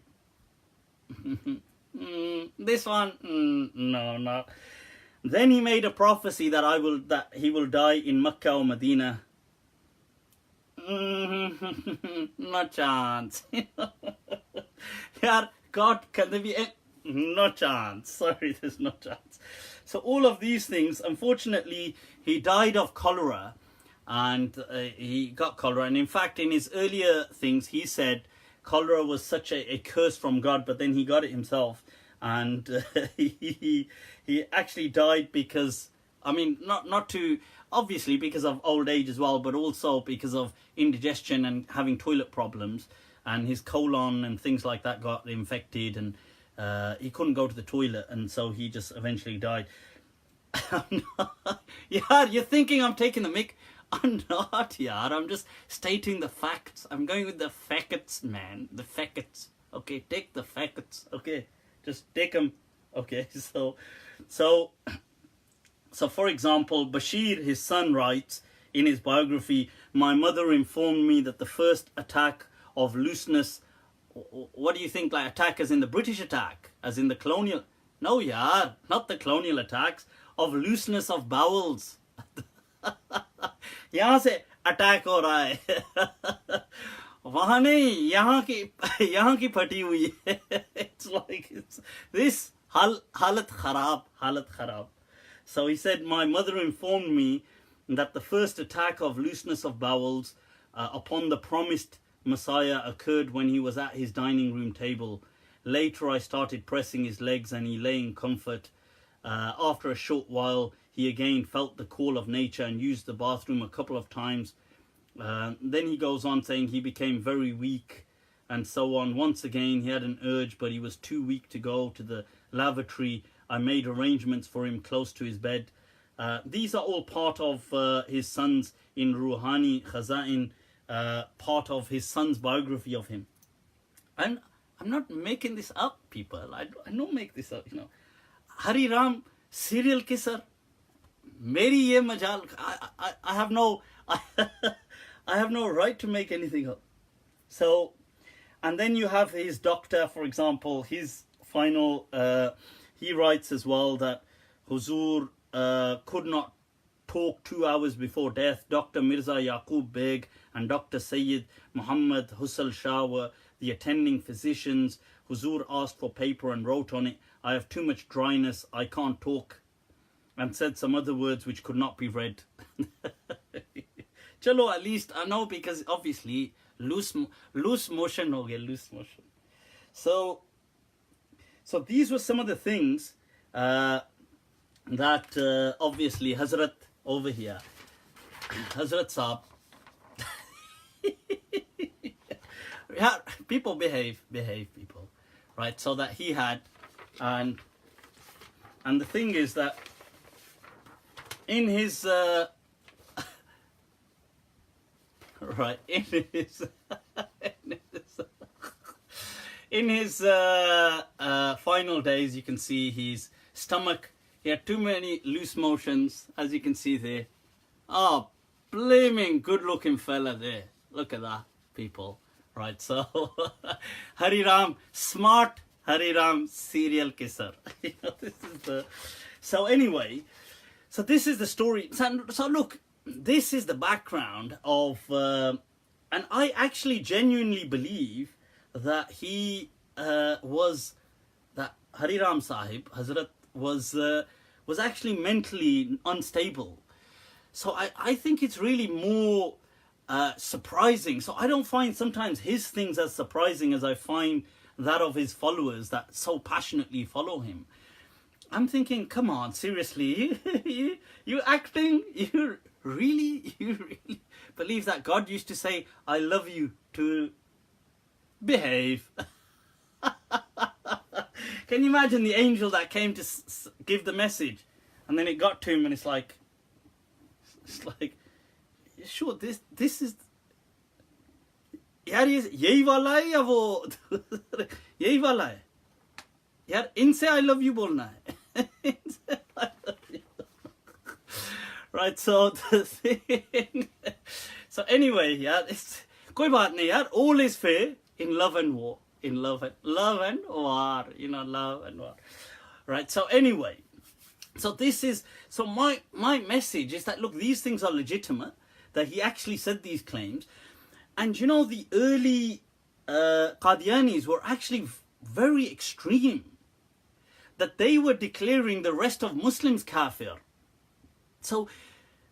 this one, no. Then he made a prophecy that he will die in Mecca or Medina. No chance. Yeah, God, can there be no chance? Sorry, there's no chance. So all of these things, unfortunately, he died of cholera, and he got cholera. And in fact, in his earlier things, he said cholera was such a curse from God, but then he got it himself, and he actually died because, I mean, not to, obviously because of old age as well, but also because of indigestion and having toilet problems, and his colon and things like that got infected, and he couldn't go to the toilet, and so he just eventually died. Yeah, you're thinking I'm taking the mick. I'm not, yaar. I'm just stating the facts. I'm going with the facts, man. The facts. Okay, take the facts. Okay, just take them. Okay, so for example, Bashir, his son, writes in his biography, my mother informed me that the first attack of looseness, what do you think, like attack as in the British attack, as in the colonial? No, yaar, not the colonial attacks, of looseness of bowels. यहाँ से attack हो रहा है वहां नहीं यहाँ की फटी हुई है. It's like this Halat kharab. So he said, my mother informed me that the first attack of looseness of bowels upon the promised Messiah occurred when he was at his dining room table. Later I started pressing his legs and he lay in comfort. After a short while, he again felt the call of nature and used the bathroom a couple of times. Then he goes on saying he became very weak and so on. Once again, he had an urge, but he was too weak to go to the lavatory. I made arrangements for him close to his bed. These are all part of his son's in Ruhani Khazain, part of his son's biography of him. And I'm not making this up, people. I don't make this up, you know. Hari Ram, serial kisser. Meri ye majal. I have no I have no right to make anything up. So, and then you have his doctor, for example, his final, he writes as well that Huzur could not talk 2 hours before death. Dr. Mirza Yaqub Beg and Dr. Sayyid Muhammad Husal Shah were the attending physicians. Huzur asked for paper and wrote on it, I have too much dryness, I can't talk, and said some other words which could not be read. Chalo, at least I know, because obviously loose motion ho gaya, loose motion. So these were some of the things that obviously Hazrat over here, Hazrat Saab, yeah, people behave people, right? So that he had, and the thing is that in his right, in his final days, you can see his stomach, he had too many loose motions, as you can see there. Oh, blaming good looking fella there. Look at that, people. Right, so Hari Ram, smart Hari Ram, serial kisser. You know, this is the, so anyway, so this is the story. So look, this is the background of, and I actually genuinely believe that he was, that Hari Ram Sahib, Hazrat, was actually mentally unstable. So I think it's really more surprising. So I don't find sometimes his things as surprising as I find that of his followers that so passionately follow him. I'm thinking, come on, seriously, you acting, you really believe that God used to say, I love you to behave? Can you imagine the angel that came to give the message, and then it got to him and it's like, sure, this is, यार यही वाला है या वो यही वाला है यार, इनसे I love you बोलना है. Right, so the thing, so anyway, yeah, it's कोई बात नहीं यार, all is fair in love and war, in love and war, you know, love and war. Right, so anyway, so this is, so my message is that, look, these things are legitimate, that he actually said these claims. And you know, the early Qadianis were actually very extreme, that they were declaring the rest of Muslims kafir. So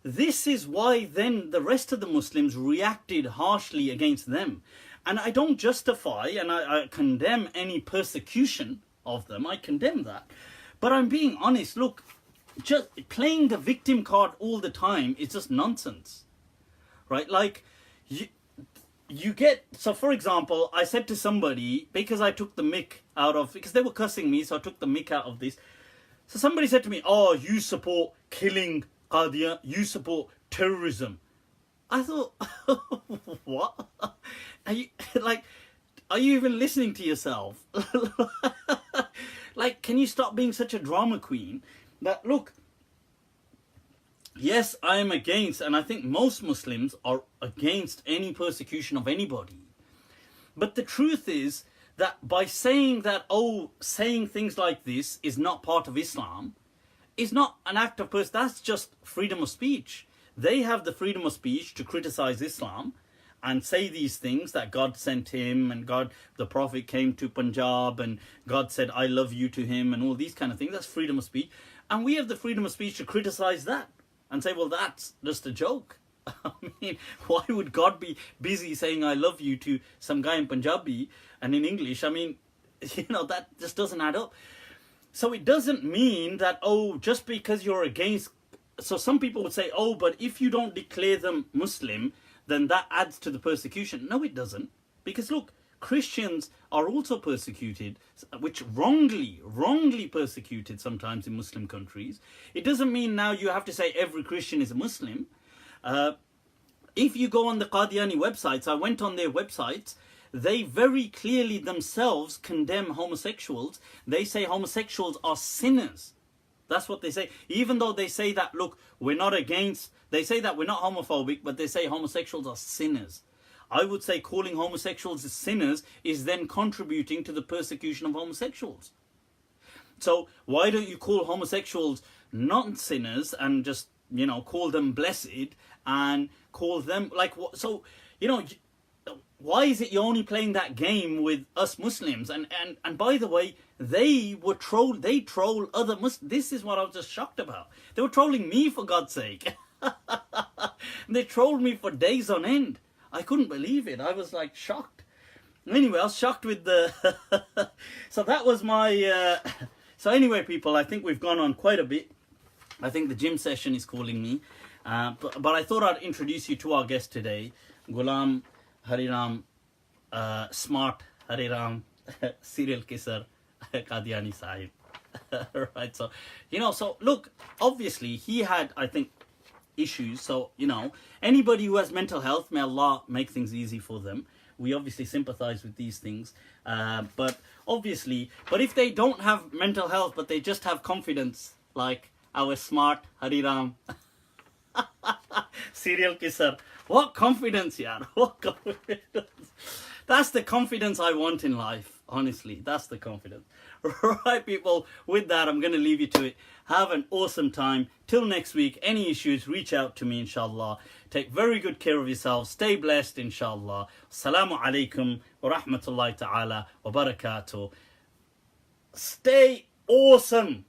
this is why then the rest of the Muslims reacted harshly against them. And I don't justify and I condemn any persecution of them, I condemn that. But I'm being honest, look, just playing the victim card all the time is just nonsense. Right, like, you get, so for example, I said to somebody, because I took the mick out of, because they were cussing me, so I took the mick out of this. So somebody said to me, oh, you support killing Qadian, you support terrorism. I thought, what? Are you, like, are you even listening to yourself? Like, can you stop being such a drama queen? That, look, yes, I am against, and I think most Muslims are against any persecution of anybody. But the truth is that by saying that, oh, saying things like this is not part of Islam, is not an act of persecution. That's just freedom of speech. They have the freedom of speech to criticize Islam, and say these things that God sent him, and the Prophet came to Punjab and God said, I love you to him, and all these kind of things. That's freedom of speech. And we have the freedom of speech to criticize that and say, well, that's just a joke. I mean, why would God be busy saying I love you to some guy in Punjabi and in English? I mean, that just doesn't add up. So it doesn't mean that, just because you're against... So some people would say, but if you don't declare them Muslim, then that adds to the persecution. No, it doesn't. Because look, Christians are also persecuted, which wrongly persecuted sometimes in Muslim countries. It doesn't mean now you have to say every Christian is a Muslim. If you go on the Qadiani websites, I went on their websites, they very clearly themselves condemn homosexuals. They say homosexuals are sinners. That's what they say. Even though they say that, look, we're not against, they say that we're not homophobic, but they say homosexuals are sinners. I would say calling homosexuals sinners is then contributing to the persecution of homosexuals. So why don't you call homosexuals not sinners and just, call them blessed and call them so, why is it you're only playing that game with us Muslims? And by the way, they troll other Muslims. This is what I was just shocked about. They were trolling me, for God's sake. They trolled me for days on end. I couldn't believe it. I was shocked. Anyway, I was shocked with the... So that was my... So anyway, people, I think we've gone on quite a bit. I think the gym session is calling me. But I thought I'd introduce you to our guest today, Ghulam Hariram, smart Hariram, serial kisser, Qadiani Sahib. Right, so, so look, obviously he had, I think, issues. So, anybody who has mental health, may Allah make things easy for them. We obviously sympathize with these things. But if they don't have mental health, but they just have confidence, like our smart Hariram, serial kisser. What confidence, yaar. What confidence. That's the confidence I want in life. Honestly, that's the confidence. Right, people, with that, I'm going to leave you to it. Have an awesome time. Till next week, any issues, reach out to me, inshallah. Take very good care of yourselves. Stay blessed, inshallah. Assalamu alaikum wa rahmatullahi ta'ala wa barakatuh. Stay awesome.